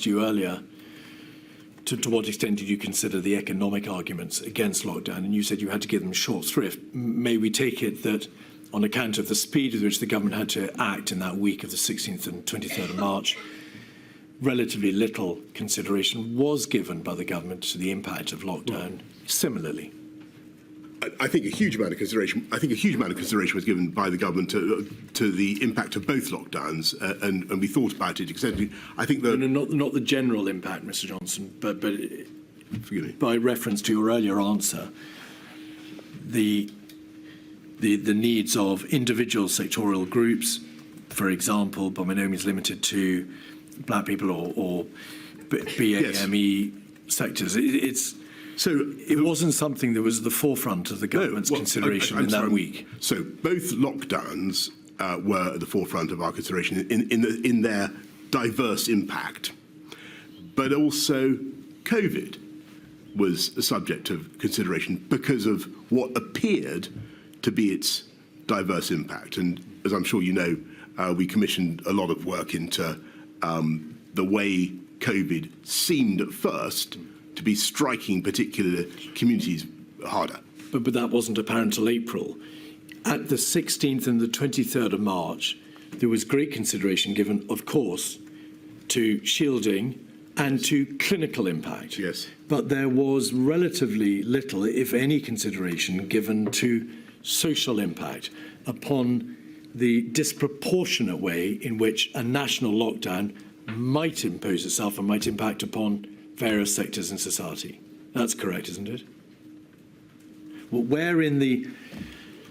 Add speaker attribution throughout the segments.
Speaker 1: you earlier, to what extent did you consider the economic arguments against lockdown? And you said you had to give them short shrift. May we take it that on account of the speed with which the government had to act in that week of the 16th and 23rd of March, relatively little consideration was given by the government to the impact of lockdown similarly?
Speaker 2: I think a huge amount of consideration. I think a huge amount of consideration was given by the government to the impact of both lockdowns, and we thought about it extensively. I think that
Speaker 1: not the general impact, Mr. Johnson, but
Speaker 2: forgive me.
Speaker 1: By reference to your earlier answer, the needs of individual sectoral groups, for example, by no means limited to black people or BAME sectors. It wasn't something that was at the forefront of the government's consideration in that week.
Speaker 2: So both lockdowns were at the forefront of our consideration in their diverse impact, but also COVID was a subject of consideration because of what appeared to be its diverse impact. And as I'm sure you know, we commissioned a lot of work into the way COVID seemed at first to be striking particular communities harder.
Speaker 1: But that wasn't apparent till April. At the 16th and the 23rd of March, there was great consideration given, of course, to shielding and to clinical impact.
Speaker 2: Yes.
Speaker 1: But there was relatively little, if any, consideration given to social impact upon the disproportionate way in which a national lockdown might impose itself and might impact upon various sectors in society. That's correct, isn't it? Well, where in the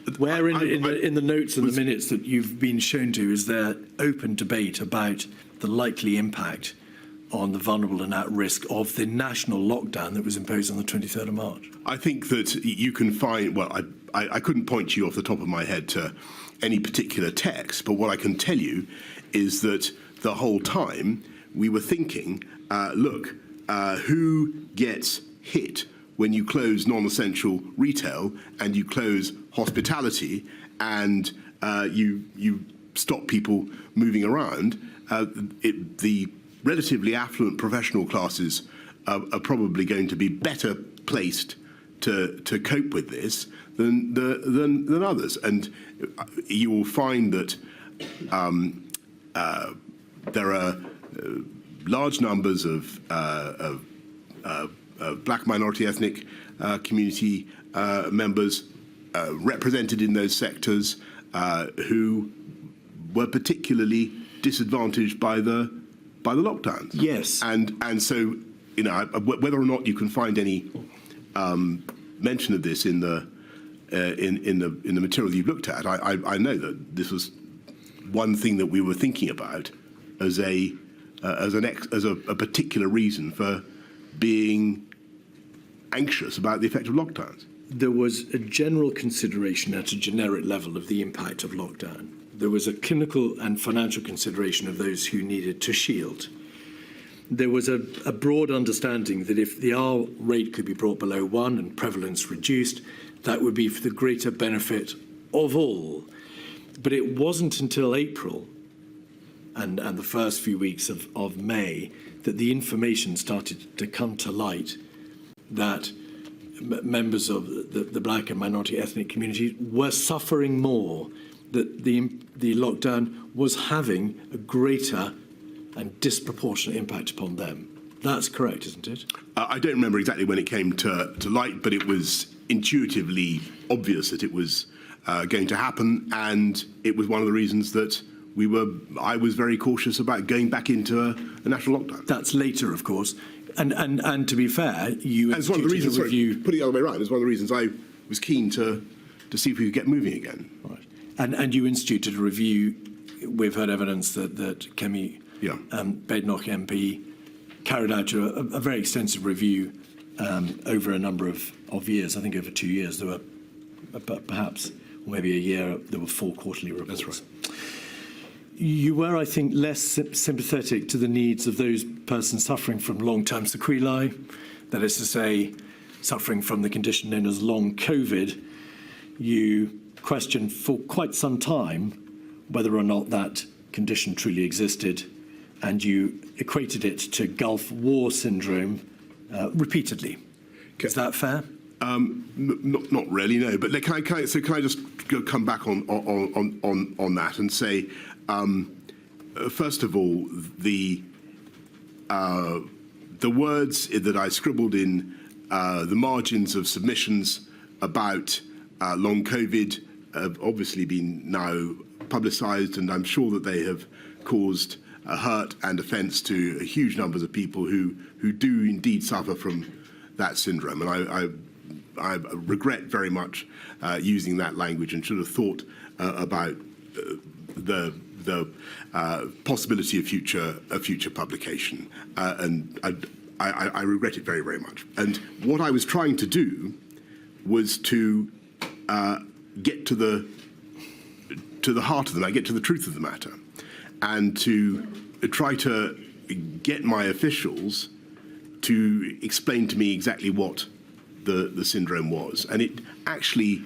Speaker 1: notes and the minutes that you've been shown to is there open debate about the likely impact on the vulnerable and at risk of the national lockdown that was imposed on the 23rd of March?
Speaker 2: I think that you can find, well, I couldn't point you off the top of my head to any particular text, but what I can tell you is that the whole time we were thinking, look, who gets hit when you close non-essential retail and you close hospitality and you stop people moving around? The relatively affluent professional classes are probably going to be better placed to cope with this than others, and you will find that there are large numbers of black minority ethnic community members represented in those sectors who were particularly disadvantaged by the lockdowns.
Speaker 1: Yes,
Speaker 2: and so whether or not you can find any mention of this in the material you've looked at, I know that this was one thing that we were thinking about as a particular reason for being anxious about the effect of lockdowns.
Speaker 1: There was a general consideration at a generic level of the impact of lockdown. There was a clinical and financial consideration of those who needed to shield. There was a broad understanding that if the R rate could be brought below 1 and prevalence reduced, that would be for the greater benefit of all. But it wasn't until April and the first few weeks of May that the information started to come to light that members of the black and minority ethnic communities were suffering more, that the lockdown was having a greater and disproportionate impact upon them. That's correct, isn't it?
Speaker 2: I don't remember exactly when it came to light, but it was intuitively obvious that it was going to happen, and it was one of the reasons that I was very cautious about going back into a national lockdown.
Speaker 1: That's later, of course. And to be fair, you
Speaker 2: it's one of the reasons,
Speaker 1: review.
Speaker 2: Putting it the other way around, it's one of the reasons I was keen to see if we could get moving again.
Speaker 1: Right. And you instituted a review. We've heard evidence that Kemi Badenoch MP carried out a very extensive review over a number of years. I think over 2 years. There were perhaps, or maybe a year, there were 4 quarterly reports.
Speaker 2: That's right.
Speaker 1: You were, I think, less sympathetic to the needs of those persons suffering from long-term sequelae, that is to say, suffering from the condition known as long COVID. You questioned for quite some time whether or not that condition truly existed, and you equated it to Gulf War syndrome repeatedly. Is that fair?
Speaker 2: Not really, no. But can I just come back on that and say, first of all, the words that I scribbled in the margins of submissions about long COVID have obviously been now publicised, and I'm sure that they have caused hurt and offence to huge numbers of people who do indeed suffer from that syndrome. And I regret very much using that language, and should have thought about the possibility of future publication. And I regret it very, very much. And what I was trying to do was to get to the heart of the matter, get to the truth of the matter, and to try to get my officials to explain to me exactly what the syndrome was. And it actually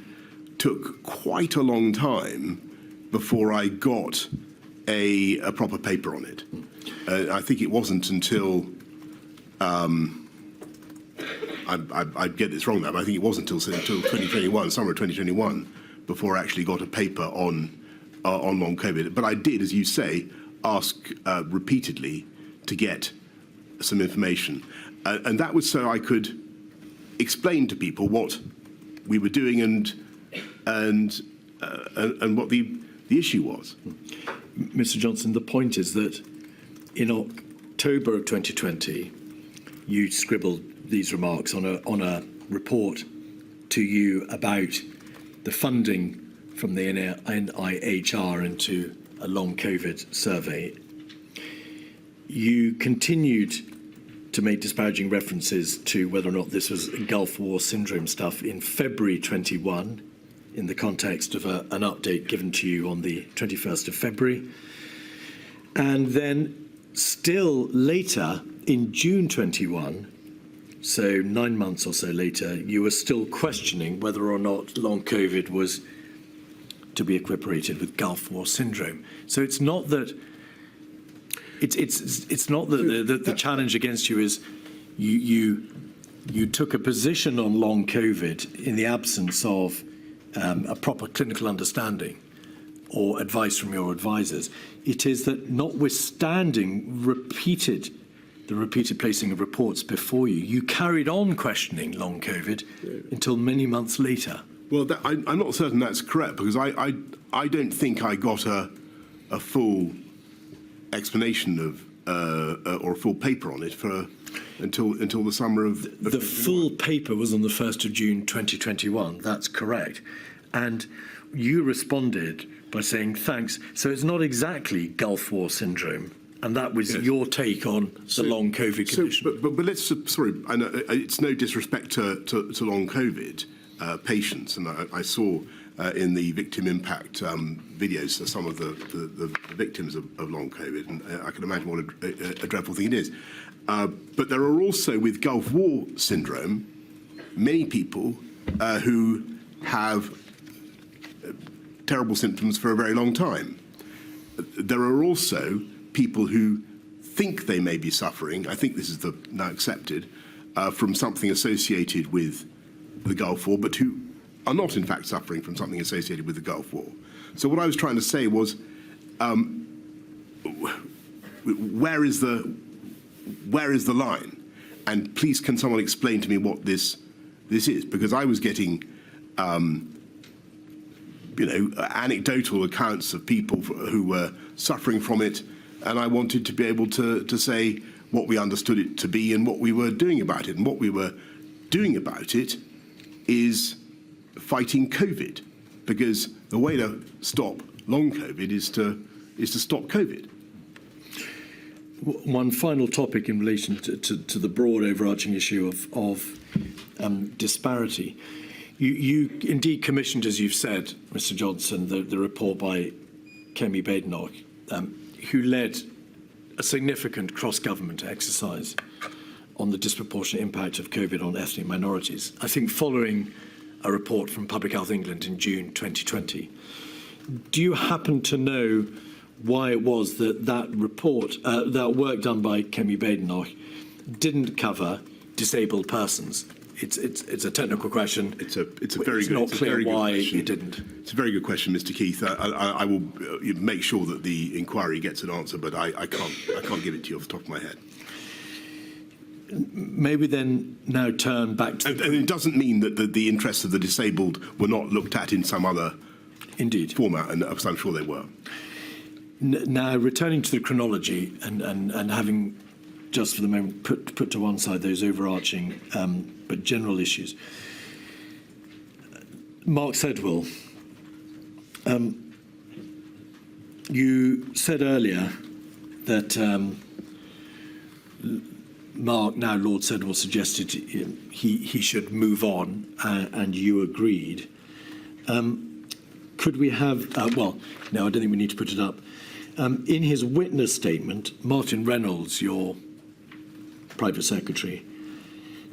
Speaker 2: took quite a long time before I got a proper paper on it. I think it wasn't until I get this wrong now, but I think it wasn't until 2021, summer of 2021, before I actually got a paper on long COVID. But I did, as you say, ask repeatedly to get some information, and that was so I could explain to people what we were doing and what the issue was.
Speaker 1: Mr. Johnson, the point is that in October of 2020, you scribbled these remarks on a report to you about the funding from the NIHR into a long COVID survey. You continued to make disparaging references to whether or not this was Gulf War syndrome stuff in February 21, in the context of an update given to you on the 21st of February. And then still later, in June 21, so 9 months or so later, you were still questioning whether or not long COVID was to be equiparated with Gulf War syndrome. So it's not that it's not that the challenge against you is you took a position on long COVID in the absence of a proper clinical understanding or advice from your advisors. It is that notwithstanding the repeated placing of reports before you, you carried on questioning long COVID until many months later.
Speaker 2: Well, I'm not certain that's correct, because I don't think I got a full explanation of or a full paper on it until the summer of
Speaker 1: the full paper was on the 1st of June 2021. That's correct, and you responded by saying thanks. So it's not exactly Gulf War syndrome, and that was your take on the long COVID condition.
Speaker 2: But let's sorry, I know it's no disrespect to long COVID patients, and I saw in the victim impact videos some of the victims of long COVID, and I can imagine what a dreadful thing it is. But there are also, with Gulf War syndrome, many people who have terrible symptoms for a very long time. There are also people who think they may be suffering, I think this is now accepted, from something associated with the Gulf War, but who are not in fact suffering from something associated with the Gulf War. So what I was trying to say was, where is the line? And please, can someone explain to me what this is? Because I was getting anecdotal accounts of people who were suffering from it, and I wanted to be able to say what we understood it to be and what we were doing about it. And what we were doing about it is fighting COVID, because the way to stop long COVID is to stop COVID.
Speaker 1: One final topic in relation to the broad overarching issue of disparity. You indeed commissioned, as you've said, Mr. Johnson, the report by Kemi Badenoch, who led a significant cross-government exercise on the disproportionate impact of COVID on ethnic minorities, I think following a report from Public Health England in June 2020. Do you happen to know why it was that report, that work done by Kemi Badenoch, didn't cover disabled persons. It's a technical question.
Speaker 2: It's not
Speaker 1: clear why it didn't.
Speaker 2: It's a very good question, Mr. Keith. I will make sure that the inquiry gets an answer, but I can't give it to you off the top of my head.
Speaker 1: Maybe then now turn back to...
Speaker 2: And it doesn't mean that the interests of the disabled were not looked at in some other format, and I'm sure they were.
Speaker 1: Now, returning to the chronology and having, just for the moment, put to one side those overarching but general issues. Mark Sedwill, you said earlier that Mark, now Lord Sedwill, suggested he should move on, and you agreed. Could we have, well, no, I don't think we need to put it up. In his witness statement, Martin Reynolds, your private secretary,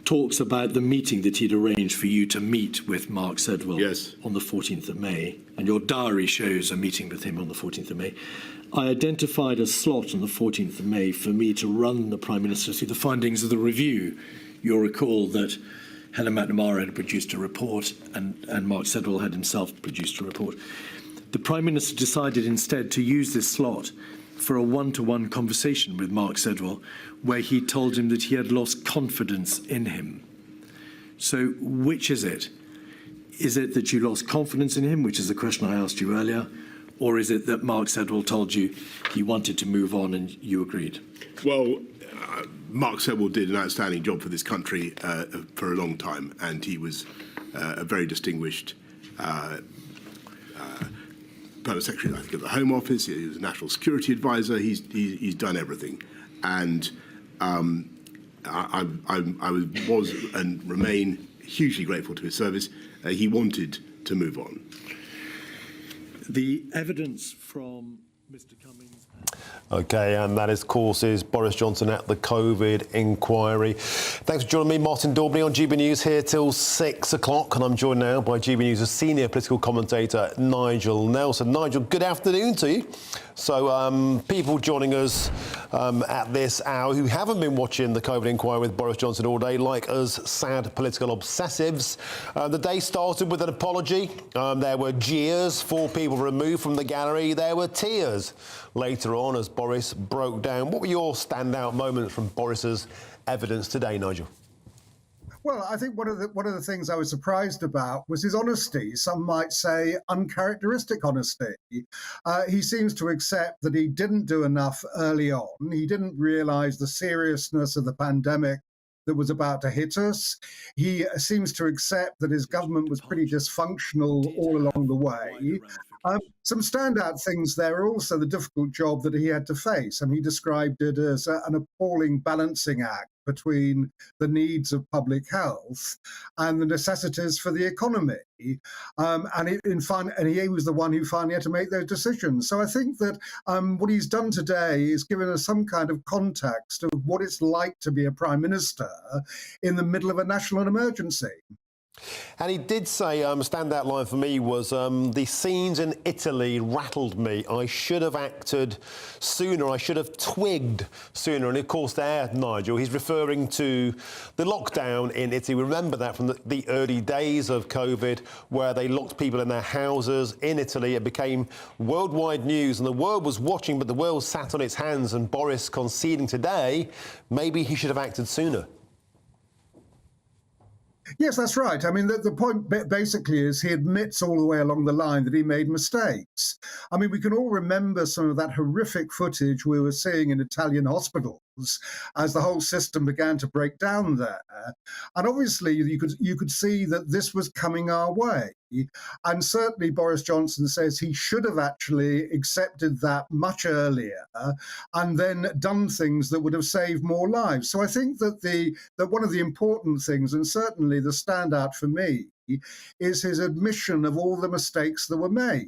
Speaker 1: talks about the meeting that he'd arranged for you to meet with Mark Sedwill on the 14th of May, and your diary shows a meeting with him on the 14th of May. I identified a slot on the 14th of May for me to run the Prime Minister through the findings of the review. You'll recall that Helen McNamara had produced a report and Mark Sedwill had himself produced a report. The Prime Minister decided instead to use this slot for a one-to-one conversation with Mark Sedwill, where he told him that he had lost confidence in him. So which is it? Is it that you lost confidence in him, which is the question I asked you earlier, or is it that Mark Sedwill told you he wanted to move on and you agreed?
Speaker 2: Well, Mark Sedwill did an outstanding job for this country for a long time, and he was a very distinguished Permanent Secretary, I think, of the Home Office. He was a National Security Advisor. He's done everything, and I was and remain hugely grateful to his service. He wanted to move on.
Speaker 1: The evidence from Mr. Cummings.
Speaker 3: OK, and that, of course, is Boris Johnson at the COVID inquiry. Thanks for joining me, Martin Daubney, on GB News here till 6 o'clock. And I'm joined now by GB News' senior political commentator, Nigel Nelson. Nigel, good afternoon to you. So people joining us at this hour who haven't been watching the COVID inquiry with Boris Johnson all day, like us sad political obsessives. The day started with an apology. There were jeers, 4 people removed from the gallery. There were tears later on as Boris broke down. What were your standout moments from Boris's evidence today, Nigel?
Speaker 4: Well, I think one of the things I was surprised about was his honesty. Some might say uncharacteristic honesty. He seems to accept that he didn't do enough early on. He didn't realise the seriousness of the pandemic that was about to hit us. He seems to accept that his government was pretty dysfunctional all along the way. Some standout things there are also the difficult job that he had to face. And he described it as an appalling balancing act between the needs of public health and the necessities for the economy. And he was the one who finally had to make those decisions. So I think that what he's done today is given us some kind of context of what it's like to be a prime minister in the middle of a national emergency.
Speaker 3: And he did say, a standout line for me was, the scenes in Italy rattled me. I should have acted sooner. I should have twigged sooner. And of course there, Nigel, he's referring to the lockdown in Italy. We remember that from the early days of COVID, where they locked people in their houses in Italy. It became worldwide news and the world was watching, but the world sat on its hands. And Boris conceding today, maybe he should have acted sooner.
Speaker 4: Yes, that's right. I mean, the point basically is he admits all the way along the line that he made mistakes. I mean, we can all remember some of that horrific footage we were seeing in Italian hospitals as the whole system began to break down there. And obviously, you could see that this was coming our way. And certainly Boris Johnson says he should have actually accepted that much earlier and then done things that would have saved more lives. So I think that one of the important things, and certainly the standout for me, is his admission of all the mistakes that were made.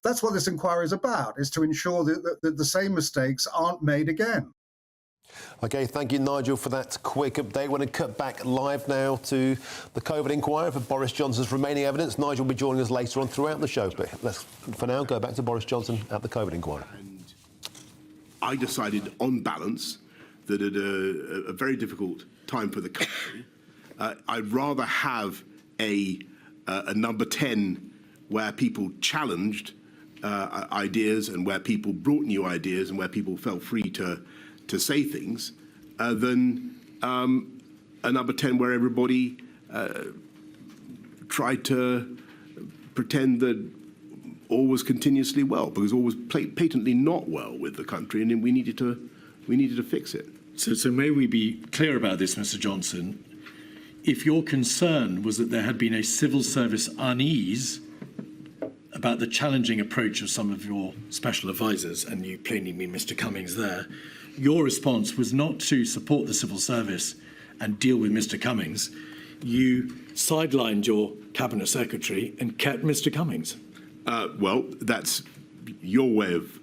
Speaker 4: That's what this inquiry is about, is to ensure that the same mistakes aren't made again.
Speaker 3: OK, thank you, Nigel, for that quick update. We're going to cut back live now to the COVID inquiry for Boris Johnson's remaining evidence. Nigel will be joining us later on throughout the show. But let's, for now, go back to Boris Johnson at the COVID inquiry.
Speaker 2: I decided, on balance, that at a very difficult time for the country, I'd rather have a number 10 where people challenged ideas and where people brought new ideas and where people felt free to say things than a number 10 where everybody tried to pretend that all was continuously well, because all was patently not well with the country, and we needed to fix it.
Speaker 1: So may we be clear about this, Mr. Johnson? If your concern was that there had been a civil service unease about the challenging approach of some of your special advisors, and you plainly mean Mr. Cummings there, your response was not to support the civil service and deal with Mr. Cummings. You sidelined your cabinet secretary and kept Mr. Cummings.
Speaker 2: Well, that's your way of.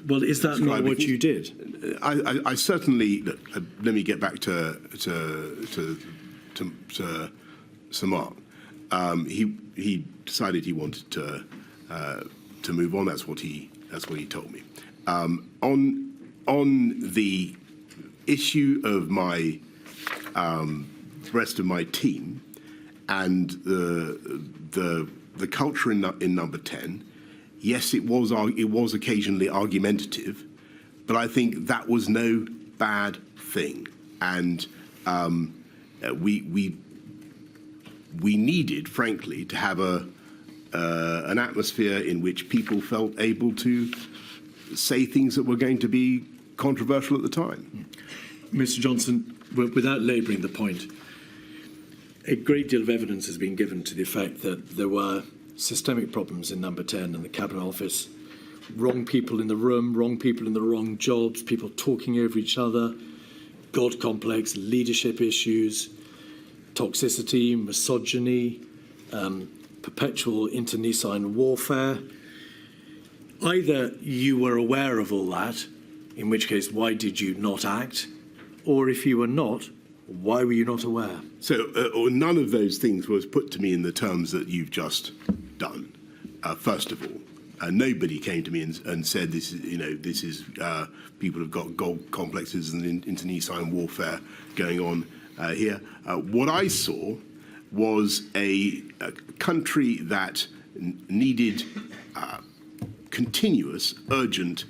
Speaker 1: Well, is that not what you did?
Speaker 2: I certainly. Look, let me get back to Sir Mark. He decided he wanted to move on. That's what he told me. On the issue of my rest of my team and the culture in number 10, yes, it was occasionally argumentative, but I think that was no bad thing, and we needed, frankly, to have an atmosphere in which people felt able to say things that were going to be controversial at the time.
Speaker 1: Mr. Johnson, without labouring the point, a great deal of evidence has been given to the effect that there were systemic problems in number 10 and the Cabinet Office. Wrong people in the room, wrong people in the wrong jobs, people talking over each other, God complex, leadership issues, toxicity, misogyny, perpetual internecine warfare. Either you were aware of all that, in which case, why did you not act? Or if you were not, why were you not aware?
Speaker 2: So none of those things was put to me in the terms that you've just done. First of all, nobody came to me and said this is people have got God complexes and internecine warfare going on here. What I saw was a country that needed continuous, urgent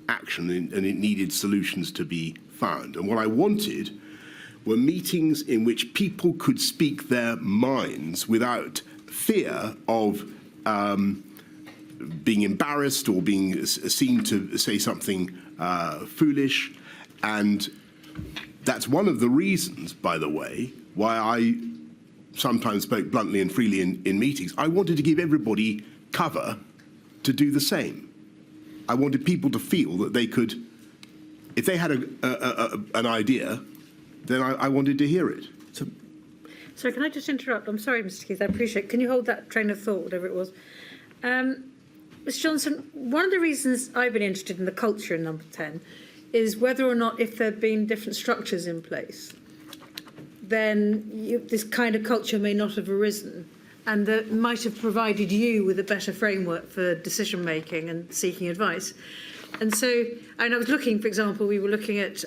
Speaker 2: action, and it needed solutions to be found. And what I wanted were meetings in which people could speak their minds without fear of being embarrassed or being seen to say something foolish. And that's one of the reasons, by the way, why I sometimes spoke bluntly and freely in meetings. I wanted to give everybody cover to do the same. I wanted people to feel that they could, if they had an idea, then I wanted to hear it.
Speaker 5: Sorry, can I just interrupt? I'm sorry, Mr. Keith, I appreciate it. Can you hold that train of thought, whatever it was? Mr. Johnson, one of the reasons I've been interested in the culture in number 10 is whether or not, if there have been different structures in place, then this kind of culture may not have arisen, and that might have provided you with a better framework for decision making and seeking advice. And so, and I was looking, for example, we were looking at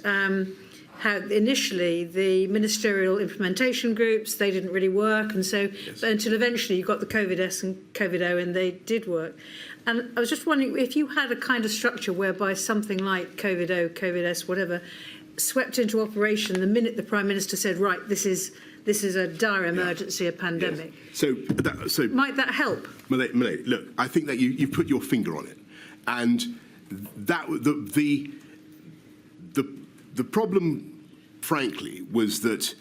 Speaker 5: how initially the ministerial implementation groups, they didn't really work, and so until eventually you got the COVID-S and COVID-O, and they did work. And I was just wondering if you had a kind of structure whereby something like COVID-O, COVID-S, whatever, swept into operation the minute the Prime Minister said, right, this is a dire emergency, a pandemic.
Speaker 2: Yes. So
Speaker 5: might that help?
Speaker 2: Malay, look, I think that you've put your finger on it, and that the problem, frankly, was that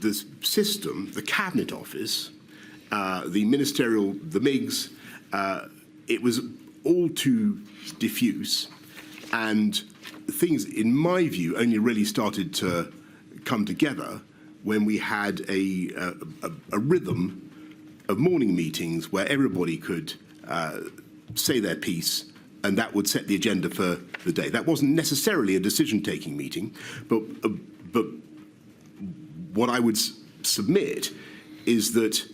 Speaker 2: the system, the Cabinet Office, the ministerial, the MIGs, it was all too diffuse, and things, in my view, only really started to come together when we had a rhythm of morning meetings where everybody could say their piece, and that would set the agenda for the day. That wasn't necessarily a decision-taking meeting, but what I would submit is that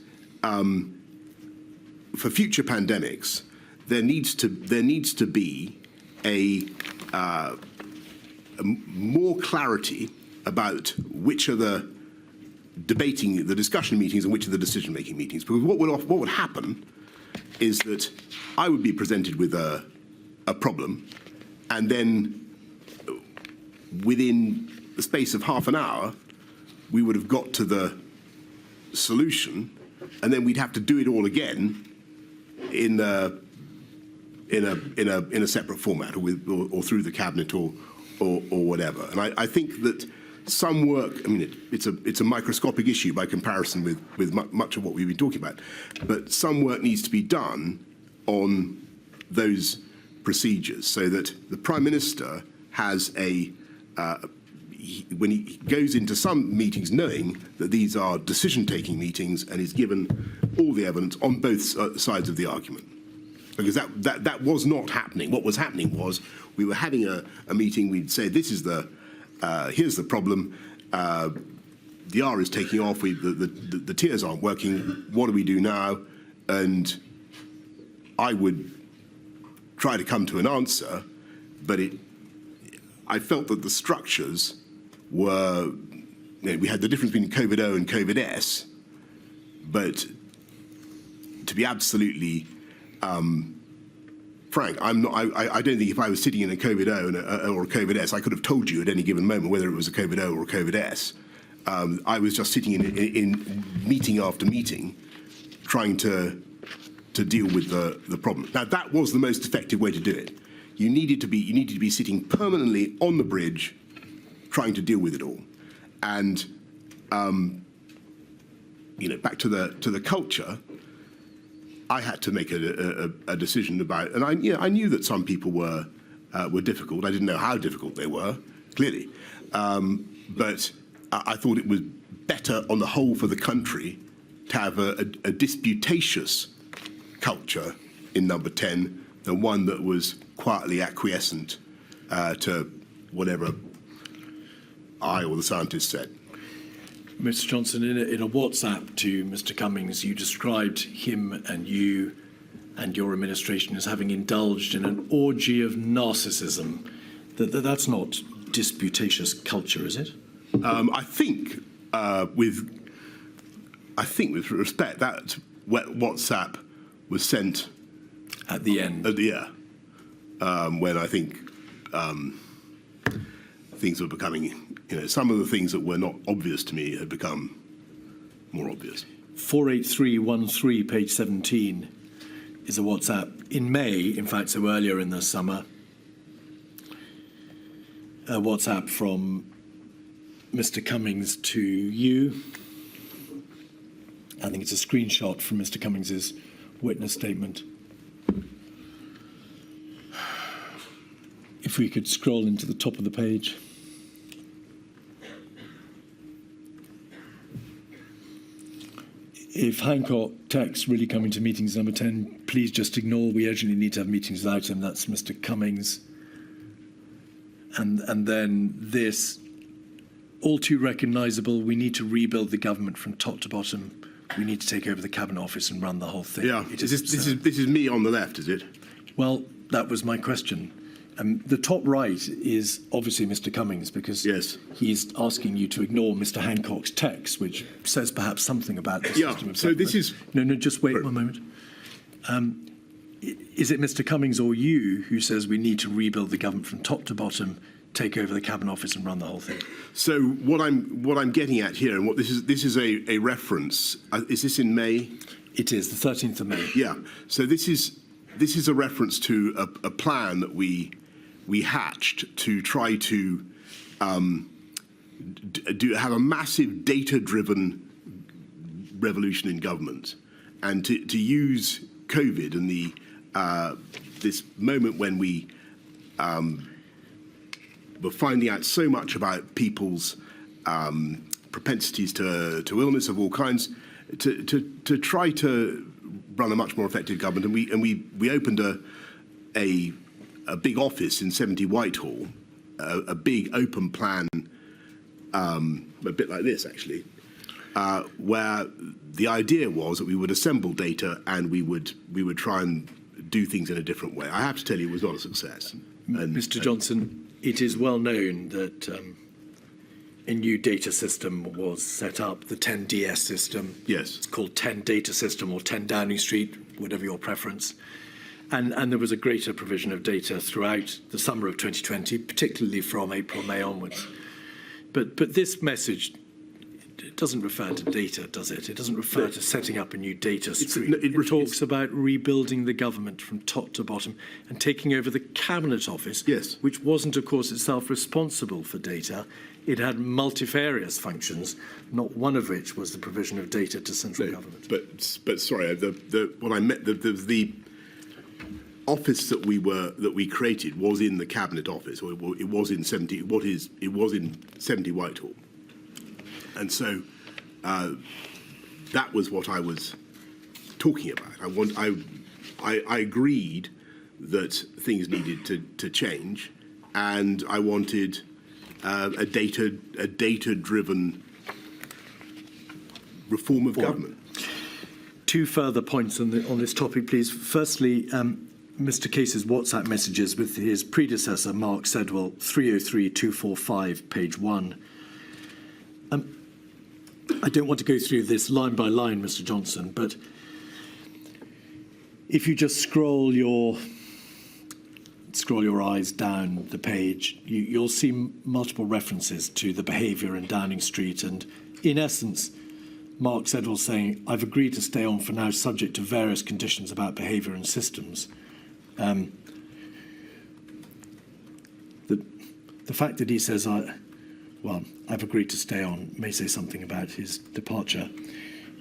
Speaker 2: for future pandemics, there needs to be a more clarity about which are the discussion meetings and which are the decision-making meetings. Because what would happen is that I would be presented with a problem, and then within the space of half an hour, we would have got to the solution, and then we'd have to do it all again in a separate format, or through the cabinet, or whatever. And I think that some work, I mean, it's a microscopic issue by comparison with much of what we've been talking about, but some work needs to be done on those procedures so that the Prime Minister has when he goes into some meetings knowing that these are decision-taking meetings and is given all the evidence on both sides of the argument. Because that was not happening. What was happening was we were having a meeting, we'd say, this is here's the problem, the R is taking off, the tiers aren't working, what do we do now? And I would try to come to an answer, but I felt that the structures were, we had the difference between COVID-O and COVID-S, but to be absolutely frank, I don't think if I was sitting in a COVID-O or a COVID-S, I could have told you at any given moment whether it was a COVID-O or a COVID-S. I was just sitting in meeting after meeting, trying to deal with the problem. Now that was the most effective way to do it. You needed to be sitting permanently on the bridge, trying to deal with it all, and back to the culture. I had to make a decision about, and I knew that some people were difficult. I didn't know how difficult they were, clearly, but I thought it was better on the whole for the country to have a disputatious culture in number 10 than one that was quietly acquiescent to whatever I or the scientists said.
Speaker 1: Mr. Johnson, in a WhatsApp to Mr. Cummings, you described him and you and your administration as having indulged in an orgy of narcissism. That's not disputatious culture, is it? I think with respect, that WhatsApp was sent at the end.
Speaker 2: When I think things were becoming, some of the things that were not obvious to me had become more obvious.
Speaker 1: 48313, page 17, is a WhatsApp in May, in fact, so earlier in the summer. A WhatsApp from Mr. Cummings to you. I think it's a screenshot from Mr. Cummings's witness statement. If we could scroll into the top of the page. If Hancock texts really coming to meetings number 10, please just ignore. We urgently need to have meetings without him. That's Mr. Cummings. And then this, all too recognisable, we need to rebuild the government from top to bottom. We need to take over the Cabinet Office and run the whole thing.
Speaker 2: Yeah, this is me on the left, is it?
Speaker 1: Well, that was my question. The top right is obviously Mr. Cummings, because he's asking you to ignore Mr. Hancock's text, which says perhaps something about the system of
Speaker 2: so
Speaker 1: government.
Speaker 2: this is...
Speaker 1: No, just wait one moment. Is it Mr. Cummings or you who says we need to rebuild the government from top to bottom, take over the Cabinet Office and run the whole thing?
Speaker 2: So what I'm getting at here, and what this is a reference. Is this in May?
Speaker 1: It is the 13th of May.
Speaker 2: Yeah. So this is a reference to a plan that we hatched to try to have a massive data-driven revolution in government, and to use COVID and this moment when we were finding out so much about people's propensities to illness of all kinds, to try to run a much more effective government. And we opened a big office in 70 Whitehall, a big open plan, a bit like this actually, where the idea was that we would assemble data and we would try and do things in a different way. I have to tell you, it was not a success. And,
Speaker 1: Mr. Johnson, it is well known that a new data system was set up, the 10DS system.
Speaker 2: Yes.
Speaker 1: It's called 10 Data System or 10 Downing Street, whatever your preference. And there was a greater provision of data throughout the summer of 2020, particularly from April, May onwards. But this message, it doesn't refer to data, does it? It doesn't refer to setting up a new data stream. It talks about rebuilding the government from top to bottom and taking over the Cabinet Office,
Speaker 2: Yes.
Speaker 1: which wasn't, of course, itself responsible for data. It had multifarious functions, not one of which was the provision of data to central government.
Speaker 2: But sorry, what I meant, the office that we created was in the Cabinet Office, or it was in 70 Whitehall, and so that was what I was talking about. I agreed that things needed to change, and I wanted a data-driven reform of government.
Speaker 1: Two further points on this topic, please. Firstly, Mr. Case's WhatsApp messages with his predecessor, Mark Sedwell, 303-245, page 1. I don't want to go through this line by line, Mr. Johnson, but if you just scroll your eyes down the page, you'll see multiple references to the behaviour in Downing Street, and in essence, Mark Sedwell saying, I've agreed to stay on for now subject to various conditions about behaviour and systems. The fact that he says, I've agreed to stay on may say something about his departure.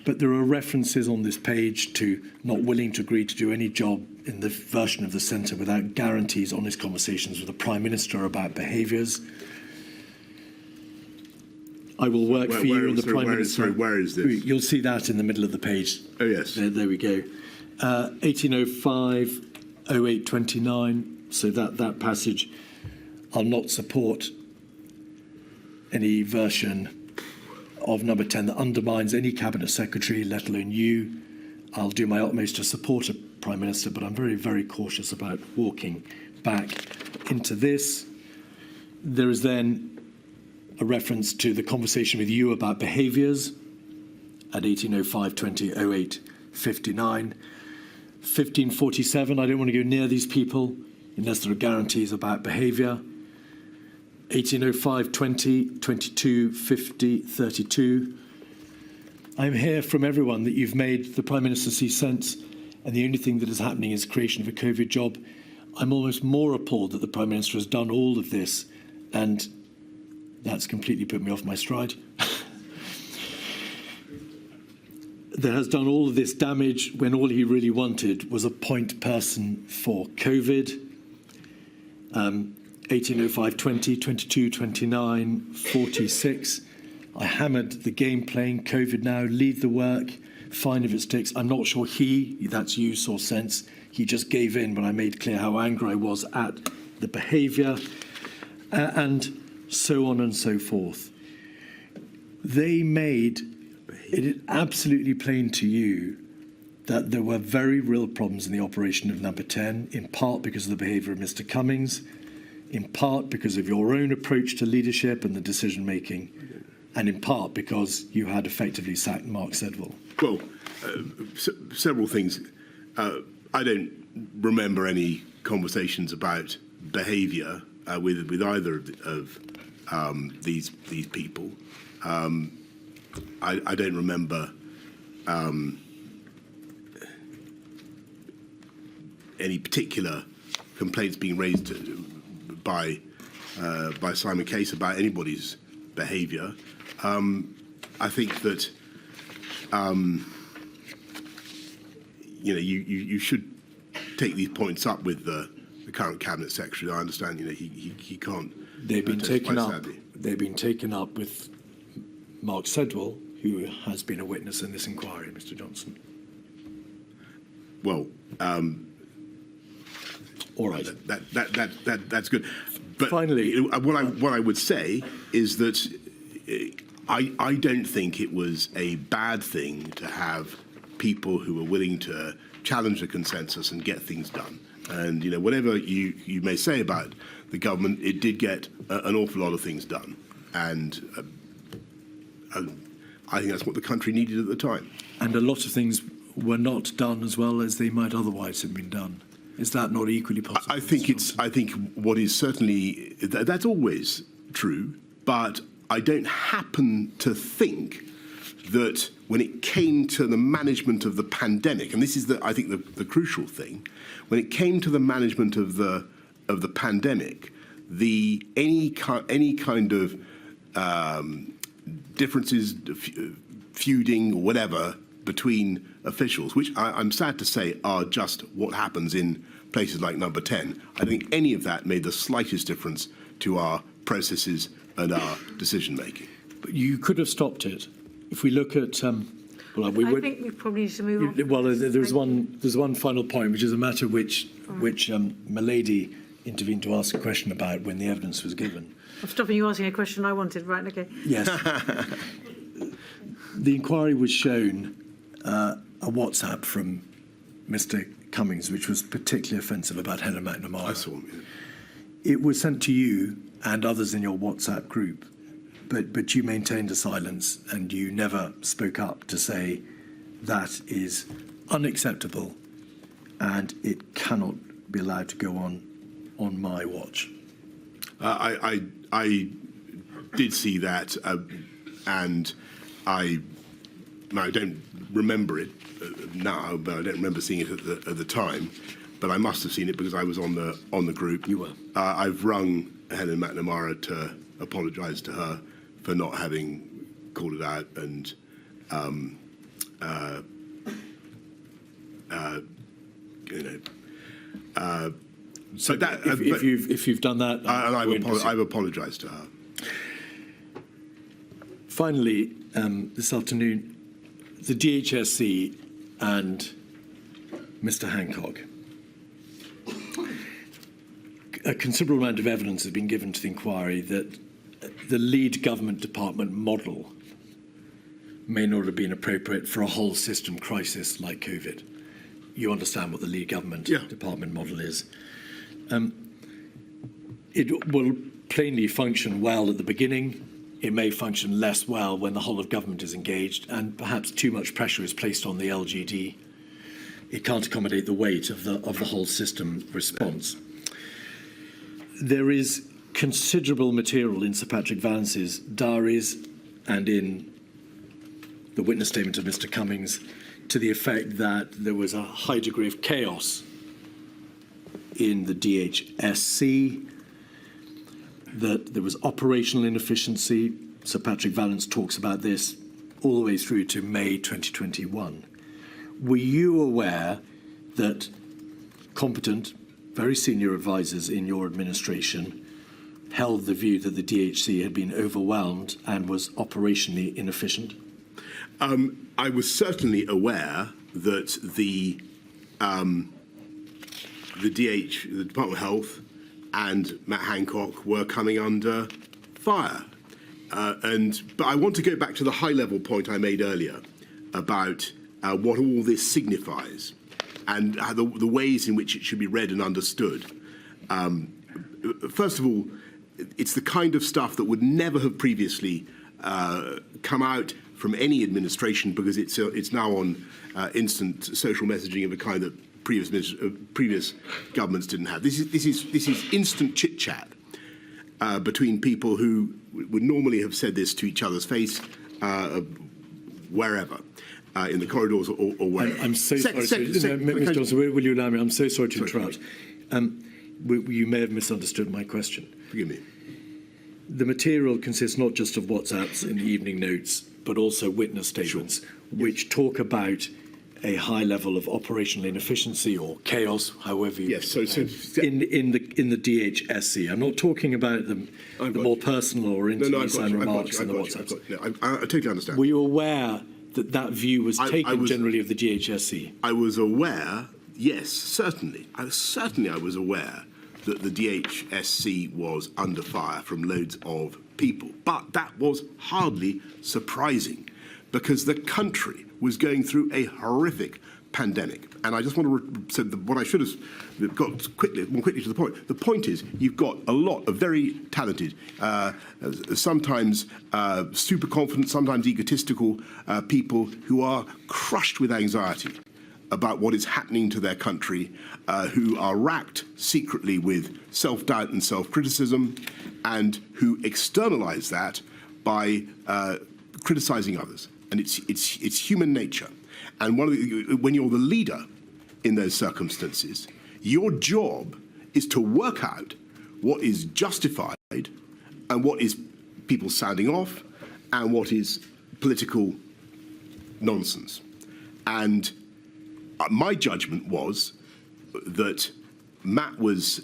Speaker 1: But there are references on this page to not willing to agree to do any job in the version of the centre without guarantees on his conversations with the Prime Minister about behaviours. I will work for you and the Prime Minister.
Speaker 2: Sorry, where is this?
Speaker 1: You'll see that in the middle of the page.
Speaker 2: Oh, yes.
Speaker 1: There we go. 1805, 0829. So that passage, I'll not support any version of number 10 that undermines any Cabinet Secretary, let alone you. I'll do my utmost to support a Prime Minister, but I'm very, very cautious about walking back into this. There is then a reference to the conversation with you about behaviours at 1805, 20, 08, 59. 1547, I don't want to go near these people unless there are guarantees about behaviour. 1805, 20, 22, 50, 32. I'm here from everyone that you've made the Prime Minister see sense, and the only thing that is happening is creation of a COVID job. I'm almost more appalled that the Prime Minister has done all of this, and that's completely put me off my stride. That has done all of this damage when all he really wanted was a point person for COVID. 1805, 20, 22, 29, 46. I hammered the game playing COVID now, lead the work, fine if it sticks. I'm not sure that's you, saw sense. He just gave in when I made clear how angry I was at the behaviour, and so on and so forth. They made it absolutely plain to you that there were very real problems in the operation of number 10, in part because of the behaviour of Mr. Cummings, in part because of your own approach to leadership and the decision-making, and in part because you had effectively sacked Mark Sedwell.
Speaker 2: Well, several things. I don't remember any conversations about behaviour with either of these people. I don't remember any particular complaints being raised by Simon Case about anybody's behaviour. I think that you should take these points up with the current Cabinet Secretary. I understand he can't.
Speaker 1: They've been taken up. They've been taken up with Mark Sedwell, who has been a witness in this inquiry, Mr. Johnson.
Speaker 2: Well,
Speaker 1: all right.
Speaker 2: That's good. But
Speaker 1: finally,
Speaker 2: what I would say is that I don't think it was a bad thing to have people who were willing to challenge the consensus and get things done. And whatever you may say about the government, it did get an awful lot of things done, and I think that's what the country needed at the time.
Speaker 1: And a lot of things were not done as well as they might otherwise have been done. Is that not equally possible?
Speaker 2: I think what is certainly that's always true, but I don't happen to think that when it came to the management of the pandemic, and this is I think the crucial thing, when it came to the management of the pandemic, any kind of differences, feuding or whatever between officials, which I'm sad to say are just what happens in places like Number 10. I don't think any of that made the slightest difference to our processes and our decision making.
Speaker 1: But you could have stopped it. If we look at,
Speaker 5: I think we probably need to move on.
Speaker 1: Well, there's one final point, which is a matter which Milady intervened to ask a question about when the evidence was given.
Speaker 5: I'm stopping you asking a question I wanted. Right? Okay.
Speaker 1: Yes. The inquiry was shown a WhatsApp from Mr. Cummings, which was particularly offensive about Helen McNamara.
Speaker 2: I saw him.
Speaker 1: It was sent to you and others in your WhatsApp group, but you maintained a silence and you never spoke up to say that is unacceptable and it cannot be allowed to go on my watch.
Speaker 2: I did see that, and I don't remember it now, but I don't remember seeing it at the time. But I must have seen it because I was on the group.
Speaker 1: You were.
Speaker 2: I've rung Helen McNamara to apologise to her for not having called it out, and
Speaker 1: So that, if you've done that,
Speaker 2: I've apologised to her.
Speaker 1: Finally, this afternoon, the DHSC and Mr. Hancock. A considerable amount of evidence has been given to the inquiry that the lead government department model may not have been appropriate for a whole system crisis like COVID. You understand what the lead government department model is. It will plainly function well at the beginning. It may function less well when the whole of government is engaged and perhaps too much pressure is placed on the LGD. It can't accommodate the weight of the whole system response. There is considerable material in Sir Patrick Vance's diaries and in the witness statement of Mr. Cummings to the effect that there was a high degree of chaos in the DHSC, that there was operational inefficiency. Sir Patrick Vallance talks about this all the way through to May 2021. Were you aware that competent, very senior advisors in your administration held the view that the DHC had been overwhelmed and was operationally inefficient?
Speaker 2: I was certainly aware that the Department of Health and Matt Hancock were coming under fire. But I want to go back to the high-level point I made earlier about what all this signifies and the ways in which it should be read and understood. First of all, it's the kind of stuff that would never have previously come out from any administration because it's now on instant social messaging of a kind that previous governments didn't have. This is instant chit chat between people who would normally have said this to each other's face, wherever. In the corridors or wherever.
Speaker 1: I'm so sorry. Mr. Johnson, will you allow me? I'm so sorry to interrupt. You may have misunderstood my question.
Speaker 2: Forgive me.
Speaker 1: The material consists not just of WhatsApps in the evening notes, but also witness statements, which talk about a high level of operational inefficiency or chaos, however you in the DHSC. I'm not talking about the more personal or intimate remarks in the WhatsApps.
Speaker 2: I totally understand.
Speaker 1: Were you aware that view was taken generally of the DHSC?
Speaker 2: I was aware, yes, certainly. I was aware that the DHSC was under fire from loads of people. But that was hardly surprising because the country was going through a horrific pandemic. And I just want to say what I should have got more quickly to the point. The point is, you've got a lot of very talented, sometimes super confident, sometimes egotistical people who are crushed with anxiety about what is happening to their country, who are racked secretly with self-doubt and self-criticism, and who externalize that by criticizing others. And it's human nature. And when you're the leader in those circumstances, your job is to work out what is justified and what is people sounding off and what is political nonsense. And my judgment was that Matt was,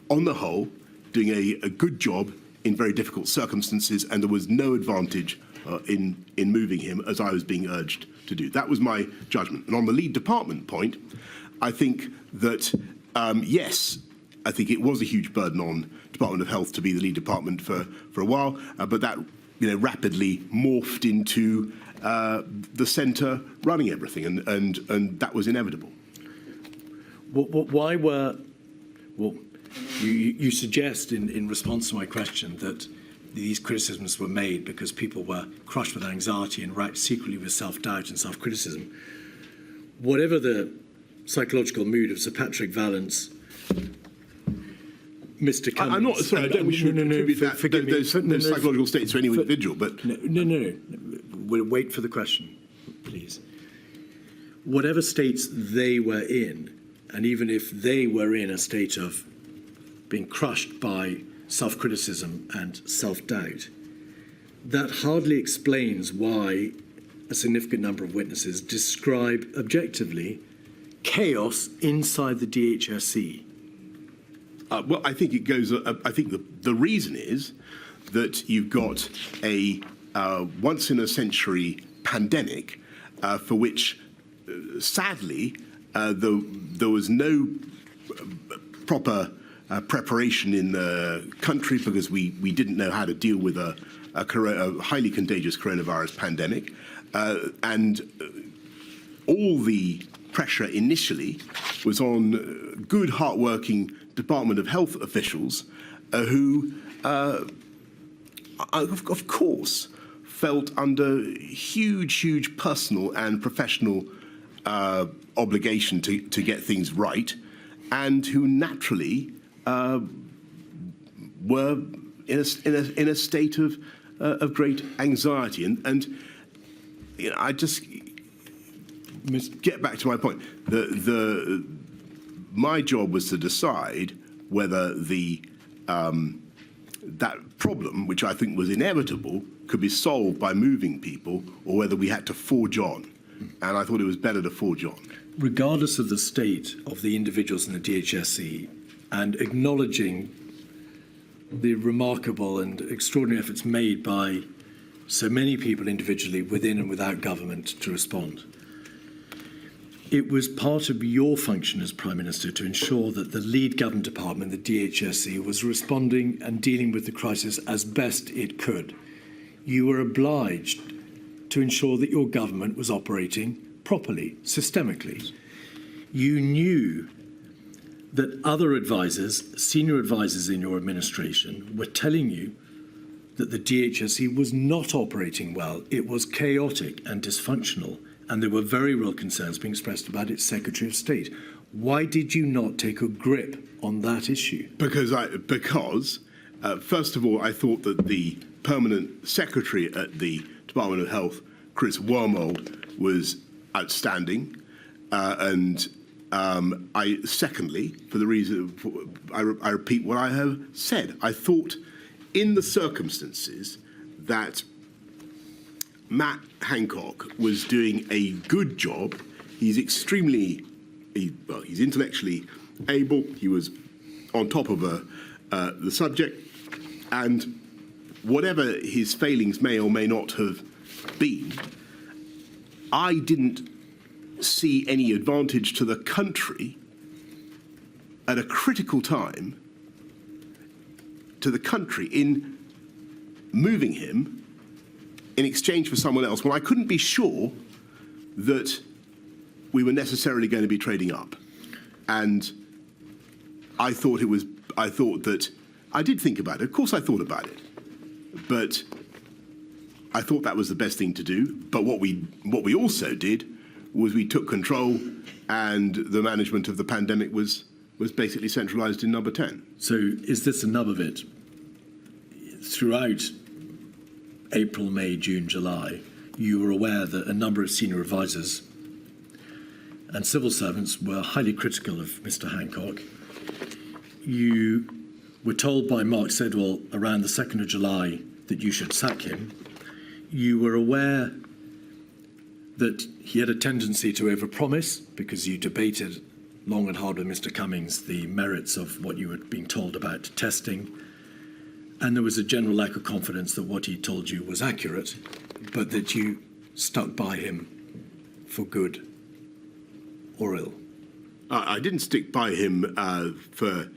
Speaker 2: on the whole, doing a good job in very difficult circumstances, and there was no advantage in moving him as I was being urged to do. That was my judgment. And on the lead department point, I think that, yes, I think it was a huge burden on Department of Health to be the lead department for a while, but that rapidly morphed into the centre running everything, and that was inevitable.
Speaker 1: Why were... Well, you suggest in response to my question that these criticisms were made because people were crushed with anxiety and racked secretly with self-doubt and self-criticism. Whatever the psychological mood of Sir Patrick Vallance, Mr. Cummings...
Speaker 2: I'm not... Sorry, I don't wish to attribute those psychological states to any individual, but...
Speaker 1: No. We'll wait for the question, please. Whatever states they were in, and even if they were in a state of being crushed by self-criticism and self-doubt, that hardly explains why a significant number of witnesses describe objectively chaos inside the DHSC.
Speaker 2: Well, I think it goes. I think the reason is that you've got a once-in-a-century pandemic for which, sadly, there was no proper preparation in the country because we didn't know how to deal with a highly contagious coronavirus pandemic, and all the pressure initially was on good, hard-working Department of Health officials who, of course, felt under huge personal and professional obligation to get things right, and who naturally were in a state of great anxiety. And I just get back to my point. My job was to decide whether that problem, which I think was inevitable, could be solved by moving people, or whether we had to forge on. And I thought it was better to forge on.
Speaker 1: Regardless of the state of the individuals in the DHSC, and acknowledging the remarkable and extraordinary efforts made by so many people individually within and without government to respond, it was part of your function as Prime Minister to ensure that the lead government department, the DHSC, was responding and dealing with the crisis as best it could. You were obliged to ensure that your government was operating properly, systemically. You knew that other advisors, senior advisors in your administration, were telling you that the DHSC was not operating well. It was chaotic and dysfunctional, and there were very real concerns being expressed about its Secretary of State. Why did you not take a grip on that issue?
Speaker 2: Because first of all, I thought that the permanent secretary at the Department of Health, Chris Wormold, was outstanding, and secondly, for the reason I repeat what I have said, I thought in the circumstances that Matt Hancock was doing a good job. He's extremely, he's intellectually able. He was on top of the subject, and whatever his failings may or may not have been, I didn't see any advantage to the country at a critical time to the country in moving him in exchange for someone else when I couldn't be sure that we were necessarily going to be trading up. And I did think about it. Of course I thought about it. But I thought that was the best thing to do. But what we also did was we took control, and the management of the pandemic was basically centralised in number 10.
Speaker 1: So is this a nub of it? Throughout April, May, June, July, you were aware that a number of senior advisors and civil servants were highly critical of Mr. Hancock. You were told by Mark Sedwell around the 2nd of July that you should sack him. You were aware that he had a tendency to overpromise because you debated long and hard with Mr. Cummings the merits of what you were being told about testing. And there was a general lack of confidence that what he told you was accurate, but that you stuck by him for good or ill.
Speaker 2: I didn't stick by him for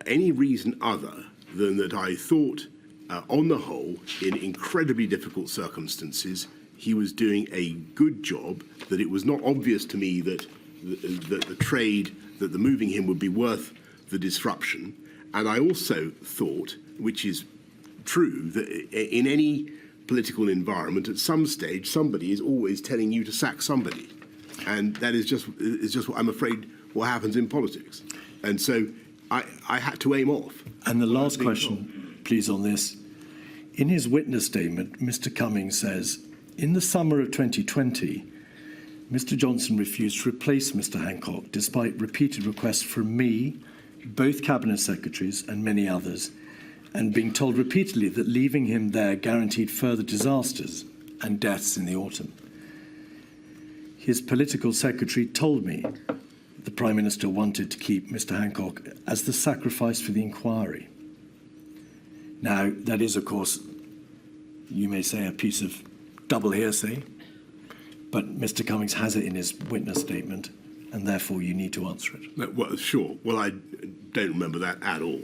Speaker 2: any reason other than that I thought, on the whole, in incredibly difficult circumstances, he was doing a good job. That it was not obvious to me that the trade, that the moving him would be worth the disruption. And I also thought, which is true, that in any political environment, at some stage, somebody is always telling you to sack somebody. And that is just what I'm afraid what happens in politics. And so I had to aim off.
Speaker 1: And the last question, please, on this. In his witness statement, Mr. Cummings says, in the summer of 2020, Mr. Johnson refused to replace Mr. Hancock, despite repeated requests from me, both cabinet secretaries and many others, and being told repeatedly that leaving him there guaranteed further disasters and deaths in the autumn. His political secretary told me the Prime Minister wanted to keep Mr. Hancock as the sacrifice for the inquiry. Now, that is, of course, you may say, a piece of double hearsay, but Mr. Cummings has it in his witness statement, and therefore you need to answer it.
Speaker 2: Well, sure. Well, I don't remember that at all.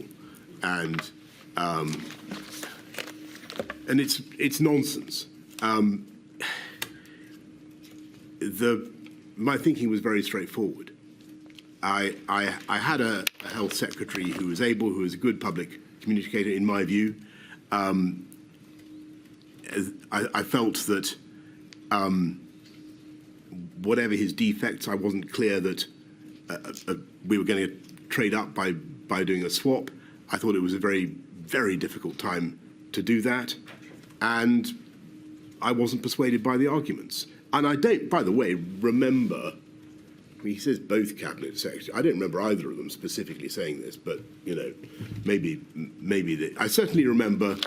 Speaker 2: And it's nonsense. My thinking was very straightforward. I had a health secretary who was who was a good public communicator, in my view. I felt that whatever his defects, I wasn't clear that we were going to trade up by doing a swap. I thought it was a very, very difficult time to do that. And I wasn't persuaded by the arguments. And I don't, by the way, remember, he says both cabinet secretaries. I don't remember either of them specifically saying this, but maybe I certainly remember.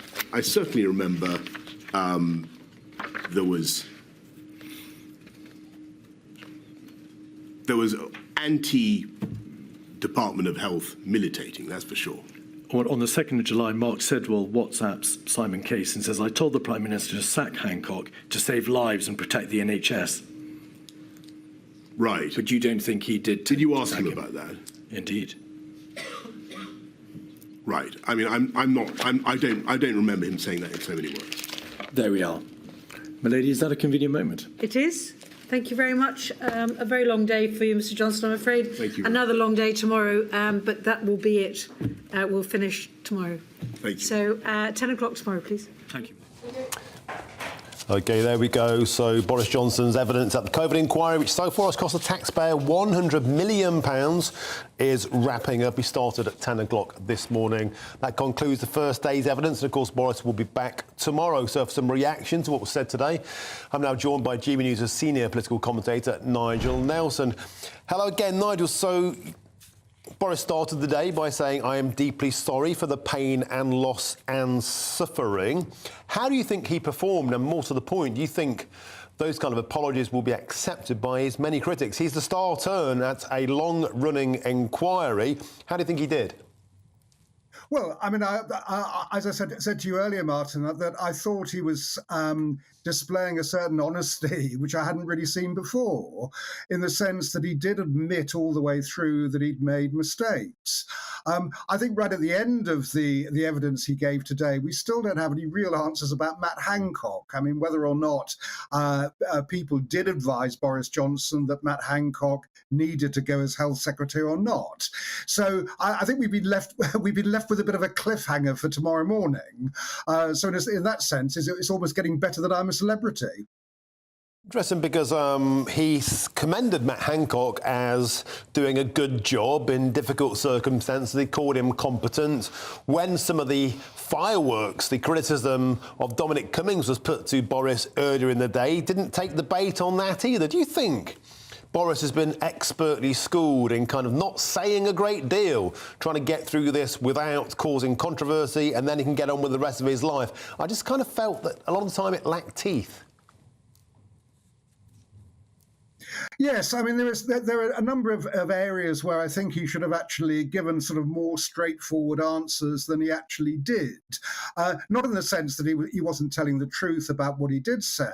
Speaker 2: There was anti-Department of Health militating. That's for sure.
Speaker 1: On the 2nd of July, Mark Sedwell WhatsApps Simon Case and says, I told the Prime Minister to sack Hancock to save lives and protect the NHS.
Speaker 2: Right.
Speaker 1: But you don't think he did?
Speaker 2: Did you ask him about that?
Speaker 1: Indeed.
Speaker 2: Right. I mean, I don't remember him saying that in so many words.
Speaker 1: There we are. Milady, is that a convenient moment?
Speaker 5: It is. Thank you very much. A very long day for you, Mr. Johnson, I'm afraid.
Speaker 2: Thank you.
Speaker 5: Another long day tomorrow, but that will be it. We'll finish tomorrow.
Speaker 2: Thank you.
Speaker 5: So 10 o'clock tomorrow, please.
Speaker 1: Thank you.
Speaker 3: OK, there we go. So Boris Johnson's evidence at the COVID inquiry, which so far has cost the taxpayer £100 million, is wrapping up. He started at 10 o'clock this morning. That concludes the first day's evidence. And, of course, Boris will be back tomorrow. So for some reaction to what was said today, I'm now joined by GBNews' senior political commentator, Nigel Nelson. Hello again, Nigel. So Boris started the day by saying, I am deeply sorry for the pain and loss and suffering. How do you think he performed? And more to the point, do you think those kind of apologies will be accepted by his many critics? He's the star turn at a long-running inquiry. How do you think he did?
Speaker 4: Well, I mean, as I said to you earlier, Martin, that I thought he was displaying a certain honesty, which I hadn't really seen before, in the sense that he did admit all the way through that he'd made mistakes. I think right at the end of the evidence he gave today, we still don't have any real answers about Matt Hancock. I mean, whether or not people did advise Boris Johnson that Matt Hancock needed to go as health secretary or not. So I think we've been left with a bit of a cliffhanger for tomorrow morning. So in that sense, it's almost getting better that I'm a celebrity.
Speaker 3: Interesting, because he's commended Matt Hancock as doing a good job in difficult circumstances. He called him competent. When some of the fireworks, the criticism of Dominic Cummings was put to Boris earlier in the day, he didn't take the bait on that either. Do you think Boris has been expertly schooled in kind of not saying a great deal, trying to get through this without causing controversy, and then he can get on with the rest of his life? I just kind of felt that a lot of the time it lacked teeth.
Speaker 4: Yes, I mean, there are a number of areas where I think he should have actually given sort of more straightforward answers than he actually did. Not in the sense that he wasn't telling the truth about what he did say,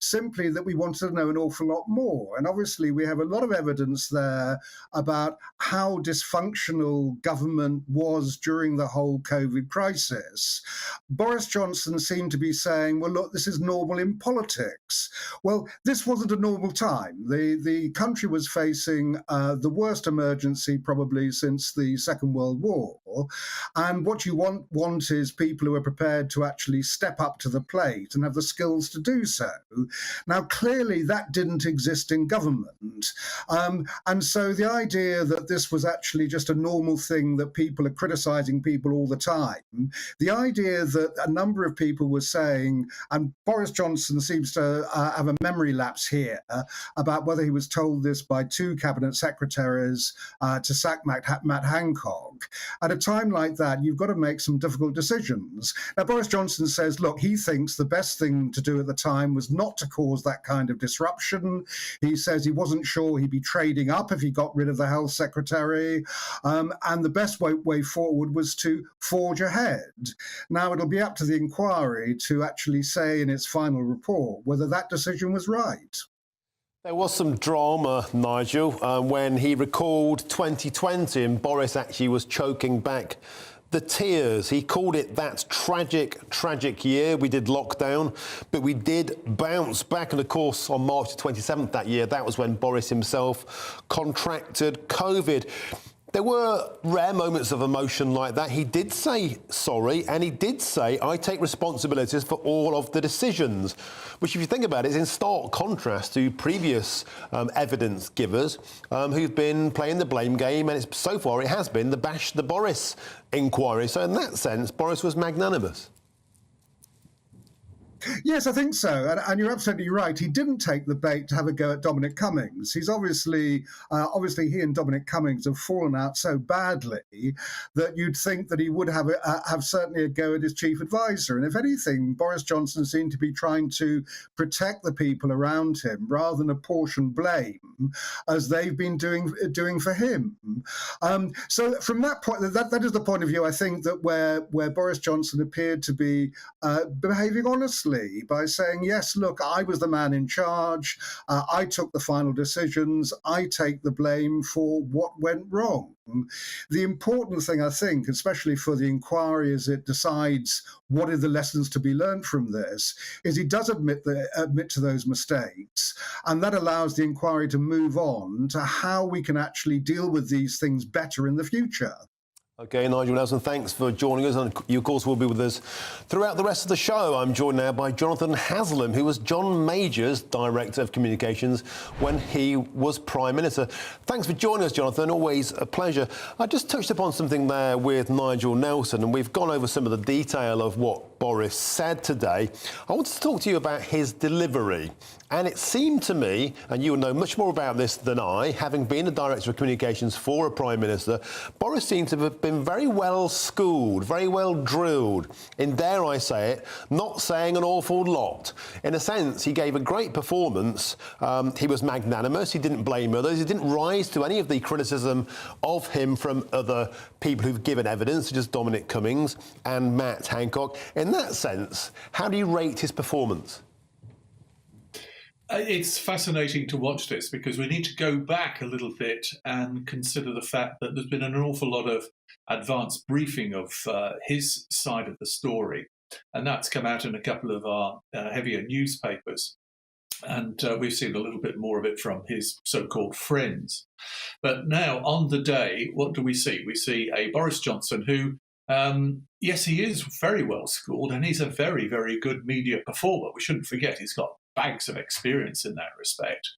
Speaker 4: simply that we wanted to know an awful lot more. And obviously we have a lot of evidence there about how dysfunctional government was during the whole COVID crisis. Boris Johnson seemed to be saying, well, look, this is normal in politics. Well, this wasn't a normal time. The country was facing the worst emergency probably since the Second World War. And what you want is people who are prepared to actually step up to the plate and have the skills to do so. Now, clearly that didn't exist in government. And so the idea that this was actually just a normal thing, that people are criticising people all the time, the idea that a number of people were saying, and Boris Johnson seems to have a memory lapse here, about whether he was told this by 2 cabinet secretaries to sack Matt Hancock. At a time like that, you've got to make some difficult decisions. Now, Boris Johnson says, look, he thinks the best thing to do at the time was not to cause that kind of disruption. He says he wasn't sure he'd be trading up if he got rid of the health secretary. And the best way forward was to forge ahead. Now, it'll be up to the inquiry to actually say in its final report whether that decision was right.
Speaker 3: There was some drama, Nigel, when he recalled 2020 and Boris actually was choking back the tears. He called it that tragic year. We did lockdown, but we did bounce back. And of course, on March 27th that year, that was when Boris himself contracted COVID. There were rare moments of emotion like that. He did say sorry, and he did say, I take responsibilities for all of the decisions, which, if you think about it, is in stark contrast to previous evidence givers who've been playing the blame game, and so far it has been the Bash the Boris inquiry. So in that sense, Boris was magnanimous.
Speaker 4: Yes, I think so, and you're absolutely right. He didn't take the bait to have a go at Dominic Cummings. He's obviously he and Dominic Cummings have fallen out so badly that you'd think that he would have certainly a go at his chief advisor. And if anything, Boris Johnson seemed to be trying to protect the people around him rather than apportion blame, as they've been doing for him. So from that point, that is the point of view, I think, that where Boris Johnson appeared to be behaving honestly, by saying, yes, look, I was the man in charge. I took the final decisions. I take the blame for what went wrong. The important thing, I think, especially for the inquiry as it decides what are the lessons to be learned from this, is he does admit to those mistakes. And that allows the inquiry to move on to how we can actually deal with these things better in the future.
Speaker 3: OK, Nigel Nelson, thanks for joining us. And you, of course, will be with us throughout the rest of the show. I'm joined now by Jonathan Haslam, who was John Major's Director of Communications when he was Prime Minister. Thanks for joining us, Jonathan. Always a pleasure. I just touched upon something there with Nigel Nelson, and we've gone over some of the detail of what Boris said today. I want to talk to you about his delivery. And it seemed to me, and you will know much more about this than I, having been the Director of Communications for a Prime Minister, Boris seemed to have been very well schooled, very well drilled in, dare I say it, not saying an awful lot. In a sense, he gave a great performance. He was magnanimous. He didn't blame others. He didn't rise to any of the criticism of him from other people who've given evidence, such as Dominic Cummings and Matt Hancock. In that sense, how do you rate his performance?
Speaker 6: It's fascinating to watch this because we need to go back a little bit and consider the fact that there's been an awful lot of advanced briefing of his side of the story. And that's come out in a couple of our heavier newspapers. And we've seen a little bit more of it from his so-called friends. But now, on the day, what do we see? We see a Boris Johnson who, yes, he is very well schooled and he's a very, very good media performer. We shouldn't forget he's got bags of experience in that respect.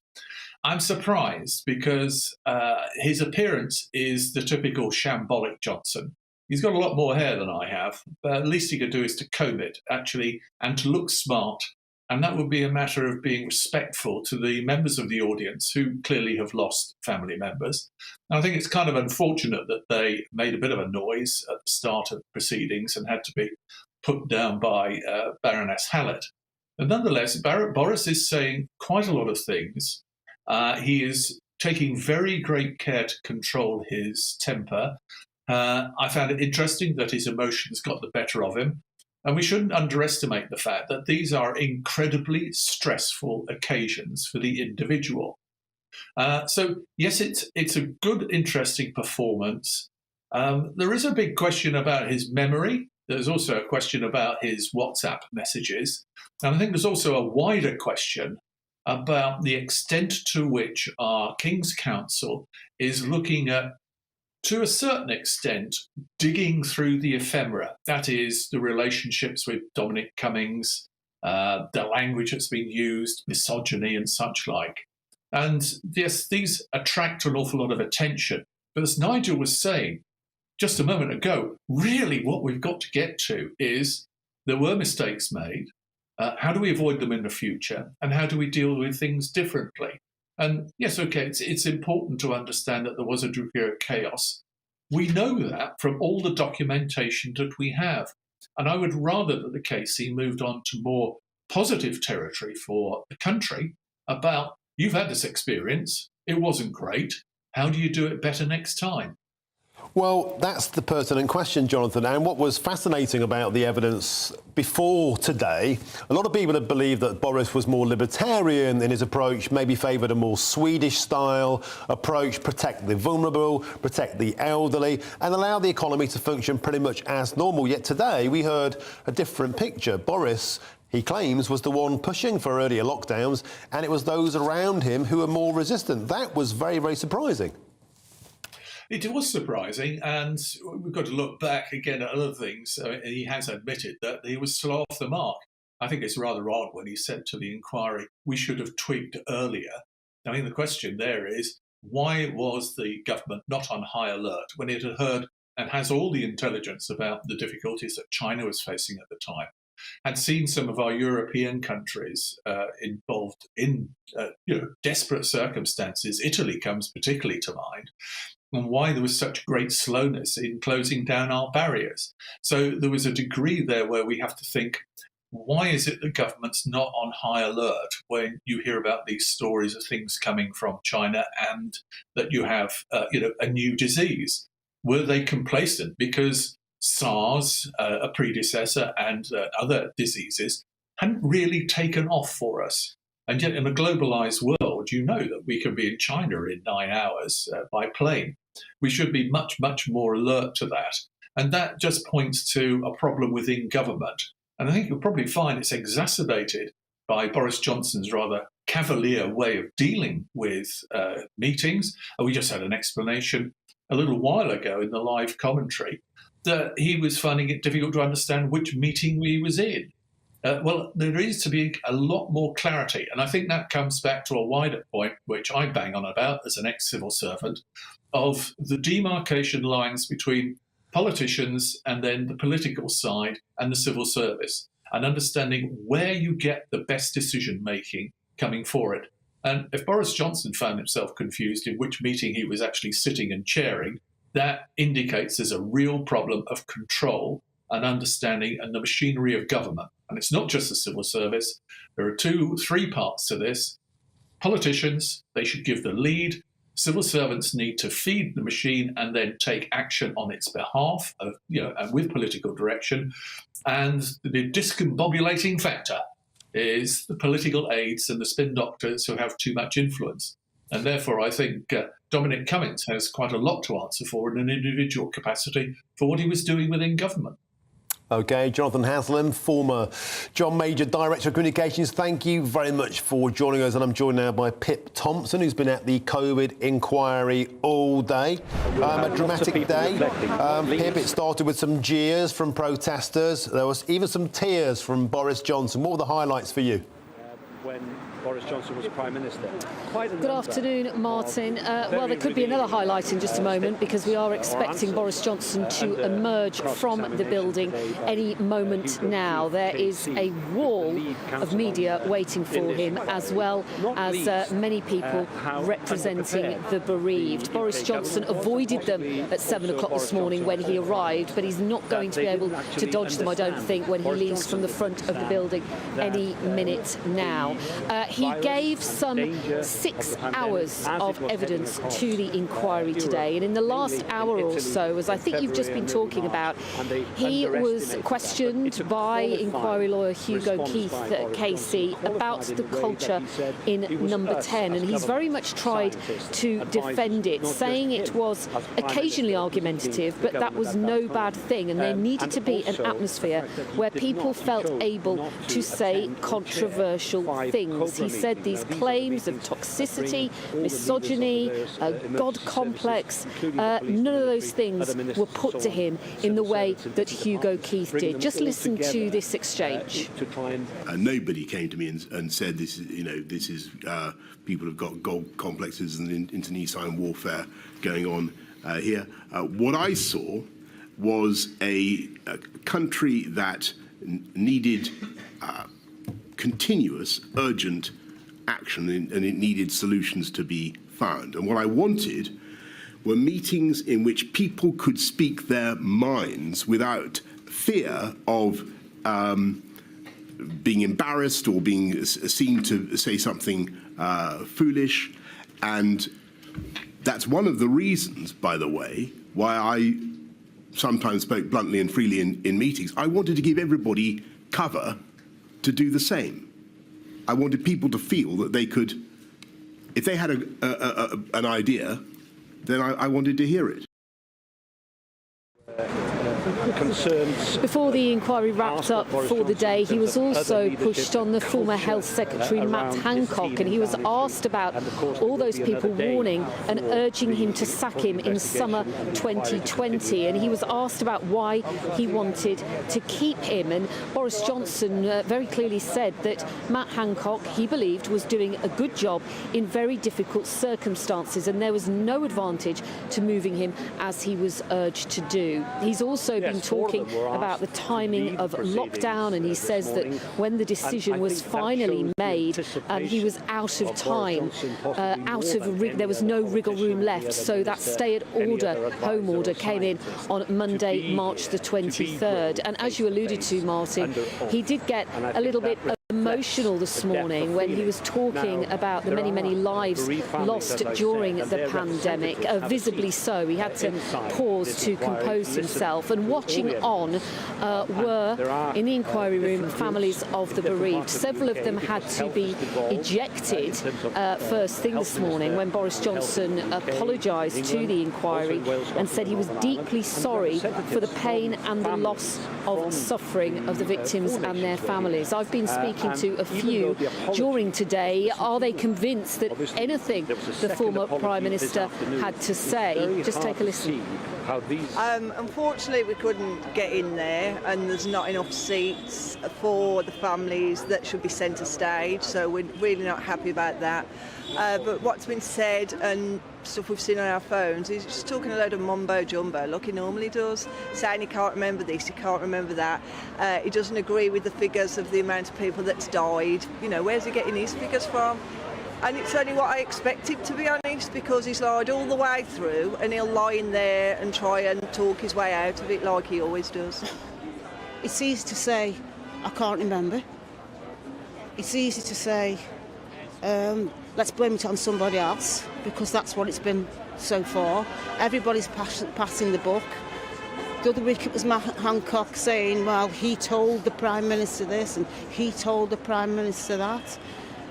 Speaker 6: I'm surprised because his appearance is the typical shambolic Johnson. He's got a lot more hair than I have, but at least he could do is to comb it, actually, and to look smart. And that would be a matter of being respectful to the members of the audience who clearly have lost family members. And I think it's kind of unfortunate that they made a bit of a noise at the start of proceedings and had to be put down by Baroness Hallett. But nonetheless, Boris is saying quite a lot of things. He is taking very great care to control his temper. I found it interesting that his emotions got the better of him. And we shouldn't underestimate the fact that these are incredibly stressful occasions for the individual. So, yes, it's a good, interesting performance. There is a big question about his memory. There's also a question about his WhatsApp messages. And I think there's also a wider question about the extent to which our King's Council is looking at, to a certain extent, digging through the ephemera. That is, the relationships with Dominic Cummings, the language that's been used, misogyny and such like. And yes, these attract an awful lot of attention. But as Nigel was saying just a moment ago, really what we've got to get to is there were mistakes made. How do we avoid them in the future? And how do we deal with things differently? And yes, okay, it's important to understand that there was a degree of chaos. We know that from all the documentation that we have. And I would rather that the KC moved on to more positive territory for the country about, you've had this experience, it wasn't great, how do you do it better next time?
Speaker 3: Well, that's the pertinent question, Jonathan. And what was fascinating about the evidence before today, a lot of people had believed that Boris was more libertarian in his approach, maybe favoured a more Swedish-style approach, protect the vulnerable, protect the elderly, and allow the economy to function pretty much as normal. Yet today, we heard a different picture. Boris, he claims, was the one pushing for earlier lockdowns, and it was those around him who were more resistant. That was very, very surprising.
Speaker 6: It was surprising, and we've got to look back again at other things. He has admitted that he was slow off the mark. I think it's rather odd when he said to the inquiry, we should have tweaked earlier. I mean, the question there is, why was the government not on high alert when it had heard and has all the intelligence about the difficulties that China was facing at the time, had seen some of our European countries involved in desperate circumstances? Italy comes particularly to mind. And why there was such great slowness in closing down our barriers. So there was a degree there where we have to think, why is it the government's not on high alert when you hear about these stories of things coming from China and that you have a new disease? Were they complacent because SARS, a predecessor, and other diseases hadn't really taken off for us? And yet in a globalized world, you know that we can be in China in 9 hours by plane. We should be much, much more alert to that. And that just points to a problem within government. And I think you'll probably find it's exacerbated by Boris Johnson's rather cavalier way of dealing with meetings. We just had an explanation a little while ago in the live commentary that he was finding it difficult to understand which meeting he was in. Well, there needs to be a lot more clarity. And I think that comes back to a wider point, which I bang on about as an ex-civil servant, of the demarcation lines between politicians and then the political side and the civil service, and understanding where you get the best decision-making coming forward. And if Boris Johnson found himself confused in which meeting he was actually sitting and chairing, that indicates there's a real problem of control and understanding and the machinery of government. And it's not just the civil service. There are 2-3 parts to this. Politicians, they should give the lead. Civil servants need to feed the machine and then take action on its behalf, and with political direction. And the discombobulating factor is the political aides and the spin doctors who have too much influence. And therefore, I think Dominic Cummings has quite a lot to answer for in an individual capacity for what he was doing within government.
Speaker 3: OK, Jonathan Haslam, former John Major Director of Communications, thank you very much for joining us. And I'm joined now by Pip Thompson, who's been at the COVID inquiry all day. A dramatic day. Pip, it started with some jeers from protesters. There was even some tears from Boris Johnson. What were the highlights for you?
Speaker 7: When Boris Johnson was Prime Minister.
Speaker 8: Good afternoon, Martin. Well, there could be another highlight in just a moment, because we are expecting Boris Johnson to emerge from the building any moment now. There is a wall of media waiting for him, as well as many people representing the bereaved. Boris Johnson avoided them at 7 o'clock this morning when he arrived, but he's not going to be able to dodge them, I don't think, when he leaves from the front of the building any minute now. He gave some 6 hours of evidence to the inquiry today, and in the last hour or so, as I think you've just been talking about, he was questioned by inquiry lawyer Hugo Keith Casey about the culture in Number 10, and he's very much tried to defend it, saying it was occasionally argumentative, but that was no bad thing, and there needed to be an atmosphere where people felt able to say controversial things. He said these claims of toxicity, misogyny, God complex, none of those things were put to him in the way that Hugo Keith did. Just listen to this exchange.
Speaker 2: Nobody came to me and said this is people have got God complexes and internecine warfare going on here. What I saw was a country that needed continuous, urgent action, and it needed solutions to be found. And what I wanted were meetings in which people could speak their minds without fear of being embarrassed or being seen to say something foolish. And that's one of the reasons, by the way, why I sometimes spoke bluntly and freely in meetings. I wanted to give everybody cover to do the same. I wanted people to feel that they could, if they had an idea, then I wanted to hear it.
Speaker 7: Concerns.
Speaker 8: Before the inquiry wrapped up for the day, he was also pushed on the former Health Secretary Matt Hancock, and he was asked about all those people warning and urging him to sack him in summer 2020, and he was asked about why he wanted to keep him. And Boris Johnson very clearly said that Matt Hancock, he believed, was doing a good job in very difficult circumstances, and there was no advantage to moving him as he was urged to do. He's also been talking about the timing of lockdown, and he says that when the decision was finally made, he was out of time, there was no wriggle room left, so that stay-at-order home order came in on Monday, March the 23rd. And as you alluded to, Martin, he did get a little bit emotional this morning when he was talking about the many, many lives lost during the pandemic, visibly so. He had to pause to compose himself, and watching on were, in the inquiry room, families of the bereaved. Several of them had to be ejected first thing this morning when Boris Johnson apologised to the inquiry and said he was deeply sorry for the pain and the loss of suffering of the victims and their families. I've been speaking to a few during today. Are they convinced that anything the former Prime Minister had to say? Just take a listen.
Speaker 9: Unfortunately, we couldn't get in there, and there's not enough seats for the families that should be centre stage, so we're really not happy about that. But what's been said and stuff we've seen on our phones, he's just talking a load of mumbo jumbo, like he normally does, saying he can't remember this, he can't remember that. He doesn't agree with the figures of the amount of people that's died. You know, where's he getting his figures from? And it's only what I expected, to be honest, because he's lied all the way through, and he'll lie in there and try and talk his way out of it like he always does.
Speaker 10: It's easy to say, I can't remember. It's easy to say, let's blame it on somebody else, because that's what it's been so far. Everybody's passing the buck. The other week it was Matt Hancock saying, well, he told the Prime Minister this and he told the Prime Minister that.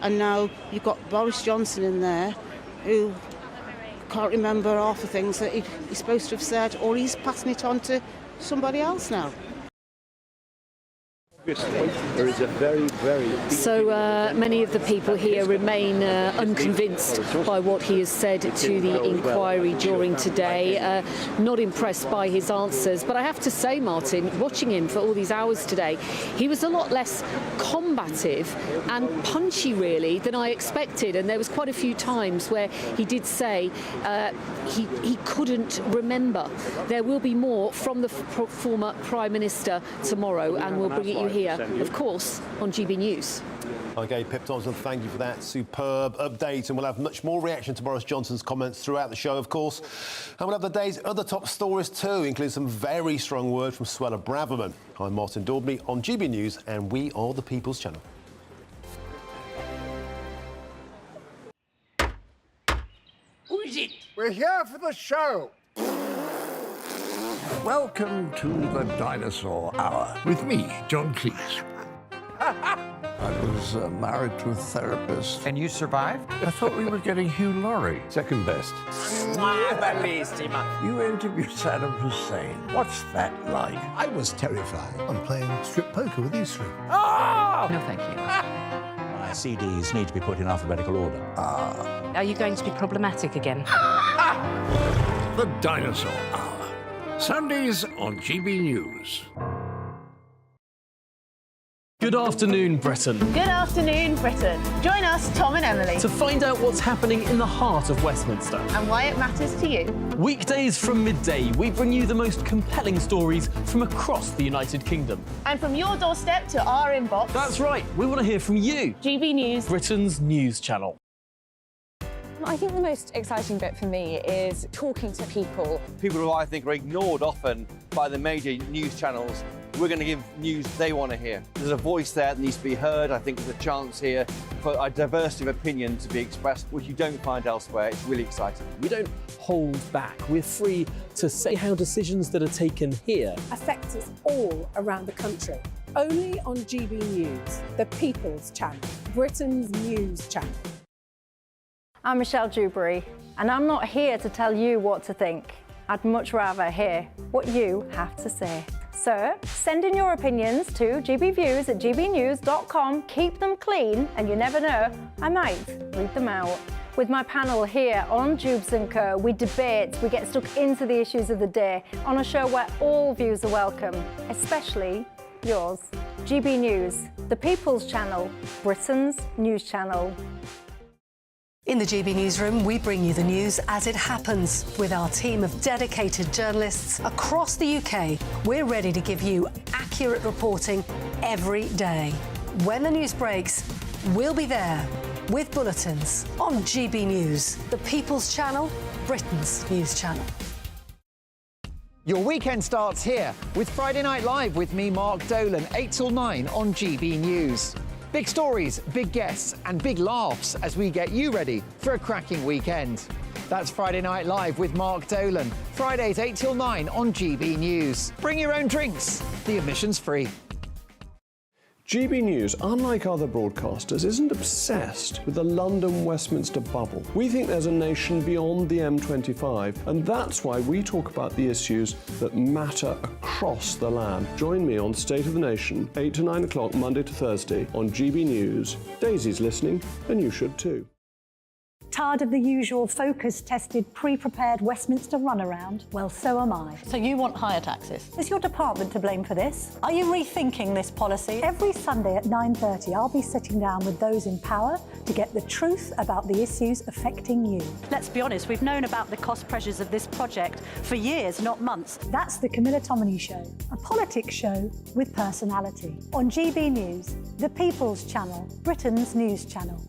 Speaker 10: And now you've got Boris Johnson in there, who can't remember half the things that he's supposed to have said, or he's passing it on to somebody else now.
Speaker 7: There is a very, very...
Speaker 8: So many of the people here remain unconvinced by what he has said to the inquiry during today, not impressed by his answers. But I have to say, Martin, watching him for all these hours today, he was a lot less combative and punchy, really, than I expected. And there was quite a few times where he did say he couldn't remember. There will be more from the former Prime Minister tomorrow, and we'll bring it you here, of course, on GB News.
Speaker 3: OK, Pip Thompson, thank you for that superb update. And we'll have much more reaction to Boris Johnson's comments throughout the show, of course. And we'll have the day's other top stories too, including some very strong word from Suella Braverman. I'm Martin Daubney on GB News, and we are the People's Channel.
Speaker 11: Who is it? We're here for the show. Welcome to the Dinosaur Hour with me, John Cleese. I was married to a therapist.
Speaker 12: And you survived?
Speaker 11: I thought we were getting Hugh Laurie.
Speaker 7: Second best.
Speaker 11: You interviewed Saddam Hussein. What's that like?
Speaker 13: I was terrified. I'm playing strip poker with these three.
Speaker 12: Oh! No, thank you.
Speaker 14: My CDs need to be put in alphabetical order.
Speaker 15: Are you going to be problematic again?
Speaker 11: The Dinosaur Hour. Sundays on GB News.
Speaker 16: Good afternoon, Britain.
Speaker 17: Good afternoon, Britain. Join us, Tom and Emily,
Speaker 16: to find out what's happening in the heart of Westminster
Speaker 17: and why it matters to you.
Speaker 16: Weekdays from midday, we bring you the most compelling stories from across the United Kingdom.
Speaker 17: And from your doorstep to our inbox.
Speaker 16: That's right, we want to hear from you.
Speaker 17: GB News,
Speaker 16: Britain's news channel.
Speaker 18: I think the most exciting bit for me is talking to people.
Speaker 19: People who I think are ignored often by the major news channels. We're going to give news they want to hear. There's a voice there that needs to be heard. I think there's a chance here for a diversity of opinion to be expressed, which you don't find elsewhere. It's really exciting.
Speaker 16: We don't hold back. We're free to say how decisions that are taken here
Speaker 20: affect us all around the country. Only on GB News, the People's Channel, Britain's news channel.
Speaker 21: I'm Michelle Dewberry, and I'm not here to tell you what to think. I'd much rather hear what you have to say. So send in your opinions to gbviews@gbnews.com. Keep them clean, and you never know, I might read them out. With my panel here on Jubes & Co, we debate, we get stuck into the issues of the day on a show where all views are welcome, especially yours. GB News, the People's Channel, Britain's news channel.
Speaker 22: In the GB Newsroom, we bring you the news as it happens. With our team of dedicated journalists across the UK, we're ready to give you accurate reporting every day. When the news breaks, we'll be there with bulletins on GB News, the People's Channel, Britain's news channel.
Speaker 12: Your weekend starts here with Friday Night Live with me, Mark Dolan, 8 till 9 on GB News. Big stories, big guests and big laughs as we get you ready for a cracking weekend. That's Friday Night Live with Mark Dolan. Fridays 8 till 9 on GB News. Bring your own drinks. The admission's free.
Speaker 23: GB News, unlike other broadcasters, isn't obsessed with the London-Westminster bubble. We think there's a nation beyond the M25, and that's why we talk about the issues that matter across the land. Join me on State of the Nation, 8 to 9 o'clock, Monday to Thursday, on GB News. Daisy's listening, and you should too.
Speaker 24: Tired of the usual focus-tested, pre-prepared Westminster runaround? Well, so am I.
Speaker 25: So you want higher taxes?
Speaker 24: Is your department to blame for this? Are you rethinking this policy? Every Sunday at 9:30, I'll be sitting down with those in power to get the truth about the issues affecting you.
Speaker 25: Let's be honest, we've known about the cost pressures of this project for years, not months.
Speaker 24: That's the Camilla Tominey Show, a politics show with personality. On GB News, the People's Channel, Britain's news channel.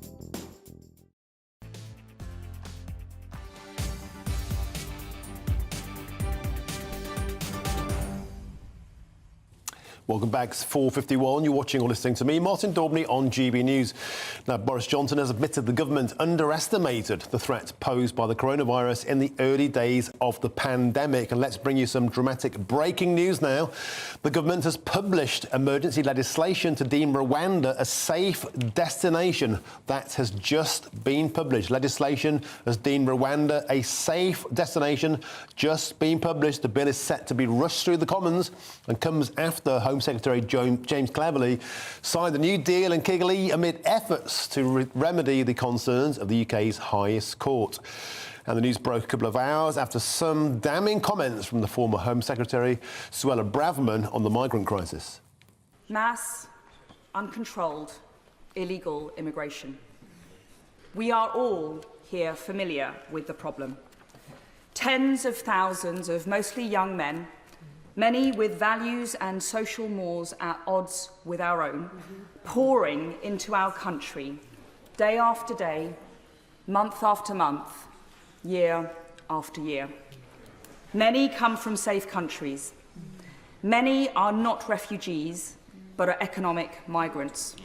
Speaker 3: Welcome back. It's 4:51. You're watching or listening to me, Martin Daubney, on GB News. Now, Boris Johnson has admitted the government underestimated the threat posed by the coronavirus in the early days of the pandemic. And let's bring you some dramatic breaking news now. The government has published emergency legislation to deem Rwanda a safe destination. That has just been published. Legislation has deemed Rwanda a safe destination, just been published. The bill is set to be rushed through the Commons and comes after Home Secretary James Cleverly signed the New Deal in Kigali amid efforts to remedy the concerns of the UK's highest court. And the news broke a couple of hours after some damning comments from the former Home Secretary, Suella Braverman, on the migrant crisis.
Speaker 1: Mass, uncontrolled, illegal immigration. We are all here familiar with the problem. Tens of thousands of mostly young men, many with values and social mores at odds with our own, pouring into our country day after day, month after month, year after year. Many come from safe countries. Many are not refugees, but are economic migrants.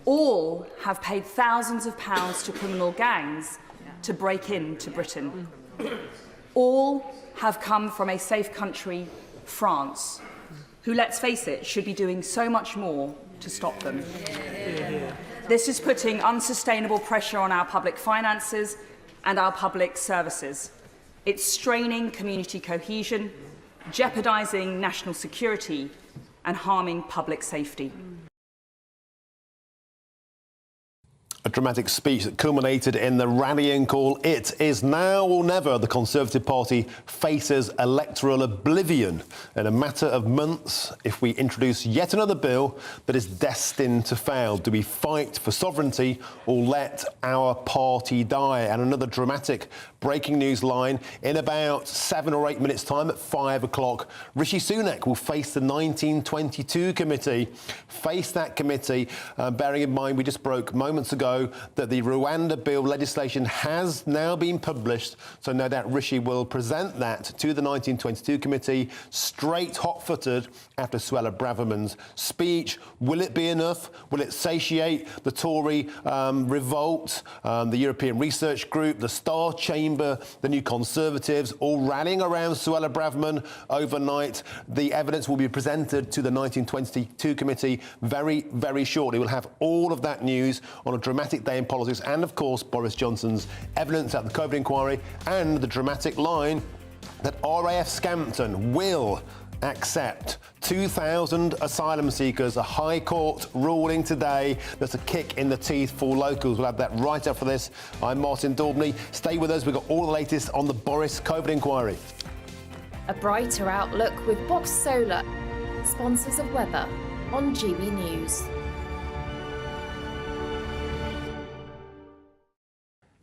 Speaker 1: All have paid thousands of pounds to criminal gangs to break into Britain. All have come from a safe country, France, who, let's face it, should be doing so much more to stop them. This is putting unsustainable pressure on our public finances and our public services. It's straining community cohesion, jeopardising national security, and harming public safety.
Speaker 3: A dramatic speech that culminated in the rallying call, "It is now or never." The Conservative Party faces electoral oblivion in a matter of months if we introduce yet another bill that is destined to fail. Do we fight for sovereignty or let our party die? And another dramatic breaking news line: in about 7 or 8 minutes' time, at 5 o'clock, Rishi Sunak will face the 1922 committee. Face that committee, bearing in mind we just broke moments ago that the Rwanda bill legislation has now been published, so no doubt Rishi will present that to the 1922 committee straight hot-footed after Suella Braverman's speech. Will it be enough? Will it satiate the Tory revolt? The European Research Group, the Star Chamber, the New Conservatives, all rallying around Suella Braverman overnight. The evidence will be presented to the 1922 committee very, very shortly. We'll have all of that news on a dramatic day in politics, and of course Boris Johnson's evidence at the COVID inquiry, and the dramatic line that RAF Scampton will accept 2,000 asylum seekers. A High Court ruling today that's a kick in the teeth for locals. We'll have that right after this. I'm Martin Daubney. Stay with us. We've got all the latest on the Boris COVID inquiry.
Speaker 2: A brighter outlook with Box Solar, sponsors of weather on GB News.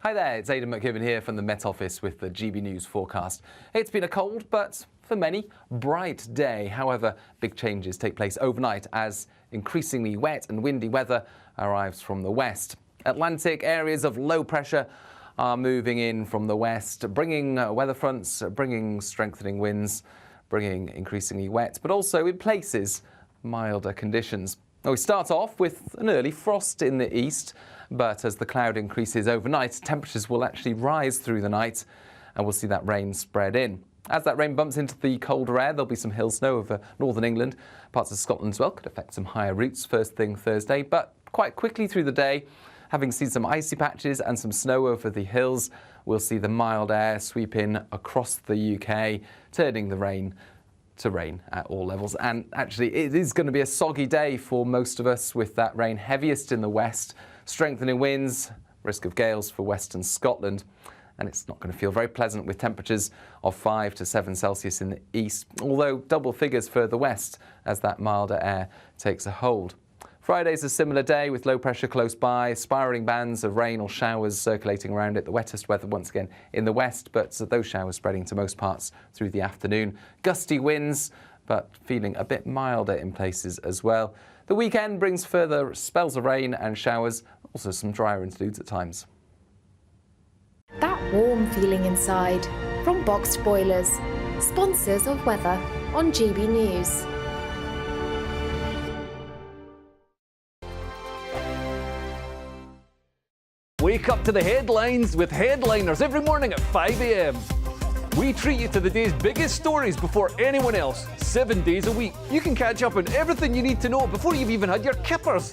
Speaker 4: Hi there, it's Aidan McKibben here from the Met Office with the GB News forecast. It's been a cold, but for many, bright day. However, big changes take place overnight as increasingly wet and windy weather arrives from the west. Atlantic areas of low pressure are moving in from the west, bringing weather fronts, bringing strengthening winds, bringing increasingly wet, but also in places milder conditions. Now, we start off with an early frost in the east, but as the cloud increases overnight, temperatures will actually rise through the night and we'll see that rain spread in. As that rain bumps into the colder air, there'll be some hill snow over northern England. Parts of Scotland as well could affect some higher routes first thing Thursday, but quite quickly through the day, having seen some icy patches and some snow over the hills, we'll see the mild air sweep in across the UK, turning the rain to rain at all levels. And actually, it is going to be a soggy day for most of us, with that rain heaviest in the west, strengthening winds, risk of gales for western Scotland. And it's not going to feel very pleasant, with temperatures of 5 to 7 Celsius in the east, although double figures further west as that milder air takes a hold. Friday's a similar day with low pressure close by, spiralling bands of rain or showers circulating around it. The wettest weather once again in the west, but those showers spreading to most parts through the afternoon. Gusty winds, but feeling a bit milder in places as well. The weekend brings further spells of rain and showers, also some drier interludes at times.
Speaker 2: That warm feeling inside from Boxed Boilers, sponsors of weather on GB News.
Speaker 16: Wake up to the headlines with Headliners every morning at 5 a.m. We treat you to the day's biggest stories before anyone else, 7 days a week. You can catch up on everything you need to know before you've even had your kippers.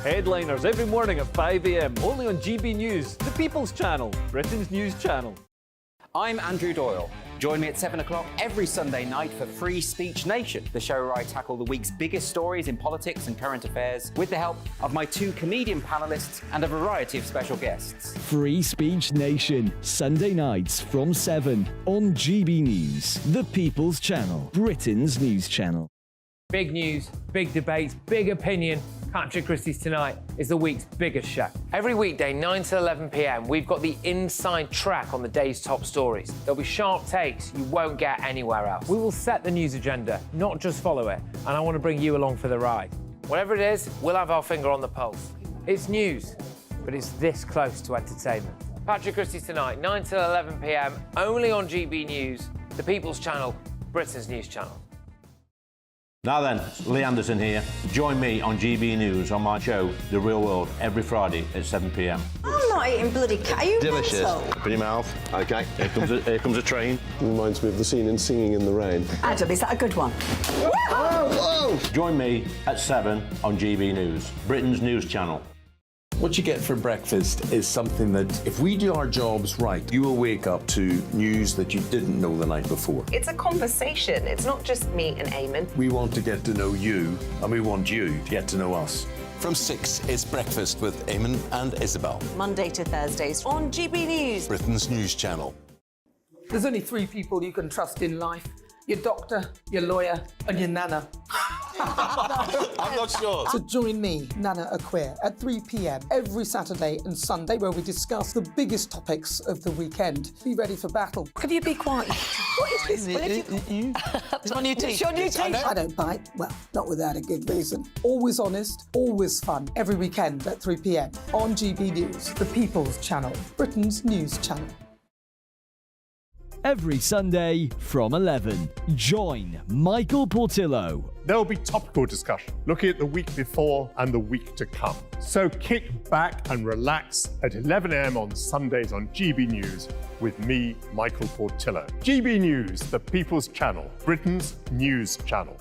Speaker 16: Headliners every morning at 5 a.m, only on GB News, the People's Channel, Britain's news channel.
Speaker 5: I'm Andrew Doyle. Join me at 7 o'clock every Sunday night for Free Speech Nation, the show where I tackle the week's biggest stories in politics and current affairs with the help of my 2 comedian panellists and a variety of special guests.
Speaker 6: Free Speech Nation, Sunday nights from 7 on GB News, the People's Channel, Britain's news channel.
Speaker 8: Big news, big debates, big opinion. Patrick Christie's Tonight is the week's biggest show. Every weekday, 9 to 11 p.m, we've got the inside track on the day's top stories. There'll be sharp takes you won't get anywhere else. We will set the news agenda, not just follow it, and I want to bring you along for the ride. Whatever it is, we'll have our finger on the pulse. It's news, but it's this close to entertainment. Patrick Christie's Tonight, 9 to 11 p.m, only on GB News, the People's Channel, Britain's news channel.
Speaker 14: Now then, Lee Anderson here. Join me on GB News on my show, The Real World, every Friday at 7 p.m.
Speaker 9: I'm not eating bloody cat. Are you
Speaker 7: Delicious.
Speaker 9: mental?
Speaker 7: Put in your mouth. OK, here comes a train.
Speaker 23: Reminds me of the scene in Singing in the Rain.
Speaker 9: Adam, is that a good one?
Speaker 7: Whoa!
Speaker 14: Join me at 7 on GB News, Britain's news channel.
Speaker 10: What you get for breakfast is something that, if we do our jobs right, you will wake up to news that you didn't know the night before.
Speaker 26: It's a conversation. It's not just me and Eamon.
Speaker 10: We want to get to know you, and we want you to get to know us.
Speaker 27: From 6, it's Breakfast with Eamon and Isabel.
Speaker 26: Monday to Thursdays on GB News,
Speaker 27: Britain's news channel.
Speaker 28: There's only 3 people you can trust in life. Your doctor, your lawyer, and your nana.
Speaker 27: I'm not sure.
Speaker 28: So join me, Nana Aquare, at 3 p.m. every Saturday and Sunday, where we discuss the biggest topics of the weekend. Be ready for battle.
Speaker 9: Could you be quiet? What is this?
Speaker 28: It's my new teeth.
Speaker 9: It's your new teeth.
Speaker 28: I don't bite. Well, not without a good reason. Always honest, always fun. Every weekend at 3 p.m. on GB News, the People's Channel, Britain's news channel.
Speaker 6: Every Sunday from 11, join Michael Portillo.
Speaker 29: There'll be topical discussion, looking at the week before and the week to come. So kick back and relax at 11 a.m. on Sundays on GB News with me, Michael Portillo. GB News, the People's Channel, Britain's news channel.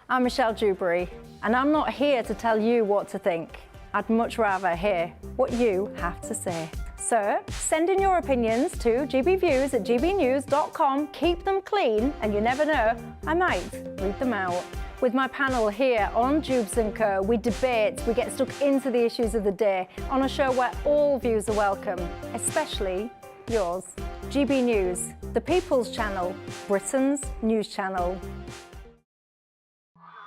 Speaker 21: I'm Michelle Dewberry, and I'm not here to tell you what to think. I'd much rather hear what you have to say. So, send in your opinions to gbviews@gbnews.com. Keep them clean, and you never know, I might read them out. With my panel here on Jubes & Co, we debate, we get stuck into the issues of the day on a show where all views are welcome, especially yours. GB News, the People's Channel, Britain's news channel.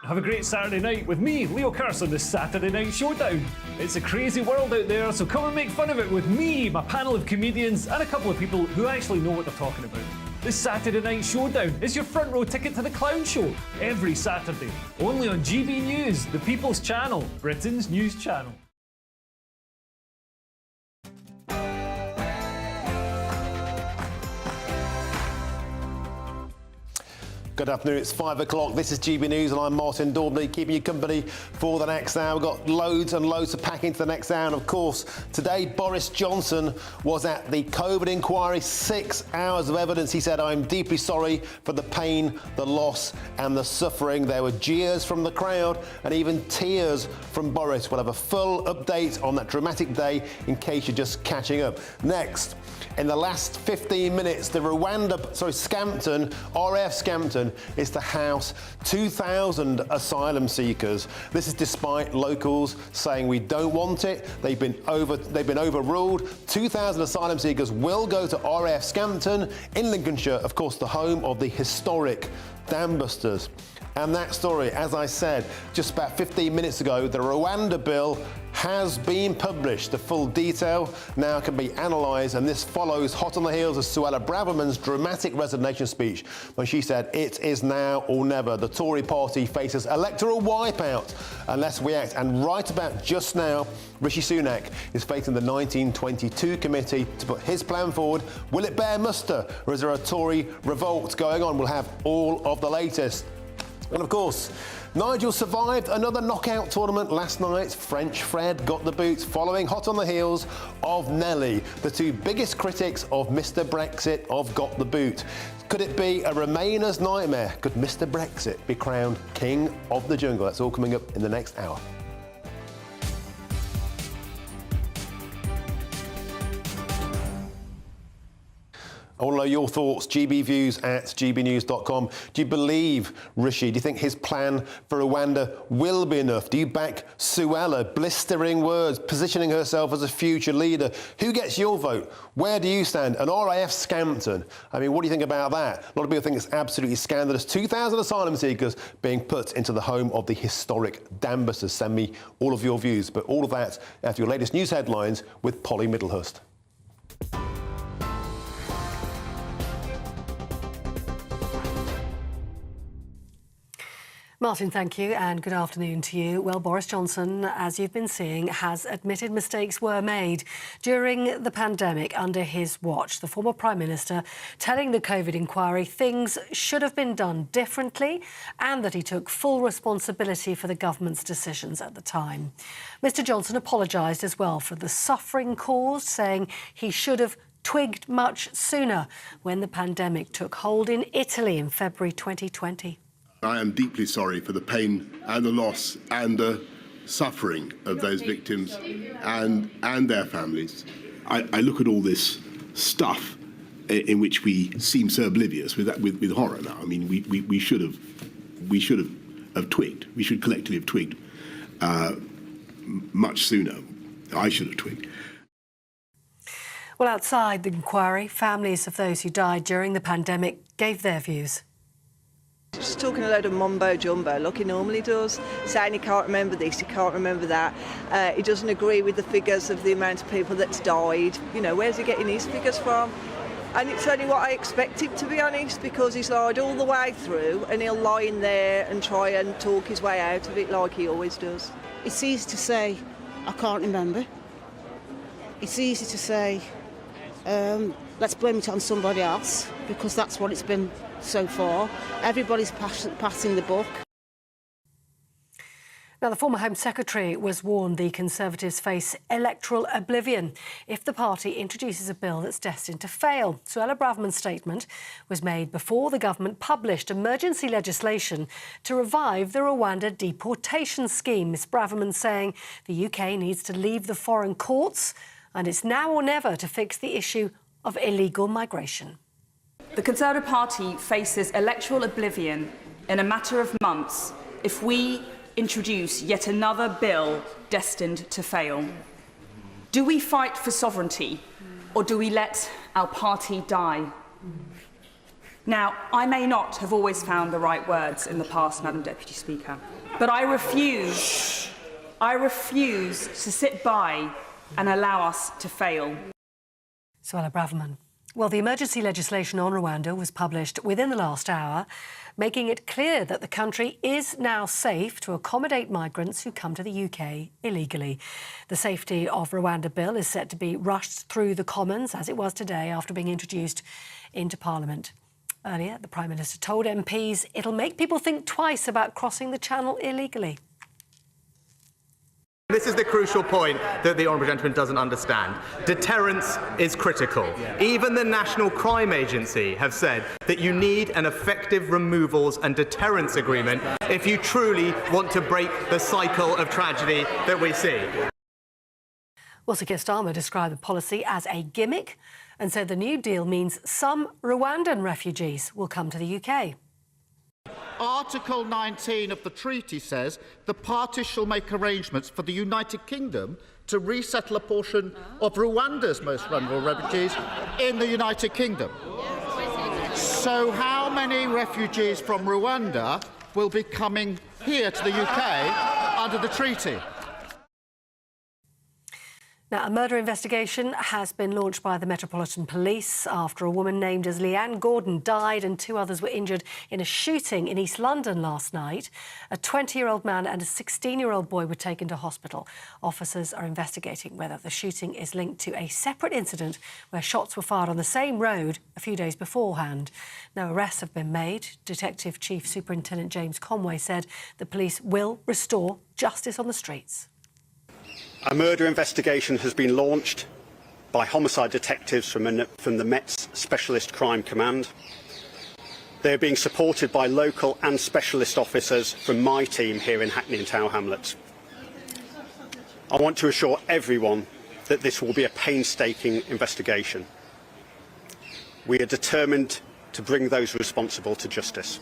Speaker 16: Have a great Saturday night with me, Leo Curse, on the Saturday Night Showdown. It's a crazy world out there, so come and make fun of it with me, my panel of comedians, and a couple of people who actually know what they're talking about. This Saturday Night Showdown is your front row ticket to the clown show, every Saturday, only on GB News, the People's Channel, Britain's news channel.
Speaker 3: Good afternoon, it's 5 o'clock. This is GB News and I'm Martin Daubney, keeping you company for the next hour. We've got loads and loads to pack into the next hour. And of course, today Boris Johnson was at the COVID inquiry. 6 hours of evidence. He said, "I'm deeply sorry for the pain, the loss and the suffering." There were jeers from the crowd and even tears from Boris. We'll have a full update on that dramatic day in case you're just catching up. Next, in the last 15 minutes, the RAF Scampton is to house 2,000 asylum seekers. This is despite locals saying we don't want it. They've been overruled. 2,000 asylum seekers will go to RAF Scampton in Lincolnshire, of course, the home of the historic Dam Busters. And that story, as I said just about 15 minutes ago, the Rwanda bill has been published. The full detail now can be analysed, and this follows hot on the heels of Suella Braverman's dramatic resignation speech when she said, "It is now or never." The Tory party faces electoral wipeout unless we act. And right about just now, Rishi Sunak is facing the 1922 committee to put his plan forward. Will it bear muster, or is there a Tory revolt going on? We'll have all of the latest. And of course, Nigel survived another knockout tournament last night. French Fred got the boot following hot on the heels of Nelly. The two biggest critics of Mr Brexit have got the boot. Could it be a Remainers' nightmare? Could Mr Brexit be crowned King of the Jungle? That's all coming up in the next hour. I want to know your thoughts. gbviews@gbnews.com. Do you believe Rishi? Do you think his plan for Rwanda will be enough? Do you back Suella? Blistering words, positioning herself as a future leader. Who gets your vote? Where do you stand? An RAF Scampton. I mean, what do you think about that? A lot of people think it's absolutely scandalous. 2,000 asylum seekers being put into the home of the historic Dambusters. Send me all of your views. But all of that after your latest news headlines with Polly Middlehurst.
Speaker 11: Martin, thank you, and good afternoon to you. Well, Boris Johnson, as you've been seeing, has admitted mistakes were made during the pandemic under his watch. The former Prime Minister telling the COVID inquiry things should have been done differently and that he took full responsibility for the government's decisions at the time. Mr Johnson apologised as well for the suffering caused, saying he should have twigged much sooner when the pandemic took hold in Italy in February 2020.
Speaker 12: I am deeply sorry for the pain and the loss and the suffering of those victims and their families. I look at all this stuff in which we seem so oblivious with horror now. I mean, we should have twigged. We should collectively have twigged much sooner. I should have twigged.
Speaker 11: Well, outside the inquiry, families of those who died during the pandemic gave their views.
Speaker 13: Just talking a load of mumbo-jumbo, like he normally does, saying he can't remember this, he can't remember that. He doesn't agree with the figures of the amount of people that's died. You know, where's he getting his figures from? And it's only what I expected, to be honest, because he's lied all the way through and he'll lie in there and try and talk his way out of it like he always does.
Speaker 15: It's easy to say, I can't remember. It's easy to say, let's blame it on somebody else, because that's what it's been so far. Everybody's passing the buck.
Speaker 11: Now, the former Home Secretary was warned the Conservatives face electoral oblivion if the party introduces a bill that's destined to fail. Suella Braverman's statement was made before the government published emergency legislation to revive the Rwanda deportation scheme. Ms Braverman saying the UK needs to leave the foreign courts and it's now or never to fix the issue of illegal migration.
Speaker 1: The Conservative Party faces electoral oblivion in a matter of months if we introduce yet another bill destined to fail. Do we fight for sovereignty, or do we let our party die? Now, I may not have always found the right words in the past, Madam Deputy Speaker, but I refuse to sit by and allow us to fail.
Speaker 11: Suella Braverman. Well, the emergency legislation on Rwanda was published within the last hour, making it clear that the country is now safe to accommodate migrants who come to the UK illegally. The Safety of Rwanda bill is set to be rushed through the Commons, as it was today, after being introduced into Parliament. Earlier, the Prime Minister told MPs it'll make people think twice about crossing the Channel illegally.
Speaker 17: This is the crucial point that the Honourable Gentleman doesn't understand. Deterrence is critical. Even the National Crime Agency have said that you need an effective removals and deterrence agreement if you truly want to break the cycle of tragedy that we see.
Speaker 11: Well, Sir Keir Starmer described the policy as a gimmick and said the new deal means some Rwandan refugees will come to the UK.
Speaker 18: Article 19 of the treaty says the parties shall make arrangements for the United Kingdom to resettle a portion of Rwanda's most vulnerable refugees in the United Kingdom. So how many refugees from Rwanda will be coming here to the UK under the treaty?
Speaker 11: Now, a murder investigation has been launched by the Metropolitan Police after a woman named as Leanne Gordon died and 2 others were injured in a shooting in East London last night. A 20-year-old man and a 16-year-old boy were taken to hospital. Officers are investigating whether the shooting is linked to a separate incident where shots were fired on the same road a few days beforehand. No arrests have been made. Detective Chief Superintendent James Conway said the police will restore justice on the streets.
Speaker 2: A murder investigation has been launched by homicide detectives from the Met's Specialist Crime Command. They are being supported by local and specialist officers from my team here in Hackney and Tower Hamlets. I want to assure everyone that this will be a painstaking investigation. We are determined to bring those responsible to justice.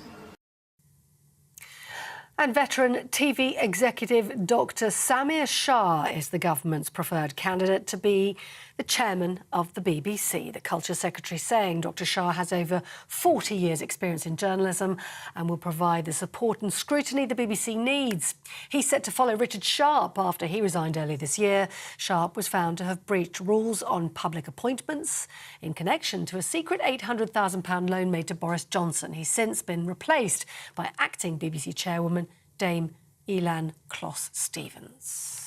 Speaker 11: And veteran TV executive Dr. Samir Shah is the government's preferred candidate to be the chairman of the BBC. The Culture Secretary saying Dr. Shah has over 40 years' experience in journalism and will provide the support and scrutiny the BBC needs. He's set to follow Richard Sharp after he resigned earlier this year. Sharp was found to have breached rules on public appointments in connection to a secret £800,000 loan made to Boris Johnson. He's since been replaced by acting BBC chairwoman Dame Elan Closs-Stevens.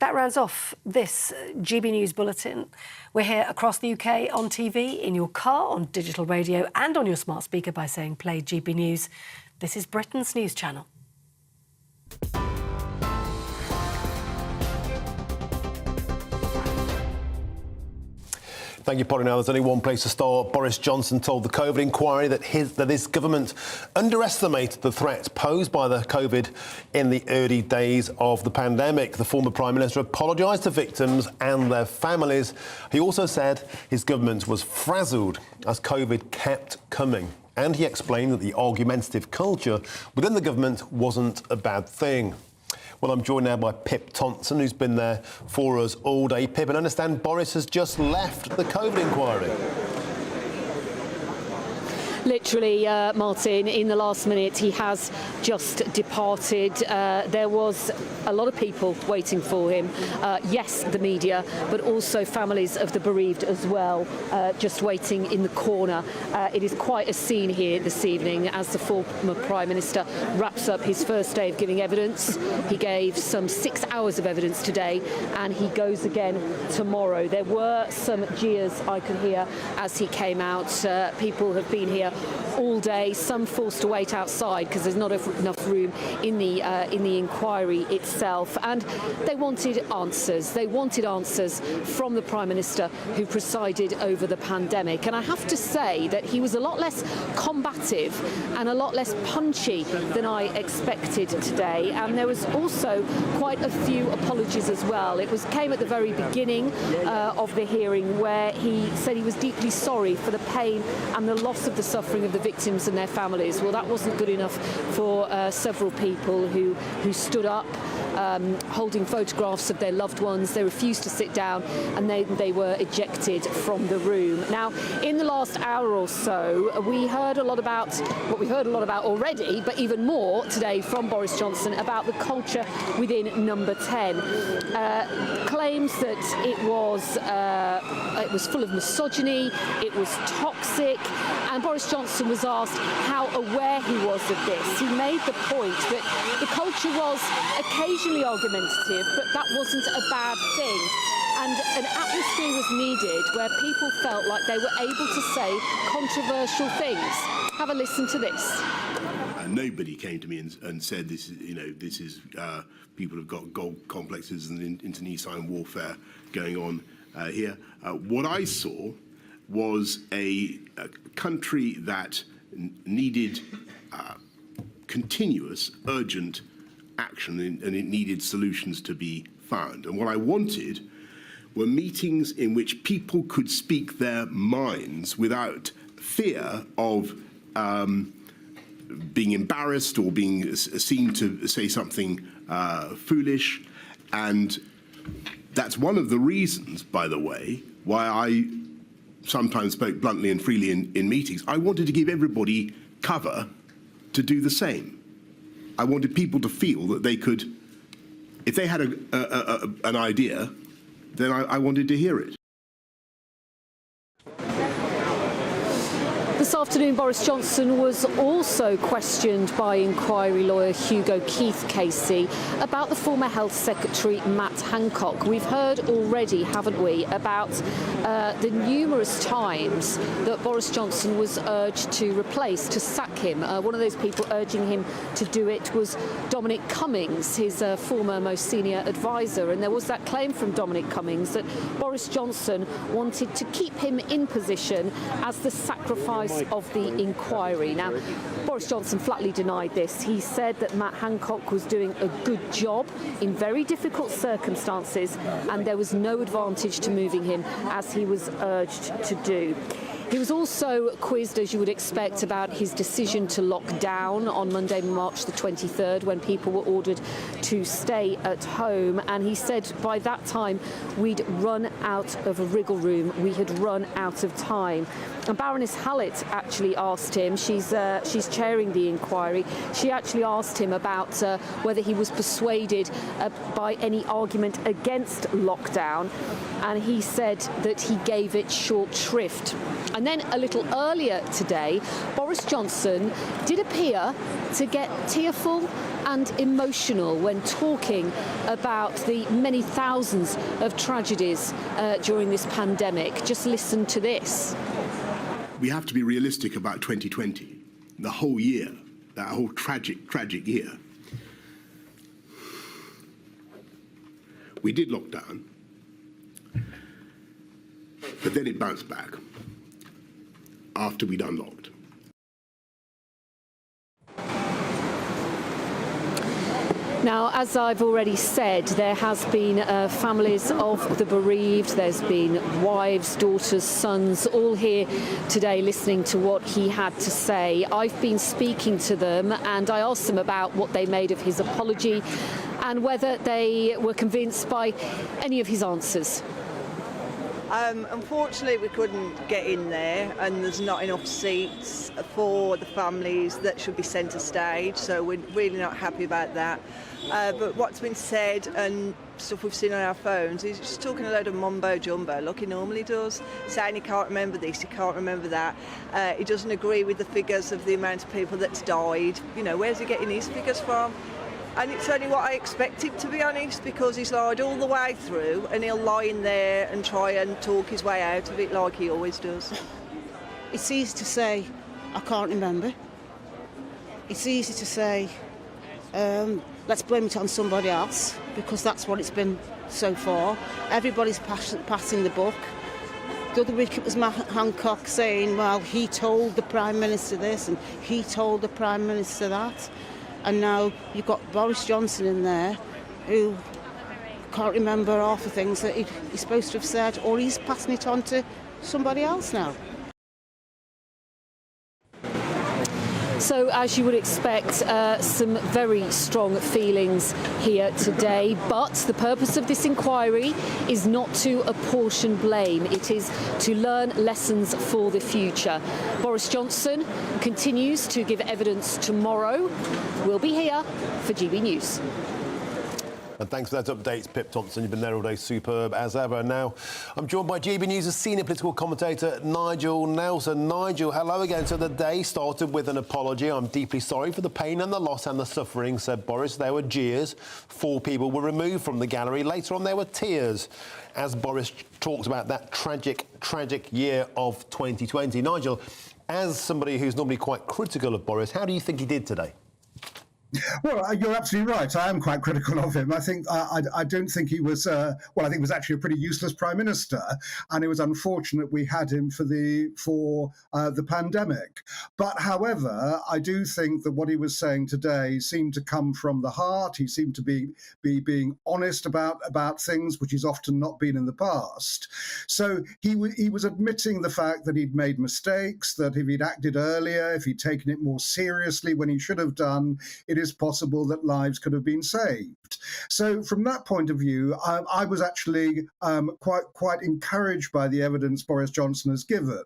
Speaker 11: That rounds off this GB News Bulletin. We're here across the UK on TV, in your car, on digital radio and on your smart speaker by saying play GB News. This is Britain's news channel.
Speaker 3: Thank you, Polly. Now, there's only one place to start. Boris Johnson told the COVID inquiry that his government underestimated the threat posed by the COVID in the early days of the pandemic. The former Prime Minister apologised to victims and their families. He also said his government was frazzled as COVID kept coming. And he explained that the argumentative culture within the government wasn't a bad thing. Well, I'm joined now by Pip Thompson, who's been there for us all day. Pip, and I understand Boris has just left the COVID inquiry.
Speaker 4: Literally, Martin, in the last minute, he has just departed. There was a lot of people waiting for him. Yes, the media, but also families of the bereaved as well, just waiting in the corner. It is quite a scene here this evening as the former Prime Minister wraps up his first day of giving evidence. He gave some 6 hours of evidence today, and he goes again tomorrow. There were some jeers I could hear as he came out. People have been here all day, some forced to wait outside because there's not enough room in the inquiry itself, and they wanted answers. They wanted answers from the Prime Minister who presided over the pandemic, and I have to say that he was a lot less combative and a lot less punchy than I expected today, and there was also quite a few apologies as well. It came at the very beginning of the hearing where he said he was deeply sorry for the pain and the loss of the suffering of the victims and their families. Well, that wasn't good enough for several people who stood up holding photographs of their loved ones. They refused to sit down and they were ejected from the room. Now, in the last hour or so, we heard a lot about what we heard a lot about already, but even more today from Boris Johnson about the culture within Number 10. Claims that it was full of misogyny, it was toxic, and Boris Johnson was asked how aware he was of this. He made the point that the culture was occasionally argumentative, but that wasn't a bad thing. And an atmosphere was needed where people felt like they were able to say controversial things. Have a listen to this.
Speaker 12: Nobody came to me and said this is people have got gold complexes and internecine warfare going on here. What I saw was a country that needed continuous, urgent action, and it needed solutions to be found. And what I wanted were meetings in which people could speak their minds without fear of being embarrassed or being seen to say something foolish. And that's one of the reasons, by the way, why I sometimes spoke bluntly and freely in meetings. I wanted to give everybody cover to do the same. I wanted people to feel that they could, if they had an idea, then I wanted to hear it.
Speaker 4: This afternoon, Boris Johnson was also questioned by inquiry lawyer Hugo Keith-Casey about the former Health Secretary Matt Hancock. We've heard already, haven't we, about the numerous times that Boris Johnson was urged to sack him. One of those people urging him to do it was Dominic Cummings, his former most senior advisor. And there was that claim from Dominic Cummings that Boris Johnson wanted to keep him in position as the sacrifice of the inquiry. Now, Boris Johnson flatly denied this. He said that Matt Hancock was doing a good job in very difficult circumstances and there was no advantage to moving him as he was urged to do. He was also quizzed, as you would expect, about his decision to lock down on Monday, March the 23rd, when people were ordered to stay at home. And he said by that time we'd run out of a wriggle room. We had run out of time. And Baroness Hallett actually asked him, she's chairing the inquiry, she actually asked him about whether he was persuaded by any argument against lockdown. And he said that he gave it short shrift. And then a little earlier today, Boris Johnson did appear to get tearful and emotional when talking about the many thousands of tragedies during this pandemic. Just listen to this.
Speaker 12: We have to be realistic about 2020, the whole year, that whole tragic year. We did lock down, but then it bounced back after we'd unlocked.
Speaker 4: Now, as I've already said, there has been families of the bereaved, there's been wives, daughters, sons, all here today listening to what he had to say. I've been speaking to them and I asked them about what they made of his apology and whether they were convinced by any of his answers.
Speaker 13: Unfortunately, we couldn't get in there and there's not enough seats for the families that should be centre stage, so we're really not happy about that. But what's been said and stuff we've seen on our phones, he's just talking a load of mumbo jumbo like he normally does, saying he can't remember this, he can't remember that. He doesn't agree with the figures of the amount of people that's died. You know, where's he getting his figures from? And it's only what I expected, to be honest, because he's lied all the way through and he'll lie in there and try and talk his way out of it like he always does.
Speaker 15: It's easy to say, I can't remember. It's easy to say, let's blame it on somebody else, because that's what it's been so far. Everybody's passing the buck. The other week it was Matt Hancock saying, well, he told the Prime Minister this and he told the Prime Minister that. And now you've got Boris Johnson in there who can't remember half the things that he's supposed to have said, or he's passing it on to somebody else now.
Speaker 4: So, as you would expect, some very strong feelings here today. But the purpose of this inquiry is not to apportion blame. It is to learn lessons for the future. Boris Johnson continues to give evidence tomorrow. We'll be here for GB News.
Speaker 3: And thanks for that update, Pip Thompson. You've been there all day, superb as ever. Now, I'm joined by GB News' senior political commentator, Nigel Nelson. Nigel, hello again. So the day started with an apology. I'm deeply sorry for the pain and the loss and the suffering, said Boris. There were jeers. 4 people were removed from the gallery. Later on, there were tears as Boris talked about that tragic year of 2020. Nigel, as somebody who's normally quite critical of Boris, how do you think he did today?
Speaker 5: Well, you're absolutely right. I am quite critical of him. I think I don't think he was. I think he was actually a pretty useless prime minister, and it was unfortunate we had him for the pandemic. But however, I do think that what he was saying today seemed to come from the heart. He seemed to be being honest about things, which he's often not been in the past. So he was admitting the fact that he'd made mistakes. That if he'd acted earlier, if he'd taken it more seriously when he should have done, it it is possible that lives could have been saved. So from that point of view, I was actually quite encouraged by the evidence Boris Johnson has given.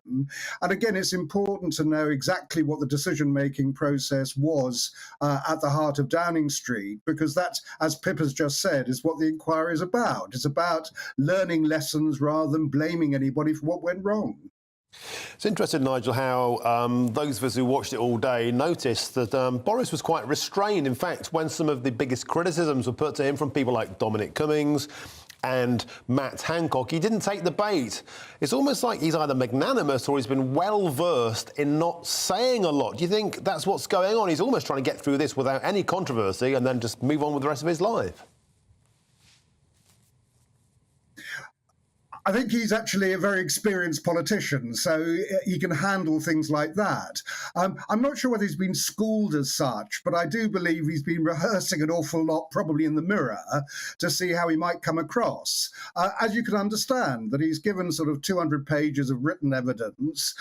Speaker 5: And again, it's important to know exactly what the decision-making process was at the heart of Downing Street, because that, as Pip has just said, is what the inquiry is about. It's about learning lessons rather than blaming anybody for what went wrong.
Speaker 3: It's interesting, Nigel, how those of us who watched it all day noticed that Boris was quite restrained. In fact, when some of the biggest criticisms were put to him from people like Dominic Cummings and Matt Hancock, he didn't take the bait. It's almost like he's either magnanimous or he's been well-versed in not saying a lot. Do you think that's what's going on? He's almost trying to get through this without any controversy and then just move on with the rest of his life.
Speaker 5: I think he's actually a very experienced politician, so he can handle things like that. I'm not sure whether he's been schooled as such, but I do believe he's been rehearsing an awful lot, probably in the mirror, to see how he might come across. As you can understand, that he's given sort of 200 pages of written evidence.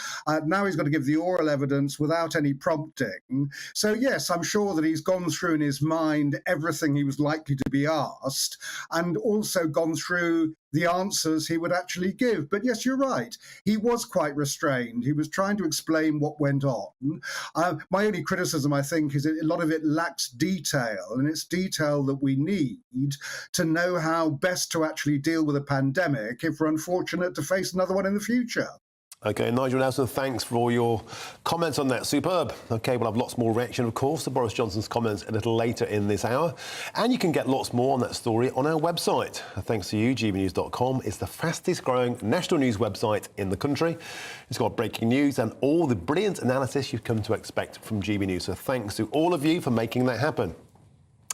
Speaker 5: Now he's got to give the oral evidence without any prompting. So yes, I'm sure that he's gone through in his mind everything he was likely to be asked, and also gone through the answers he would actually give. But yes, you're right. He was quite restrained. He was trying to explain what went on. My only criticism, I think, is that a lot of it lacks detail, and it's detail that we need to know how best to actually deal with a pandemic if we're unfortunate to face another one in the future.
Speaker 3: OK, Nigel Nelson, thanks for all your comments on that. Superb. OK, we'll have lots more reaction, of course, to Boris Johnson's comments a little later in this hour. And you can get lots more on that story on our website. Thanks to you, gbnews.com. It's the fastest growing national news website in the country. It's got breaking news and all the brilliant analysis you've come to expect from GB News. So thanks to all of you for making that happen.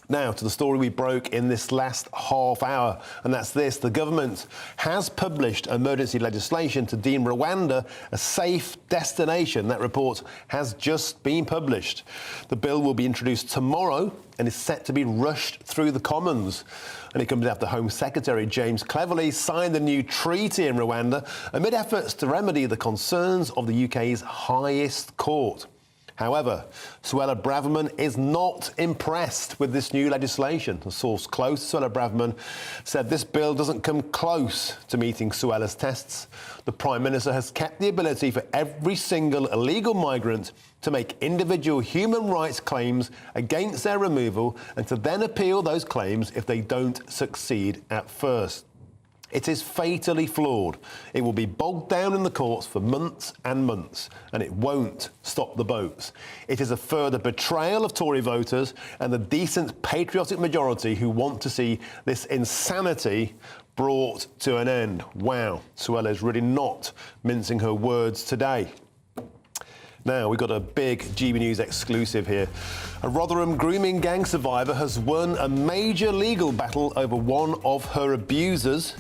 Speaker 3: Now, to the story we broke in this last half hour, and that's this. The government has published emergency legislation to deem Rwanda a safe destination. That report has just been published. The bill will be introduced tomorrow and is set to be rushed through the Commons. And it comes after Home Secretary James Cleverly signed the new treaty in Rwanda amid efforts to remedy the concerns of the UK's highest court. However, Suella Braverman is not impressed with this new legislation. A source close to Suella Braverman said this bill doesn't come close to meeting Suella's tests. The Prime Minister has kept the ability for every single illegal migrant to make individual human rights claims against their removal and to then appeal those claims if they don't succeed at first. It is fatally flawed. It will be bogged down in the courts for months and months, and it won't stop the boats. It is a further betrayal of Tory voters and the decent, patriotic majority who want to see this insanity brought to an end. Wow, Suella is really not mincing her words today. Now, we've got a big GB News exclusive here. A Rotherham grooming gang survivor has won a major legal battle over one of her abusers.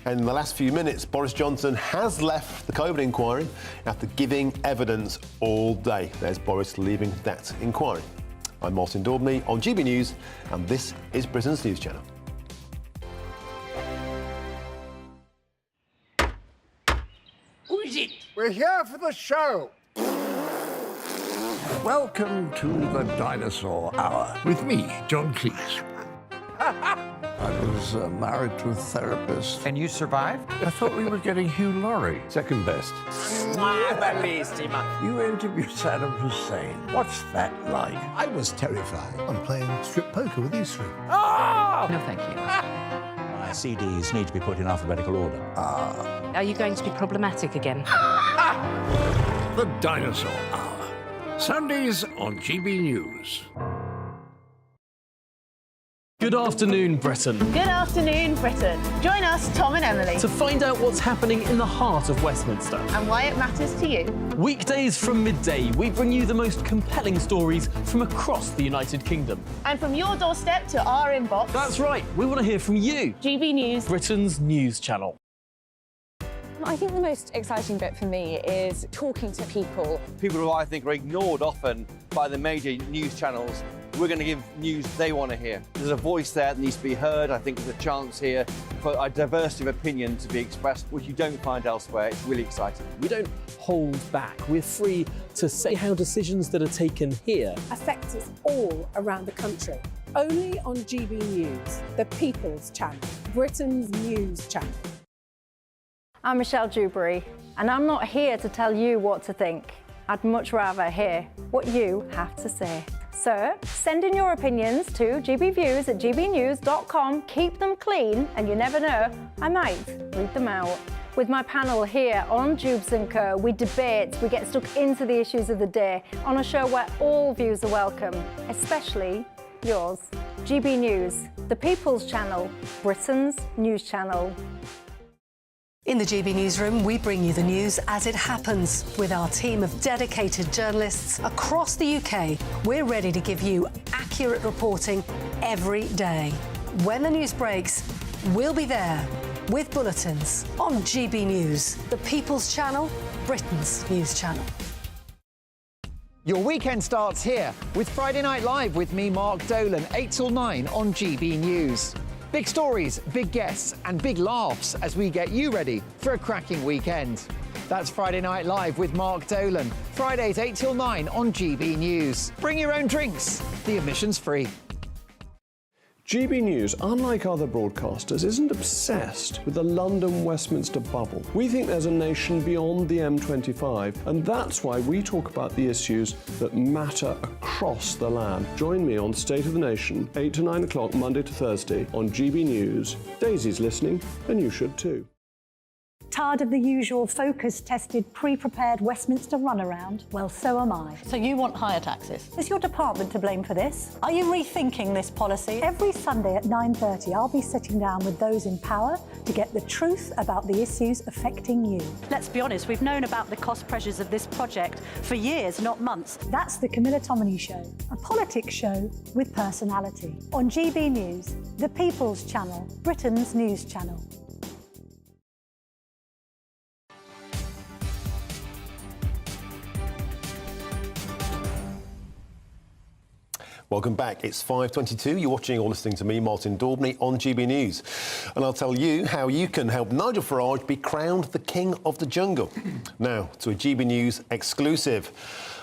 Speaker 3: And in the last few minutes, Boris Johnson has left the COVID inquiry after giving evidence all day. There's Boris leaving that inquiry. I'm Martin Daubney on GB News, and this is Britain's News Channel.
Speaker 7: Who is it? We're here for the show. Welcome to the Dinosaur Hour with me, John Cleese. I was married to a therapist.
Speaker 8: And you survived?
Speaker 7: I thought we were getting Hugh Laurie. Second best. You interviewed Saddam Hussein. What's that like?
Speaker 14: I was terrified. I'm playing strip poker with these three.
Speaker 8: Oh! No, thank you.
Speaker 14: My CDs need to be put in alphabetical order.
Speaker 8: Are you going to be problematic again?
Speaker 7: The Dinosaur Hour. Sundays on GB News.
Speaker 16: Good afternoon, Britain.
Speaker 19: Good afternoon, Britain. Join us, Tom and Emily,
Speaker 16: To find out what's happening in the heart of Westminster.
Speaker 19: and why it matters to you.
Speaker 16: Weekdays from midday, we bring you the most compelling stories from across the United Kingdom.
Speaker 19: And from your doorstep to our inbox.
Speaker 16: That's right, we want to hear from you.
Speaker 19: GB News,
Speaker 16: Britain's news channel.
Speaker 20: I think the most exciting bit for me is talking to people.
Speaker 22: People who I think are ignored often by the major news channels
Speaker 9: we're going to give news they want to hear. There's a voice there that needs to be heard. I think there's a chance here for a diversity of opinion to be expressed, which you don't find elsewhere. It's really exciting.
Speaker 10: We don't hold back. We're free to say how decisions that are taken here
Speaker 22: affect us all around the country. Only on GB News, the People's Channel, Britain's news channel.
Speaker 21: I'm Michelle Dewberry, and I'm not here to tell you what to think. I'd much rather hear what you have to say. So send in your opinions to gbviews@gbnews.com. Keep them clean, and you never know, I might read them out. With my panel here on Jubes & Co, we debate, we get stuck into the issues of the day on a show where all views are welcome, especially yours. GB News, the People's Channel, Britain's news channel.
Speaker 11: In the GB Newsroom, we bring you the news as it happens. With our team of dedicated journalists across the UK, we're ready to give you accurate reporting every day. When the news breaks, we'll be there with bulletins on GB News, the People's Channel, Britain's news channel.
Speaker 23: Your weekend starts here with Friday Night Live with me, Mark Dolan, 8 till 9 on GB News. Big stories, big guests and big laughs as we get you ready for a cracking weekend. That's Friday Night Live with Mark Dolan. Fridays 8 till 9 on GB News. Bring your own drinks. The admission's free.
Speaker 24: GB News, unlike other broadcasters, isn't obsessed with the London-Westminster bubble. We think there's a nation beyond the M25, and that's why we talk about the issues that matter across the land. Join me on State of the Nation, 8 to 9 o'clock, Monday to Thursday on GB News. Daisy's listening, and you should too.
Speaker 25: Tired of the usual focus-tested, pre-prepared Westminster runaround? Well, so am I.
Speaker 26: So you want higher taxes?
Speaker 25: Is your department to blame for this? Are you rethinking this policy? Every Sunday at 9:30, I'll be sitting down with those in power to get the truth about the issues affecting you.
Speaker 26: Let's be honest, we've known about the cost pressures of this project for years, not months.
Speaker 25: That's the Camilla Tominey Show, a politics show with personality. On GB News, the People's Channel, Britain's news channel.
Speaker 3: Welcome back. It's 5:22. You're watching or listening to me, Martin Daubney, on GB News. And I'll tell you how you can help Nigel Farage be crowned the King of the Jungle. Now, to a GB News exclusive.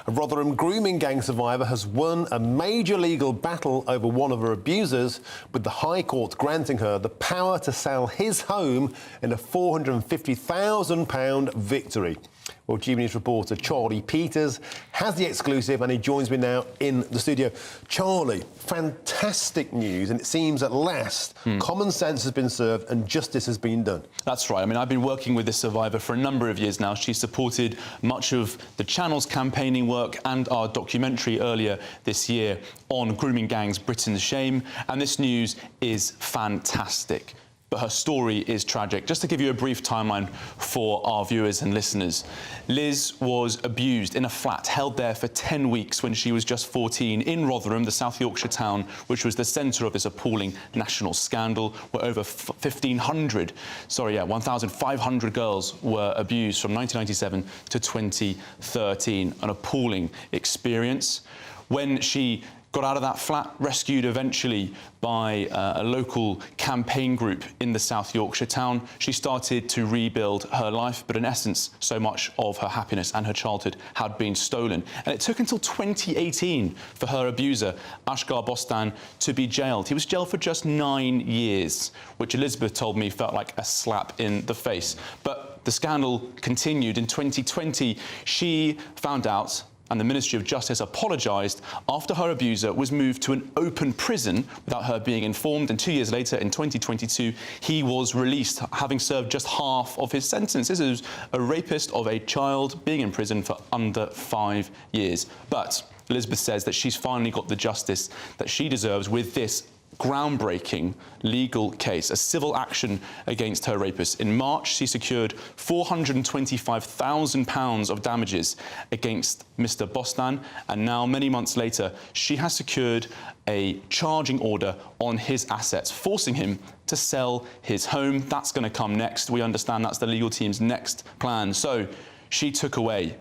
Speaker 3: A Rotherham grooming gang survivor has won a major legal battle over one of her abusers, with the High Court granting her the power to sell his home in a £450,000 victory. Well, GB News reporter Charlie Peters has the exclusive, and he joins me now in the studio. Charlie, fantastic news, and it seems at last common sense has been served and justice has been done.
Speaker 27: That's right. I mean, I've been working with this survivor for a number of years now. She supported much of the channel's campaigning work and our documentary earlier this year on grooming gangs, Britain's Shame, and this news is fantastic. But her story is tragic. Just to give you a brief timeline for our viewers and listeners, Liz was abused in a flat, held there for 10 weeks when she was just 14 in Rotherham, the South Yorkshire town, which was the centre of this appalling national scandal, where over 1,500 girls were abused from 1997 to 2013. An appalling experience. When she got out of that flat, rescued eventually by a local campaign group in the South Yorkshire town, she started to rebuild her life, but in essence, so much of her happiness and her childhood had been stolen. And it took until 2018 for her abuser, Ashgar Bostan, to be jailed. He was jailed for just 9 years, which Elizabeth told me felt like a slap in the face. But the scandal continued. In 2020, she found out, and the Ministry of Justice apologised after her abuser was moved to an open prison without her being informed. And 2 years later, in 2022, he was released, having served just half of his sentence. This is a rapist of a child being in prison for under 5 years. But Elizabeth says that she's finally got the justice that she deserves with this groundbreaking legal case, a civil action against her rapist. In March, she secured £425,000 of damages against Mr. Bostan, and now, many months later, she has secured a charging order on his assets, forcing him to sell his home. That's going to come next. We understand that's the legal team's next plan. So he took away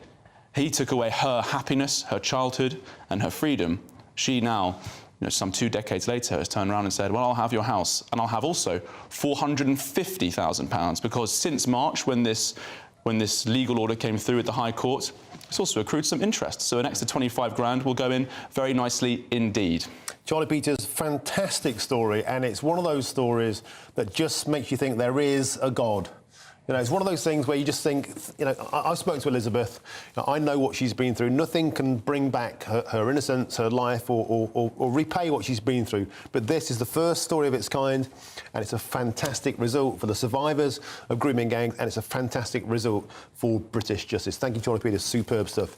Speaker 27: her happiness, her childhood, and her freedom. She now, some 2 decades later, has turned around and said, well, I'll have your house, and I'll have also £450,000, because since March, when this legal order came through at the High Court, it's also accrued some interest. So an extra 25 grand will go in very nicely indeed.
Speaker 3: Charlie Peters, fantastic story, and it's one of those stories that just makes you think there is a God. It's one of those things where you just think, I've spoken to Elizabeth, I know what she's been through. Nothing can bring back her innocence, her life, or repay what she's been through. But this is the first story of its kind, and it's a fantastic result for the survivors of grooming gangs, and it's a fantastic result for British justice. Thank you, Charlie Peters. Superb stuff.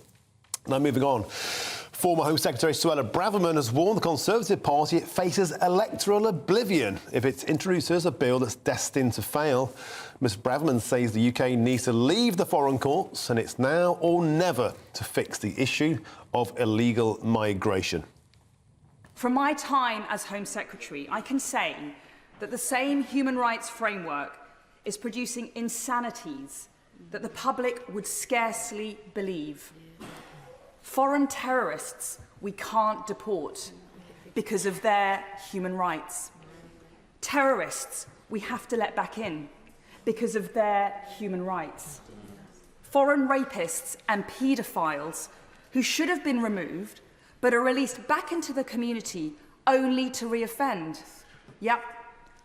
Speaker 3: Now, moving on. Former Home Secretary Suella Braverman has warned the Conservative Party it faces electoral oblivion if it introduces a bill that's destined to fail. Ms Braverman says the UK needs to leave the foreign courts, and it's now or never to fix the issue of illegal migration.
Speaker 1: From my time as Home Secretary, I can say that the same human rights framework is producing insanities that the public would scarcely believe. Foreign terrorists we can't deport because of their human rights. Terrorists we have to let back in because of their human rights. Foreign rapists and paedophiles who should have been removed but are released back into the community only to reoffend. Yep,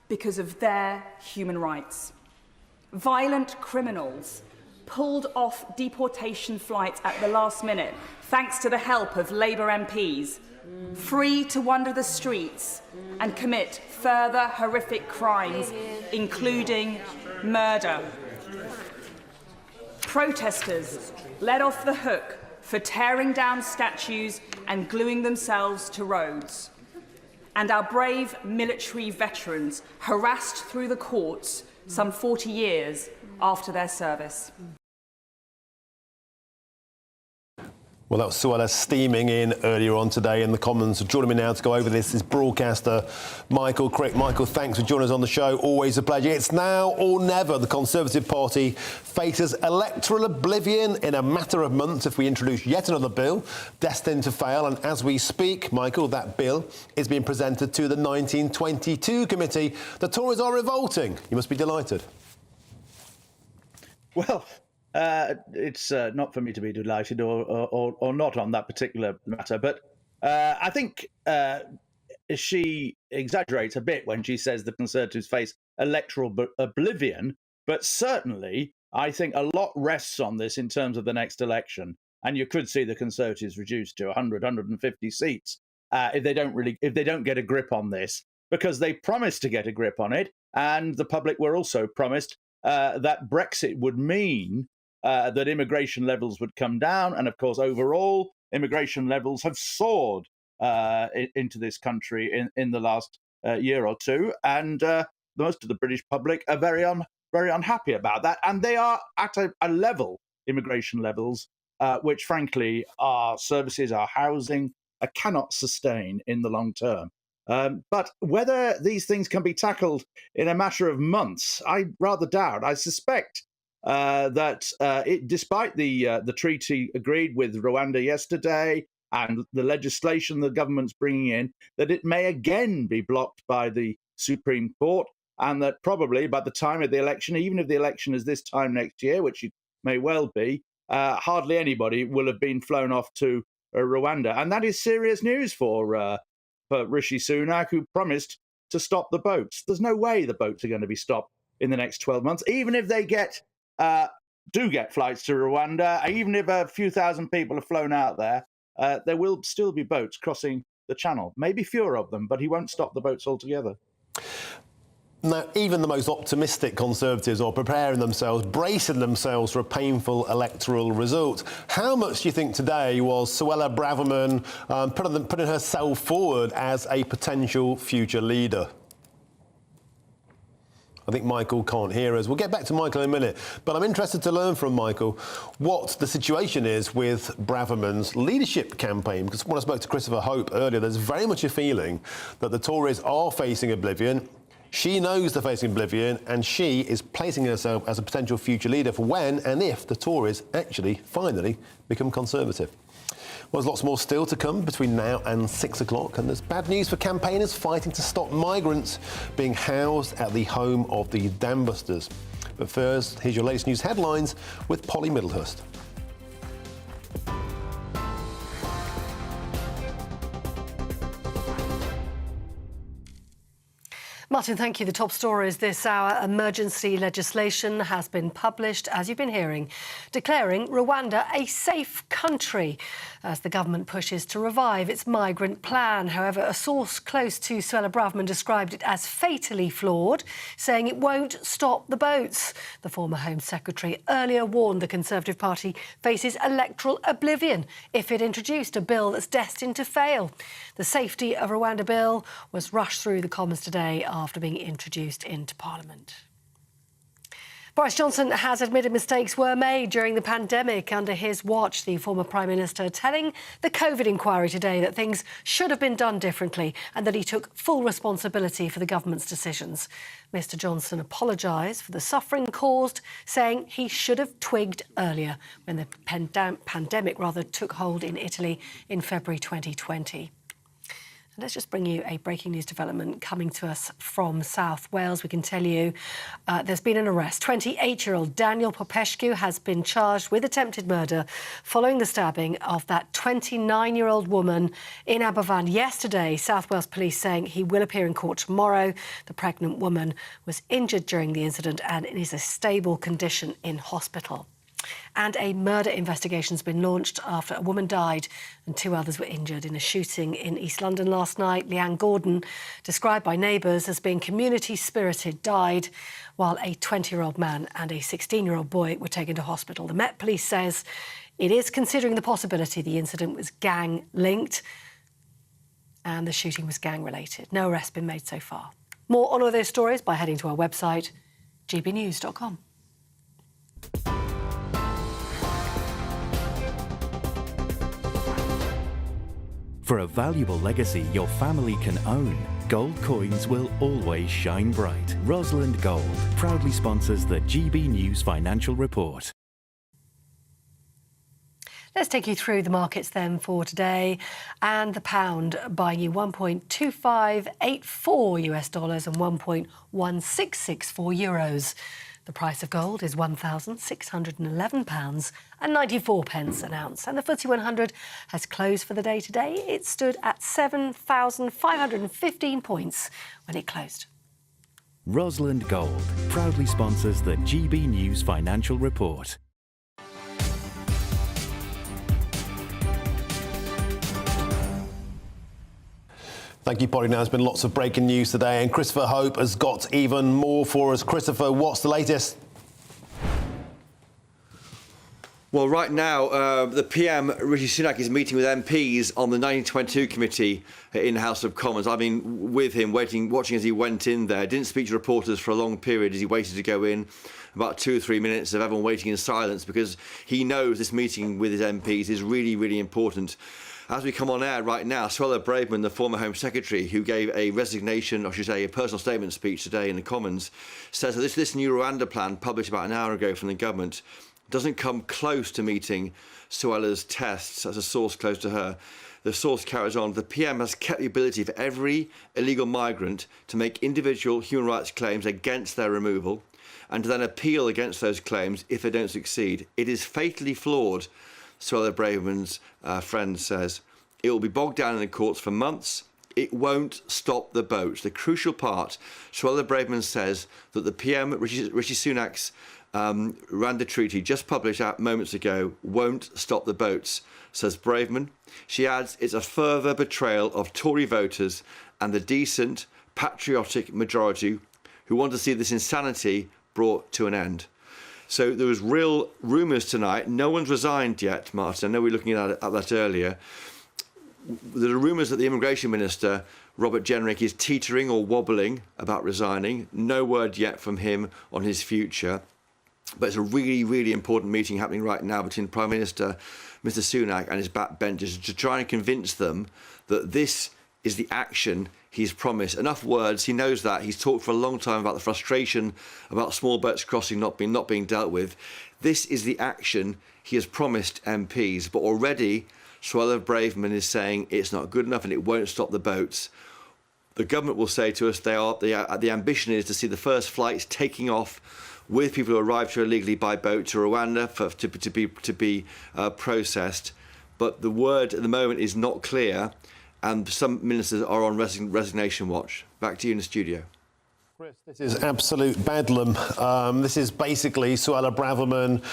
Speaker 1: because of their human rights. Violent criminals pulled off deportation flights at the last minute, thanks to the help of Labour MPs, free to wander the streets and commit further horrific crimes, including murder. Protesters let off the hook for tearing down statues and gluing themselves to roads. And our brave military veterans harassed through the courts some 40 years after their service.
Speaker 3: Well, that was Suella steaming in earlier on today in the Commons. Joining me now to go over this is broadcaster Michael Crick. Michael, thanks for joining us on the show. Always a pleasure. It's now or never. The Conservative Party faces electoral oblivion in a matter of months if we introduce yet another bill destined to fail. And as we speak, Michael, that bill is being presented to the 1922 committee. The Tories are revolting. You must be delighted.
Speaker 2: Well, it's not for me to be delighted or not on that particular matter, but I think she exaggerates a bit when she says the Conservatives face electoral oblivion, but certainly I think a lot rests on this in terms of the next election, and you could see the Conservatives reduced to 100, 150 seats if they don't get a grip on this, because they promised to get a grip on it, and the public were also promised that Brexit would mean that immigration levels would come down. And of course, overall, immigration levels have soared into this country in the last year or two. And most of the British public are very unhappy about that. And they are at a level, immigration levels, which frankly our services, our housing cannot sustain in the long term. But whether these things can be tackled in a matter of months, I rather doubt. I suspect that despite the treaty agreed with Rwanda yesterday and the legislation the government's bringing in, that it may again be blocked by the Supreme Court, and that probably by the time of the election, even if the election is this time next year, which it may well be, hardly anybody will have been flown off to Rwanda. And that is serious news for Rishi Sunak, who promised to stop the boats. There's no way the boats are going to be stopped in the next 12 months, even if they do get flights to Rwanda, even if a few thousand people are flown out there, there will still be boats crossing the channel. Maybe fewer of them, but he won't stop the boats altogether.
Speaker 3: Now, even the most optimistic Conservatives are preparing themselves, bracing themselves for a painful electoral result. How much do you think today was Suella Braverman putting herself forward as a potential future leader? I think Michael can't hear us. We'll get back to Michael in a minute, but I'm interested to learn from Michael what the situation is with Braverman's leadership campaign, because when I spoke to Christopher Hope earlier, there's very much a feeling that the Tories are facing oblivion. She knows they're facing oblivion, and she is placing herself as a potential future leader for when and if the Tories actually finally become Conservative. Well, there's lots more still to come between now and 6 o'clock, and there's bad news for campaigners fighting to stop migrants being housed at the home of the dambusters. But first, here's your latest news headlines with Polly Middlehurst.
Speaker 11: Martin, thank you. The top stories this hour. Emergency legislation has been published, as you've been hearing, declaring Rwanda a safe country as the government pushes to revive its migrant plan. However, a source close to Suella Braverman described it as fatally flawed, saying it won't stop the boats. The former Home Secretary earlier warned the Conservative Party faces electoral oblivion if it introduced a bill that's destined to fail. The Safety of Rwanda bill was rushed through the Commons today after being introduced into Parliament. Boris Johnson has admitted mistakes were made during the pandemic under his watch. The former Prime Minister telling the COVID inquiry today that things should have been done differently and that he took full responsibility for the government's decisions. Mr Johnson apologised for the suffering caused, saying he should have twigged earlier when the pandemic took hold in Italy in February 2020. Let's just bring you a breaking news development coming to us from South Wales. We can tell you there's been an arrest. 28-year-old Daniel Popescu has been charged with attempted murder following the stabbing of that 29-year-old woman in Aberfan yesterday. South Wales police saying he will appear in court tomorrow. The pregnant woman was injured during the incident and is in a stable condition in hospital. And a murder investigation has been launched after a woman died and 2 others were injured in a shooting in East London last night. Leanne Gordon, described by neighbours as being community-spirited, died while a 20-year-old man and a 16-year-old boy were taken to hospital. The Met Police says it is considering the possibility the incident was gang-linked and the shooting was gang-related. No arrests been made so far. More on all those stories by heading to our website, gbnews.com.
Speaker 4: For a valuable legacy your family can own, gold coins will always shine bright. Rosalind Gold proudly sponsors the GB News Financial Report.
Speaker 11: Let's take you through the markets then for today. And the pound buying you $1.2584 US dollars and 1.1664 euros. The price of gold is £1,611 and 94 pence an ounce. And the FTSE 100 has closed for the day today. It stood at 7,515 points when it closed.
Speaker 4: Rosalind Gold proudly sponsors the GB News Financial Report.
Speaker 3: Thank you, Polly. Now, there's been lots of breaking news today, and Christopher Hope has got even more for us. Christopher, what's the latest?
Speaker 9: Well, right now, the PM, Rishi Sunak, is meeting with MPs on the 1922 committee in the House of Commons. I've been with him, watching as he went in there. Didn't speak to reporters for a long period as he waited to go in. About 2 or 3 minutes of everyone waiting in silence because he knows this meeting with his MPs is really, really important. As we come on air right now, Suella Braverman, the former Home Secretary, who gave a resignation, or should say a personal statement speech today in the Commons, says that this new Rwanda plan, published about an hour ago from the government, doesn't come close to meeting Suella's tests, as a source close to her. The source carries on, the PM has kept the ability for every illegal migrant to make individual human rights claims against their removal and to then appeal against those claims if they don't succeed. It is fatally flawed, Suella Braverman's friend says. It will be bogged down in the courts for months. It won't stop the boats. The crucial part, Suella Braverman says that the PM, Rishi Sunak's Rwanda Treaty, just published out moments ago, won't stop the boats, says Braverman. She adds it's a further betrayal of Tory voters and the decent, patriotic majority who want to see this insanity brought to an end. So there was real rumours tonight. No one's resigned yet, Martin. I know we were looking at that earlier. There are rumours that the Immigration Minister, Robert Jenrick, is teetering or wobbling about resigning. No word yet from him on his future. But it's a really, really important meeting happening right now between Prime Minister Mr Sunak and his backbenchers to try and convince them that this is the action he's promised. Enough words, he knows that. He's talked for a long time about the frustration about small boats crossing not being dealt with. This is the action he has promised MPs. But already Suella Braverman is saying it's not good enough and it won't stop the boats. The government will say to us the ambition is to see the first flights taking off with people who arrived here illegally by boat to Rwanda to be processed. But the word at the moment is not clear, and some ministers are on resignation watch. Back to you in the studio.
Speaker 3: Chris, this is absolute bedlam. This is basically Suella Braverman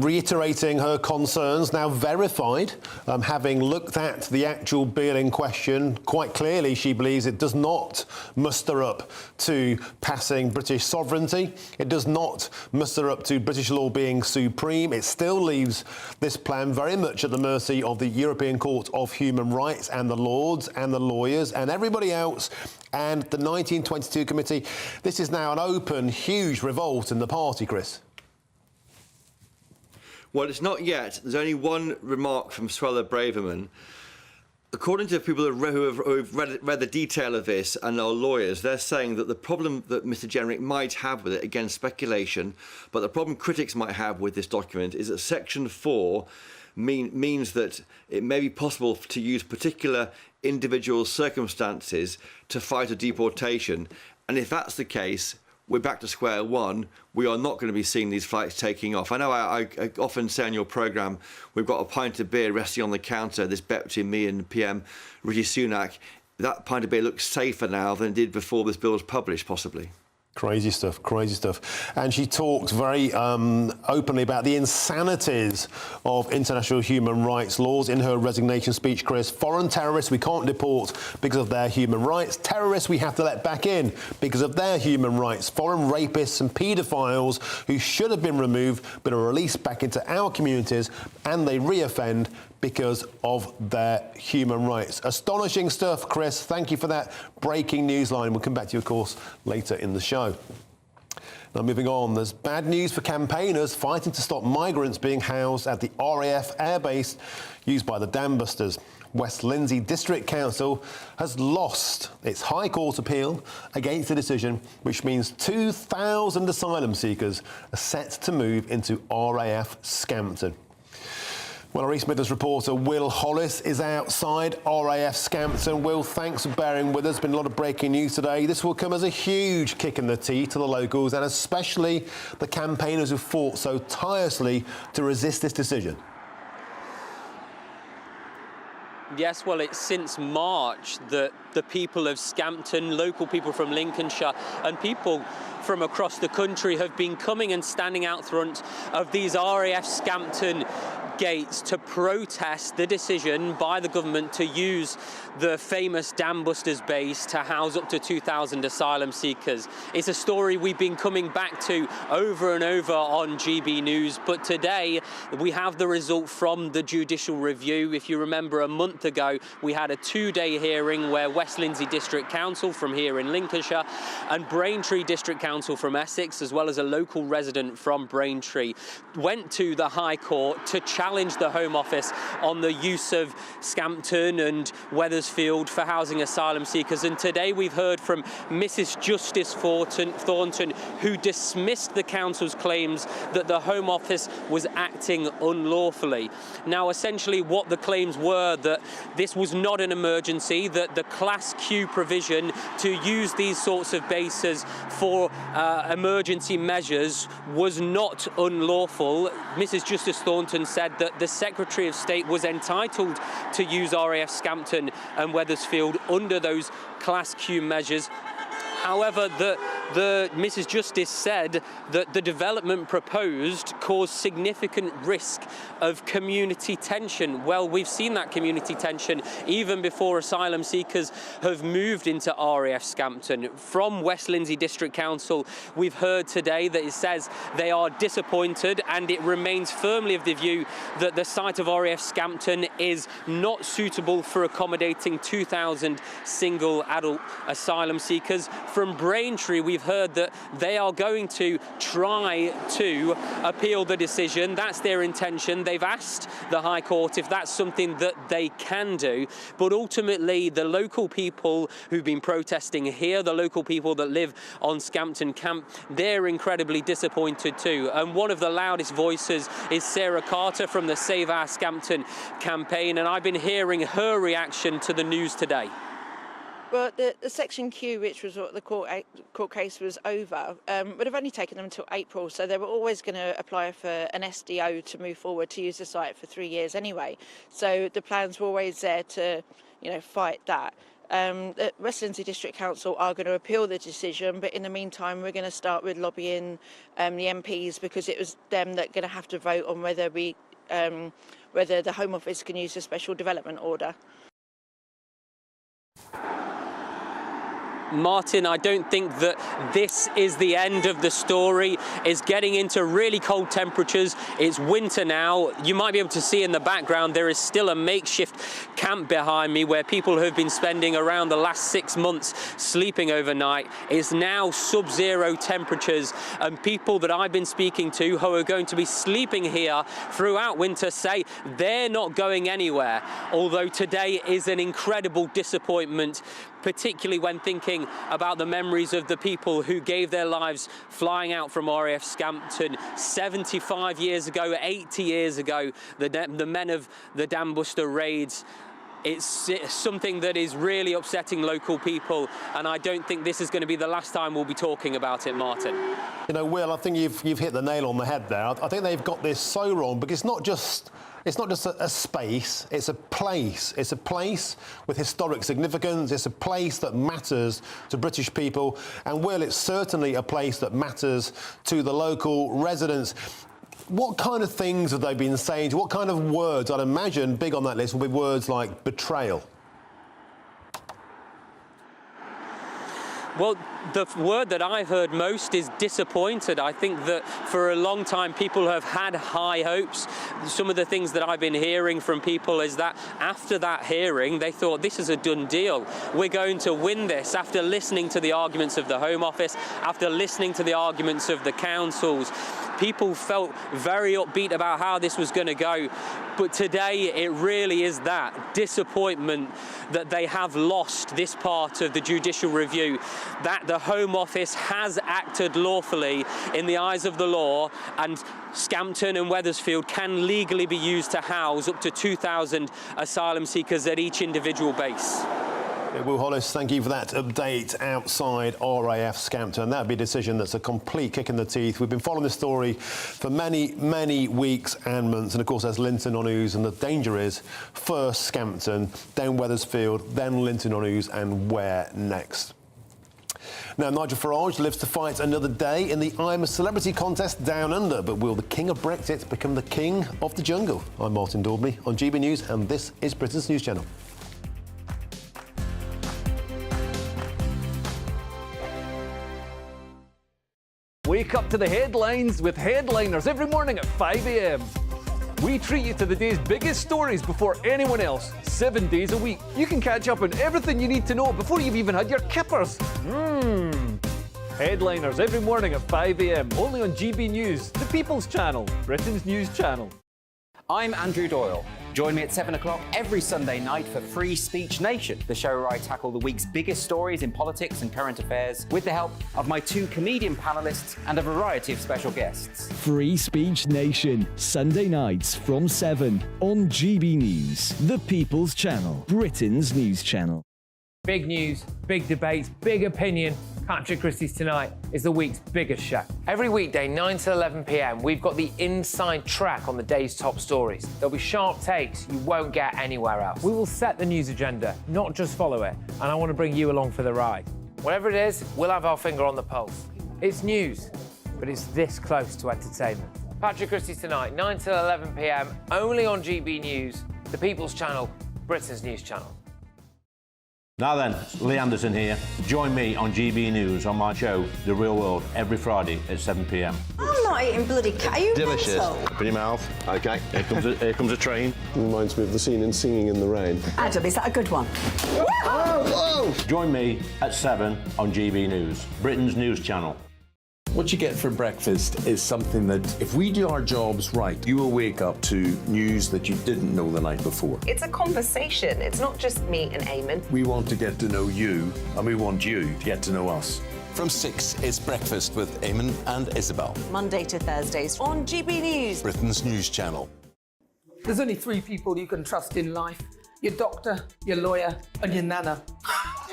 Speaker 3: reiterating her concerns, now verified, having looked at the actual bill in question. Quite clearly, she believes it does not muster up to passing British sovereignty. It does not muster up to British law being supreme. It still leaves this plan very much at the mercy of the European Court of Human Rights and the Lords and the lawyers and everybody else and the 1922 committee. This is now an open, huge revolt in the party, Chris.
Speaker 9: Well, it's not yet. There's only one remark from Suella Braverman. According to people who have read the detail of this and are lawyers, they're saying that the problem that Mr Jenrick might have with it, again, speculation, but the problem critics might have with this document is that Section 4 means that it may be possible to use particular individual circumstances to fight a deportation. And if that's the case, we're back to square one. We are not going to be seeing these flights taking off. I know I often say on your programme, we've got a pint of beer resting on the counter, this bet between me and PM Rishi Sunak. That pint of beer looks safer now than it did before this bill was published, possibly.
Speaker 3: Crazy stuff, crazy stuff. And she talked very openly about the insanities of international human rights laws in her resignation speech, Chris. Foreign terrorists we can't deport because of their human rights. Terrorists we have to let back in because of their human rights. Foreign rapists and paedophiles who should have been removed but are released back into our communities and they reoffend because of their human rights. Astonishing stuff, Chris. Thank you for that breaking news line. We'll come back to you, of course, later in the show. Now, moving on, there's bad news for campaigners fighting to stop migrants being housed at the RAF airbase used by the dam busters. West Lindsey District Council has lost its High Court appeal against the decision, which means 2,000 asylum seekers are set to move into RAF Scampton. Well, our East Midlands reporter Will Hollis is outside RAF Scampton. Will, thanks for bearing with us. Been a lot of breaking news today. This will come as a huge kick in the teeth to the locals and especially the campaigners who fought so tirelessly to resist this decision.
Speaker 5: Yes, well, it's since March that the people of Scampton, local people from Lincolnshire and people from across the country have been coming and standing out front of these RAF Scampton gates to protest the decision by the government to use the famous Dam Busters base to house up to 2,000 asylum seekers. It's a story we've been coming back to over and over on GB News, but today we have the result from the judicial review. If you remember, a month ago we had a two-day hearing where West Lindsey District Council from here in Lincolnshire and Braintree District Council from Essex, as well as a local resident from Braintree, went to the High Court to challenge the Home Office on the use of Scampton and Wethersfield for housing asylum seekers. And today we've heard from Mrs Justice Thornton, who dismissed the council's claims that the Home Office was acting unlawfully. Now, essentially what the claims were that this was not an emergency, that the Class Q provision to use these sorts of bases for emergency measures was not unlawful. Mrs Justice Thornton said that the Secretary of State was entitled to use RAF Scampton and Wethersfield under those Class Q measures. However, the Mrs Justice said that the development proposed caused significant risk of community tension. Well, we've seen that community tension even before asylum seekers have moved into RAF Scampton. From West Lindsey District Council, we've heard today that it says they are disappointed and it remains firmly of the view that the site of RAF Scampton is not suitable for accommodating 2,000 single adult asylum seekers. From Braintree, we've we've heard that they are going to try to appeal the decision. That's their intention. They've asked the High Court if that's something that they can do. But ultimately, the local people who've been protesting here, the local people that live on Scampton Camp, they're incredibly disappointed too. And one of the loudest voices is Sarah Carter from the Save Our Scampton campaign, and I've been hearing her reaction to the news today.
Speaker 6: Well, the Section Q, which was what the court case was over, would have only taken them until April, so they were always going to apply for an SDO to move forward to use the site for 3 years anyway. So the plans were always there to, fight that. The West Lindsey District Council are going to appeal the decision, but in the meantime, we're going to start with lobbying the MPs, because it was them that are going to have to vote on whether the Home Office can use a special development order.
Speaker 5: Martin, I don't think that this is the end of the story. It's getting into really cold temperatures. It's winter now. You might be able to see in the background there is still a makeshift camp behind me where people have been spending around the last 6 months sleeping overnight. It's now sub-zero temperatures, and people that I've been speaking to who are going to be sleeping here throughout winter say they're not going anywhere. Although today is an incredible disappointment, particularly when thinking about the memories of the people who gave their lives flying out from RAF Scampton 75 years ago, 80 years ago, the men of the Dam Buster raids. It's something that is really upsetting local people, and I don't think this is going to be the last time we'll be talking about it, Martin.
Speaker 3: Will, I think you've hit the nail on the head there. I think they've got this so wrong, because it's not just a space, it's a place. It's a place with historic significance. It's a place that matters to British people. And, Will, it's certainly a place that matters to the local residents. What kind of things have they been saying? What kind of words? I'd imagine big on that list will be words like betrayal.
Speaker 5: Well, the word that I've heard most is disappointed. I think that for a long time people have had high hopes. Some of the things that I've been hearing from people is that after that hearing they thought this is a done deal. We're going to win this. After listening to the arguments of the Home Office, after listening to the arguments of the councils, people felt very upbeat about how this was going to go. But today it really is that disappointment that they have lost this part of the judicial review, that the Home Office has acted lawfully in the eyes of the law, and Scampton and Wethersfield can legally be used to house up to 2,000 asylum seekers at each individual base.
Speaker 3: Will Hollis, thank you for that update outside RAF Scampton. That would be a decision that's a complete kick in the teeth. We've been following this story for many, many weeks and months. And, of course, there's Linton-on-Ouse, and the danger is first Scampton, then Wethersfield, then Linton-on-Ouse, and where next? Now, Nigel Farage lives to fight another day in the I'm a Celebrity contest down under. But will the king of Brexit become the king of the jungle? I'm Martin Daubney on GB News, and this is Britain's News Channel.
Speaker 16: Wake up to the headlines with Headliners every morning at 5 a.m. We treat you to the day's biggest stories before anyone else, 7 days a week. You can catch up on everything you need to know before you've even had your kippers. Headliners every morning at 5 a.m. only on GB News, the People's Channel, Britain's news channel.
Speaker 12: I'm Andrew Doyle. Join me at 7 o'clock every Sunday night for Free Speech Nation, the show where I tackle the week's biggest stories in politics and current affairs with the help of my 2 comedian panellists and a variety of special guests.
Speaker 13: Free Speech Nation, Sunday nights from 7 on GB News, the People's Channel, Britain's news channel.
Speaker 14: Big news, big debates, big opinion. Patrick Christie's Tonight is the week's biggest show. Every weekday, 9 to 11 p.m, we've got the inside track on the day's top stories. There'll be sharp takes you won't get anywhere else. We will set the news agenda, not just follow it, and I want to bring you along for the ride. Whatever it is, we'll have our finger on the pulse. It's news, but it's this close to entertainment. Patrick Christie's Tonight, 9 to 11 p.m, only on GB News, the People's Channel, Britain's news channel.
Speaker 15: Now then, Lee Anderson here. Join me on GB News on my show, The Real World, every Friday at 7 p.m.
Speaker 17: I'm
Speaker 7: not eating bloody cat. Are you
Speaker 15: Delicious.
Speaker 7: mental?
Speaker 15: Open your mouth. OK, here comes a train.
Speaker 24: Reminds me of the scene in Singing in the Rain.
Speaker 7: Adam, is that a good one?
Speaker 15: Join me at 7 on GB News, Britain's news channel.
Speaker 8: What you get for breakfast is something that, if we do our jobs right, you will wake up to news that you didn't know the night before.
Speaker 10: It's a conversation. It's not just me and Eamon.
Speaker 8: We want to get to know you, and we want you to get to know us.
Speaker 17: From 6, it's Breakfast with Eamon and Isabel.
Speaker 10: Monday to Thursdays on GB News,
Speaker 17: Britain's news channel.
Speaker 18: There's only 3 people you can trust in life. Your doctor, your lawyer, and your nana.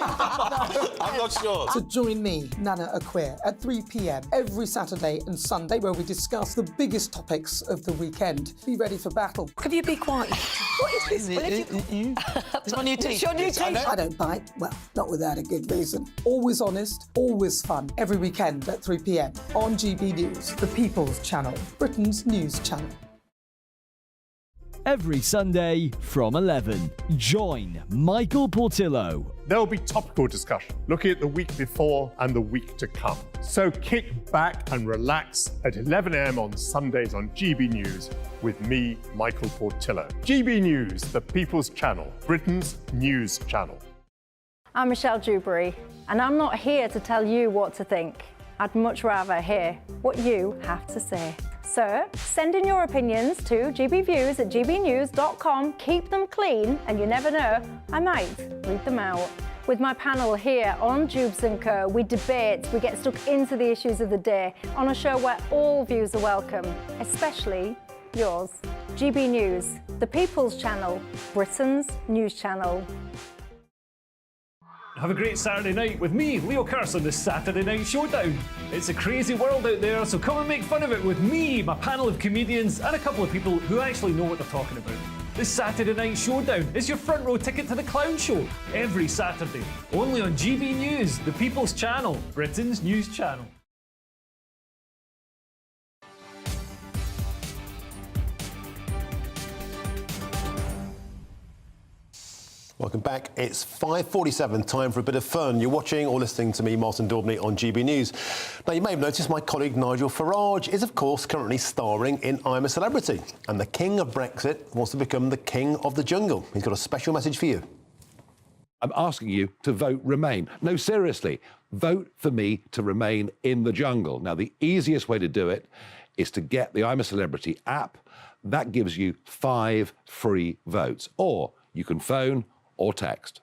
Speaker 17: I'm not sure.
Speaker 18: So join me, Nana Aquare, at 3 p.m. every Saturday and Sunday, where we discuss the biggest topics of the weekend. Be ready for battle.
Speaker 7: Could you be quiet? What is this?
Speaker 17: It's my new teeth.
Speaker 7: It's your new teeth.
Speaker 18: I don't bite. Well, not without a good reason. Always honest, always fun. Every weekend at 3 p.m. on GB News, the People's Channel, Britain's news channel.
Speaker 13: Every Sunday from 11, join Michael Portillo.
Speaker 19: There will be topical discussion, looking at the week before and the week to come. So kick back and relax at 11 a.m. on Sundays on GB News with me, Michael Portillo. GB News, the People's Channel, Britain's news channel.
Speaker 21: I'm Michelle Dewberry, and I'm not here to tell you what to think. I'd much rather hear what you have to say. So send in your opinions to gbviews at gbnews.com. Keep them clean, and you never know, I might read them out. With my panel here on Jubes & Co, we debate, we get stuck into the issues of the day on a show where all views are welcome, especially yours. GB News, the People's Channel, Britain's news channel.
Speaker 16: Have a great Saturday night with me, Leo Carson, this Saturday Night Showdown. It's a crazy world out there, so come and make fun of it with me, my panel of comedians, and a couple of people who actually know what they're talking about. This Saturday Night Showdown is your front row ticket to the clown show every Saturday, only on GB News, the People's Channel, Britain's news channel.
Speaker 3: Welcome back. It's 5:47, time for a bit of fun. You're watching or listening to me, Martin Daubney, on GB News. Now, you may have noticed my colleague Nigel Farage is, of course, currently starring in I'm a Celebrity. And the king of Brexit wants to become the king of the jungle. He's got a special message for you.
Speaker 20: I'm asking you to vote Remain. No, seriously, vote for me to remain in the jungle. Now, the easiest way to do it is to get the I'm a Celebrity app. That gives you 5 free votes. Or you can phone or text.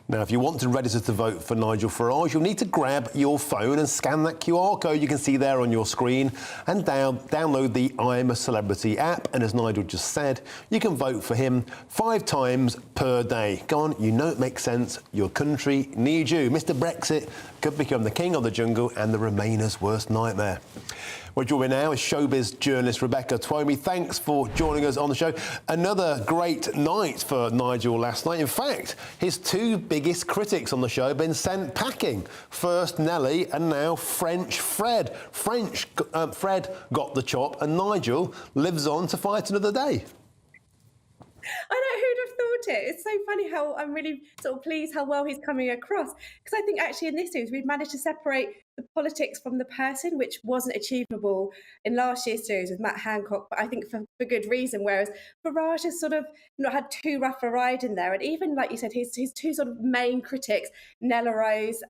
Speaker 3: Now, if you want to register to vote for Nigel Farage, you'll need to grab your phone and scan that QR code you can see there on your screen and download the I'm a Celebrity app. And as Nigel just said, you can vote for him 5 times per day. Go on, you know it makes sense. Your country needs you. Mr. Brexit could become the king of the jungle and the Remainers' worst nightmare. Well, joining me now is showbiz journalist Rebecca Twomey. Thanks for joining us on the show. Another great night for Nigel last night. In fact, his 2 biggest critics on the show have been sent packing. First Nelly and now French Fred. Fred got the chop and Nigel lives on to fight another day.
Speaker 28: I know, who'd have thought it? It's so funny how I'm really sort of pleased how well he's coming across. Because I think actually in this series we've managed to separate the politics from the person, which wasn't achievable in last year's series with Matt Hancock, but I think for good reason. Whereas Farage has sort of not had too rough a ride in there. And even, like you said, his 2 sort of main critics, Nella Rose,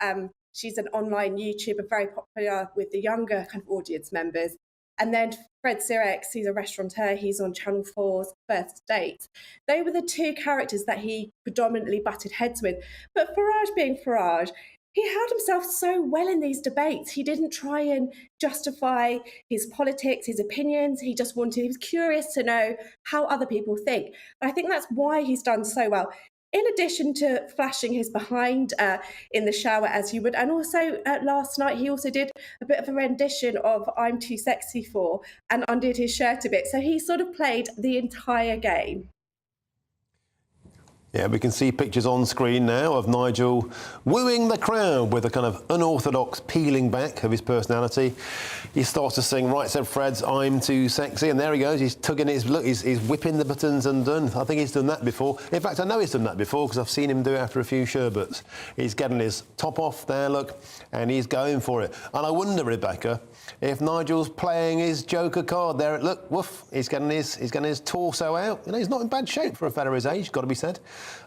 Speaker 28: she's an online YouTuber, very popular with the younger kind of audience members. And then Fred Sirex, he's a restaurateur, he's on Channel 4's First Date. They were the 2 characters that he predominantly butted heads with. But Farage being Farage, he held himself so well in these debates. He didn't try and justify his politics, his opinions. He was curious to know how other people think. And I think that's why he's done so well. In addition to flashing his behind in the shower as you would, and also last night he also did a bit of a rendition of I'm Too Sexy For and undid his shirt a bit. So he sort of played the entire game.
Speaker 3: Yeah, we can see pictures on screen now of Nigel wooing the crowd with a kind of unorthodox peeling back of his personality. He starts to sing Right Said Fred's I'm Too Sexy, and there he goes. He's tugging his look. He's whipping the buttons undone. I think he's done that before. In fact, I know he's done that before because I've seen him do it after a few sherbets. He's getting his top off there, look, and he's going for it. And I wonder, Rebecca, if Nigel's playing his Joker card there. Look, woof, he's getting his torso out. You know, he's not in bad shape for a fella his age, got to be said.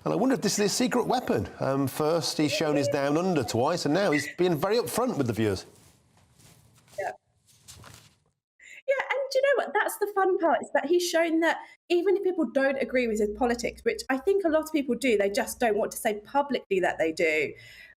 Speaker 3: And I wonder if this is his secret weapon. First, he's shown his down under twice, and now he's being very upfront with the viewers.
Speaker 28: Yeah. Yeah, and do you know what? That's the fun part, is that he's shown that even if people don't agree with his politics, which I think a lot of people do, they just don't want to say publicly that they do.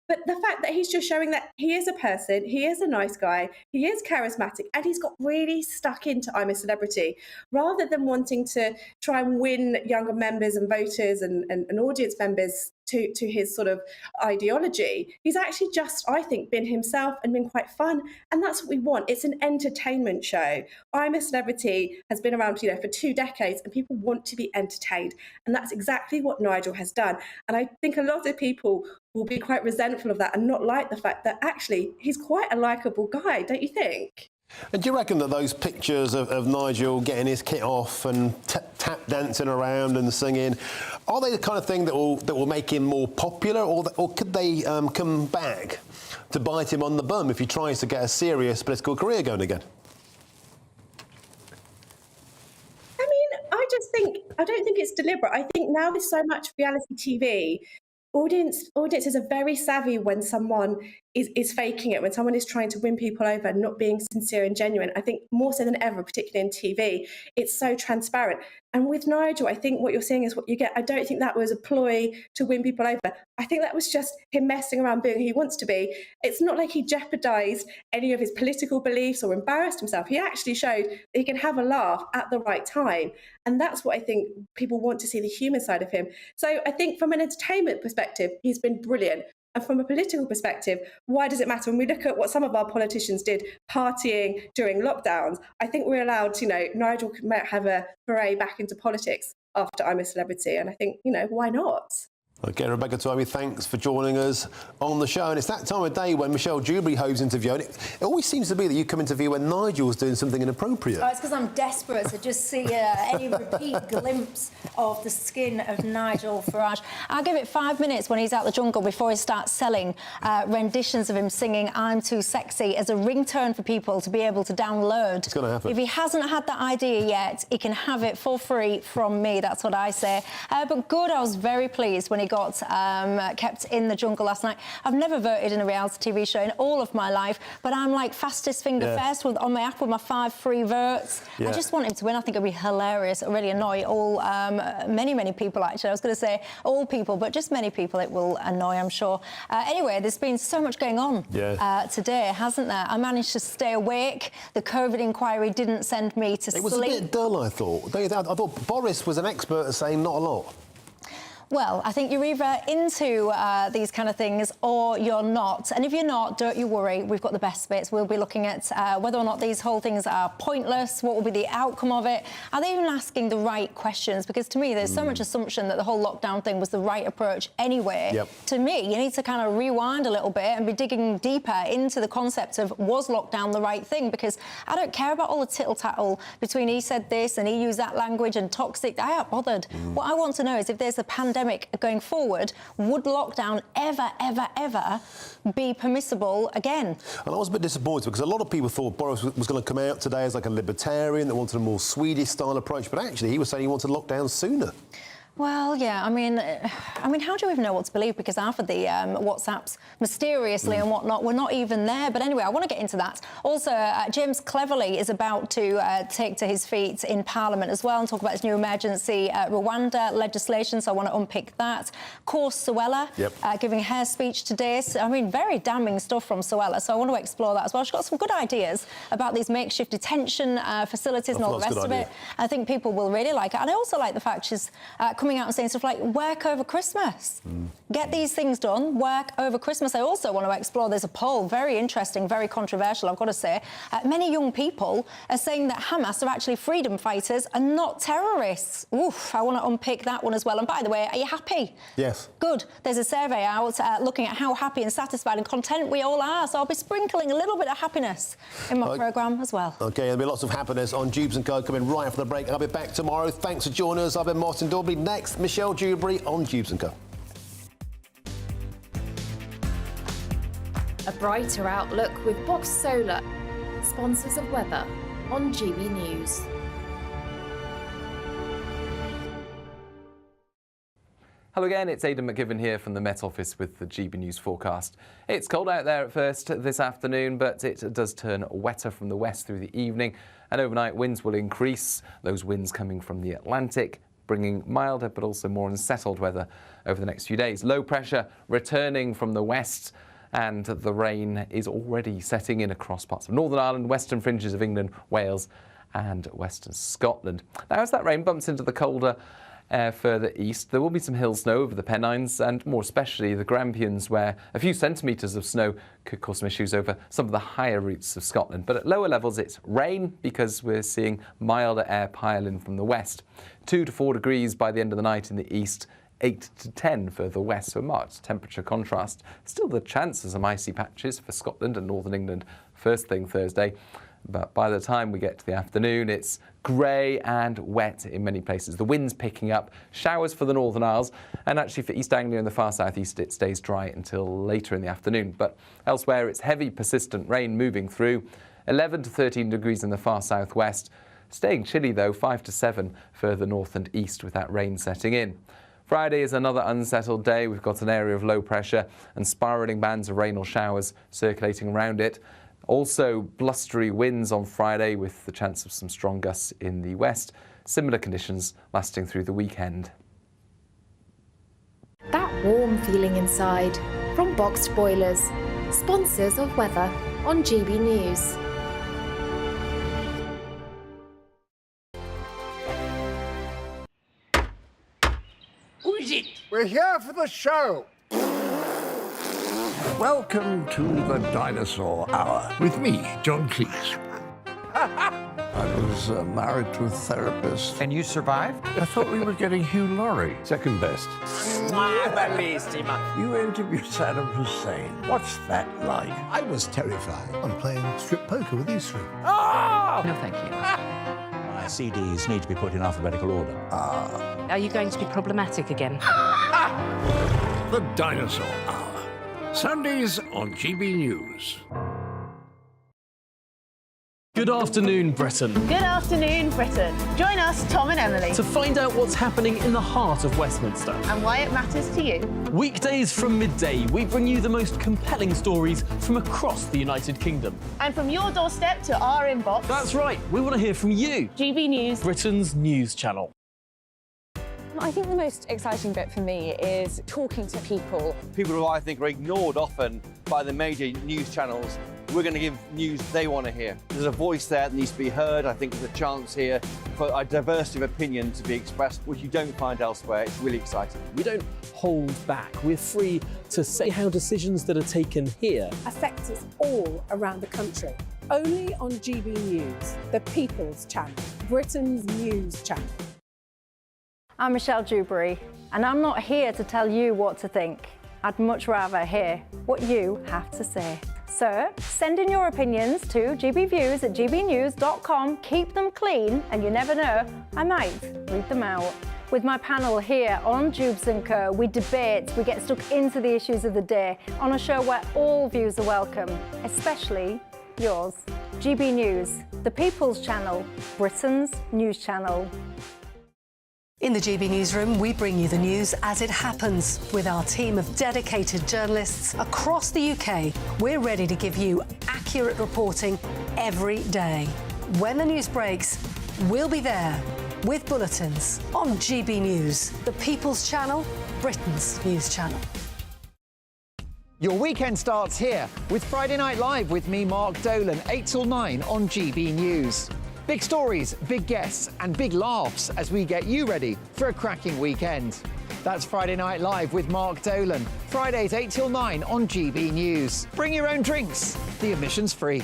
Speaker 28: But the fact that he's just showing that he is a person, he is a nice guy, he is charismatic, and he's got really stuck into I'm a Celebrity, rather than wanting to try and win younger members and voters and audience members to his sort of ideology. He's actually just, I think, been himself and been quite fun. And that's what we want. It's an entertainment show. I'm a Celebrity has been around, for 2 decades, and people want to be entertained. And that's exactly what Nigel has done. And I think a lot of people will be quite resentful of that and not like the fact that actually he's quite a likeable guy, don't you think?
Speaker 3: And do you reckon that those pictures of Nigel getting his kit off and tap dancing around and singing, are they the kind of thing that will make him more popular, or could they come back to bite him on the bum if he tries to get a serious political career going again?
Speaker 28: I mean, I don't think it's deliberate. I think now there's so much reality TV. Audiences are very savvy when someone is faking it, when someone is trying to win people over and not being sincere and genuine. I think more so than ever, particularly in TV, it's so transparent. And with Nigel, I think what you're seeing is what you get. I don't think that was a ploy to win people over. I think that was just him messing around being who he wants to be. It's not like he jeopardised any of his political beliefs or embarrassed himself. He actually showed that he can have a laugh at the right time. And that's what I think people want to see, the human side of him. So I think from an entertainment perspective, he's been brilliant. And from a political perspective, why does it matter? When we look at what some of our politicians did partying during lockdowns, I think we're allowed, Nigel might have a foray back into politics after I'm a Celebrity. And I think, why not?
Speaker 3: OK, Rebecca Twomey, thanks for joining us on the show. And it's that time of day when Michelle Dewberry hoves into view. And it always seems to be that you come into view when Nigel's doing something inappropriate.
Speaker 21: Oh, it's because I'm desperate to just see any repeat glimpse of the skin of Nigel Farage. I'll give it 5 minutes when he's out the jungle before he starts selling renditions of him singing I'm Too Sexy as a ringtone for people to be able to download.
Speaker 3: It's going to happen.
Speaker 21: If he hasn't had that idea yet, he can have it for free from me. That's what I say. But good, I was very pleased when he got kept in the jungle last night. I've never voted in a reality TV show in all of my life, but I'm like fastest finger first on my app with my 5 free votes. I just want him to win. I think it'll be hilarious. It'll really annoy all, many people actually. I was going to say all people, but just many people it will annoy, I'm sure. Anyway, there's been so much going on today, hasn't there? I managed to stay awake. The COVID inquiry didn't send me to sleep.
Speaker 3: It was a bit dull, I thought. I thought Boris was an expert at saying not a lot.
Speaker 21: Well, I think you're either into these kind of things or you're not. And if you're not, don't you worry, we've got the best bits. We'll be looking at whether or not these whole things are pointless, what will be the outcome of it. Are they even asking the right questions? Because to me, there's so much assumption that the whole lockdown thing was the right approach anyway. To me, you need to kind of rewind a little bit and be digging deeper into the concept of was lockdown the right thing? Because I don't care about all the tittle-tattle between he said this and he used that language and toxic. I ain't bothered. What I want to know is if there's a pandemic going forward, would lockdown ever be permissible again?
Speaker 3: And I was a bit disappointed because a lot of people thought Boris was going to come out today as like a libertarian that wanted a more Swedish-style approach, but actually he was saying he wanted lockdown sooner.
Speaker 21: Well, yeah, I mean, how do you even know what to believe? Because half of the WhatsApps, mysteriously and whatnot, were not even there. But anyway, I want to get into that. Also, James Cleverly is about to take to his feet in Parliament as well and talk about his new emergency Rwanda legislation. So I want to unpick that. Of course, Suella giving her speech today. So, I mean, very damning stuff from Suella. So I want to explore that as well. She's got some good ideas about these makeshift detention facilities and all the rest of it. I think people will really like it. And I also like the fact she's coming out and saying stuff like work over Christmas. Get these things done, work over Christmas. I also want to explore, there's a poll, very interesting, very controversial, I've got to say. Many young people are saying that Hamas are actually freedom fighters and not terrorists. Oof, I want to unpick that one as well. And by the way, are you happy?
Speaker 3: Yes.
Speaker 21: Good. There's a survey out looking at how happy and satisfied and content we all are. So I'll be sprinkling a little bit of happiness in my programme as well.
Speaker 3: OK, there'll be lots of happiness on Jubes & Co coming right after the break. And I'll be back tomorrow. Thanks for joining us. I've been Martin Daubney. Next, Michelle Dewberry on Jubes & Co.
Speaker 1: A brighter outlook with Box Solar, sponsors of weather on GB News.
Speaker 2: Hello again, it's Aidan McGivern here from the Met Office with the GB News forecast. It's cold out there at first this afternoon, but it does turn wetter from the west through the evening, and overnight winds will increase, those winds coming from the Atlantic, bringing milder but also more unsettled weather over the next few days. Low pressure returning from the west, and the rain is already setting in across parts of Northern Ireland, western fringes of England, Wales and western Scotland. Now, as that rain bumps into the colder air further east, there will be some hill snow over the Pennines and more especially the Grampians, where a few centimetres of snow could cause some issues over some of the higher routes of Scotland. But at lower levels it's rain because we're seeing milder air pile in from the west. 2 to 4 degrees by the end of the night in the east, 8 to 10 further west, so a marked temperature contrast. Still the chance of some icy patches for Scotland and northern England first thing Thursday. But by the time we get to the afternoon, it's grey and wet in many places. The wind's picking up, showers for the Northern Isles, and actually for East Anglia and the far southeast, it stays dry until later in the afternoon. But elsewhere, it's heavy, persistent rain moving through. 11 to 13 degrees in the far southwest. Staying chilly, though, 5 to 7 further north and east with that rain setting in. Friday is another unsettled day. We've got an area of low pressure and spiralling bands of rain or showers circulating around it. Also blustery winds on Friday with the chance of some strong gusts in the west. Similar conditions lasting through the weekend.
Speaker 1: That warm feeling inside from Boxed Boilers, sponsors of weather on GB News.
Speaker 11: Who is it? We're here for the show. Welcome to the Dinosaur Hour with me, John Cleese. I was married to a therapist.
Speaker 22: And you survived?
Speaker 11: I thought we were getting Hugh Laurie.
Speaker 20: Second best.
Speaker 11: You interviewed Saddam Hussein. What's that like?
Speaker 23: I was terrified. I'm playing strip poker with these three.
Speaker 11: Oh!
Speaker 22: No, thank you.
Speaker 23: My CDs need to be put in alphabetical order.
Speaker 10: Are you going to be problematic again?
Speaker 11: The Dinosaur Hour. Sundays on GB News.
Speaker 16: Good afternoon, Britain.
Speaker 25: Good afternoon, Britain. Join us, Tom and Emily,
Speaker 16: To find out what's happening in the heart of Westminster.
Speaker 25: and why it matters to you.
Speaker 16: Weekdays from midday, we bring you the most compelling stories from across the United Kingdom.
Speaker 25: And from your doorstep to our inbox.
Speaker 16: That's right, we want to hear from you.
Speaker 25: GB News,
Speaker 16: Britain's news channel.
Speaker 26: I think the most exciting bit for me is talking to people.
Speaker 27: People who I think are ignored often by the major news channels. We're going to give news they want to hear. There's a voice there that needs to be heard. I think there's a chance here for a diversity of opinion to be expressed, which you don't find elsewhere. It's really exciting.
Speaker 16: We don't hold back. We're free to say how decisions that are taken here
Speaker 29: affect us all around the country. Only on GB News, the People's Channel, Britain's news channel.
Speaker 21: I'm Michelle Dewberry, and I'm not here to tell you what to think. I'd much rather hear what you have to say. So send in your opinions to gbviews@gbnews.com. Keep them clean, and you never know, I might read them out. With my panel here on Jubes & Co, we debate, we get stuck into the issues of the day on a show where all views are welcome, especially yours. GB News, the People's Channel, Britain's news channel.
Speaker 30: In the GB Newsroom, we bring you the news as it happens. With our team of dedicated journalists across the UK, we're ready to give you accurate reporting every day. When the news breaks, we'll be there with bulletins on GB News, the People's Channel, Britain's news channel.
Speaker 31: Your weekend starts here with Friday Night Live with me, Mark Dolan, 8 till 9 on GB News. Big stories, big guests and big laughs as we get you ready for a cracking weekend. That's Friday Night Live with Mark Dolan. Fridays 8 till 9 on GB News. Bring your own drinks. The admission's free.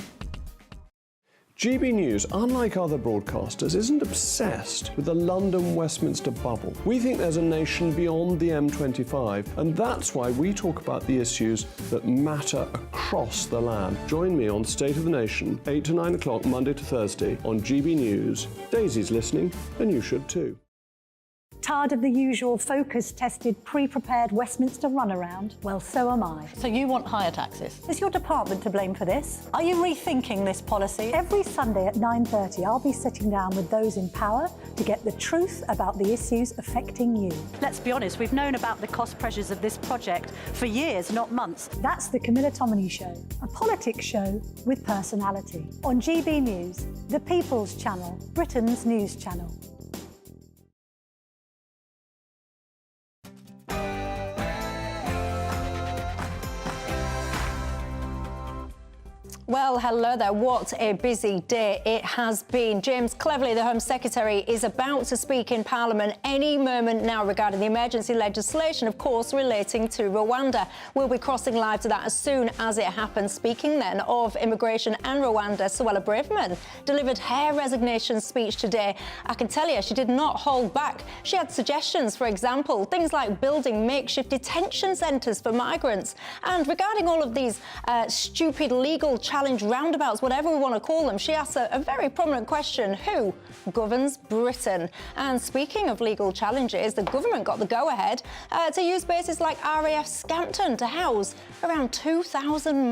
Speaker 4: GB News, unlike other broadcasters, isn't obsessed with the London-Westminster bubble. We think there's a nation beyond the M25, and that's why we talk about the issues that matter across the land. Join me on State of the Nation, 8 to 9 o'clock, Monday to Thursday, on GB News. Daisy's listening, and you should too.
Speaker 5: Tired of the usual focus-tested, pre-prepared Westminster runaround? Well, so am I.
Speaker 6: So you want higher taxes?
Speaker 5: Is your department to blame for this? Are you rethinking this policy? Every Sunday at 9:30, I'll be sitting down with those in power to get the truth about the issues affecting you.
Speaker 6: Let's be honest, we've known about the cost pressures of this project for years, not months.
Speaker 5: That's the Camilla Tominey Show, a politics show with personality. On GB News, the People's Channel, Britain's news channel.
Speaker 21: Well, hello there. What a busy day it has been. James Cleverly, the Home Secretary, is about to speak in Parliament any moment now regarding the emergency legislation, of course, relating to Rwanda. We'll be crossing live to that as soon as it happens. Speaking then of immigration and Rwanda, Suella Braverman delivered her resignation speech today. I can tell you, she did not hold back. She had suggestions, for example, things like building makeshift detention centres for migrants. And regarding all of these stupid legal challenge roundabouts, whatever we want to call them, she asks a very prominent question: who governs Britain? And speaking of legal challenges, the government got the go-ahead to use bases like RAF Scampton to house around 2,000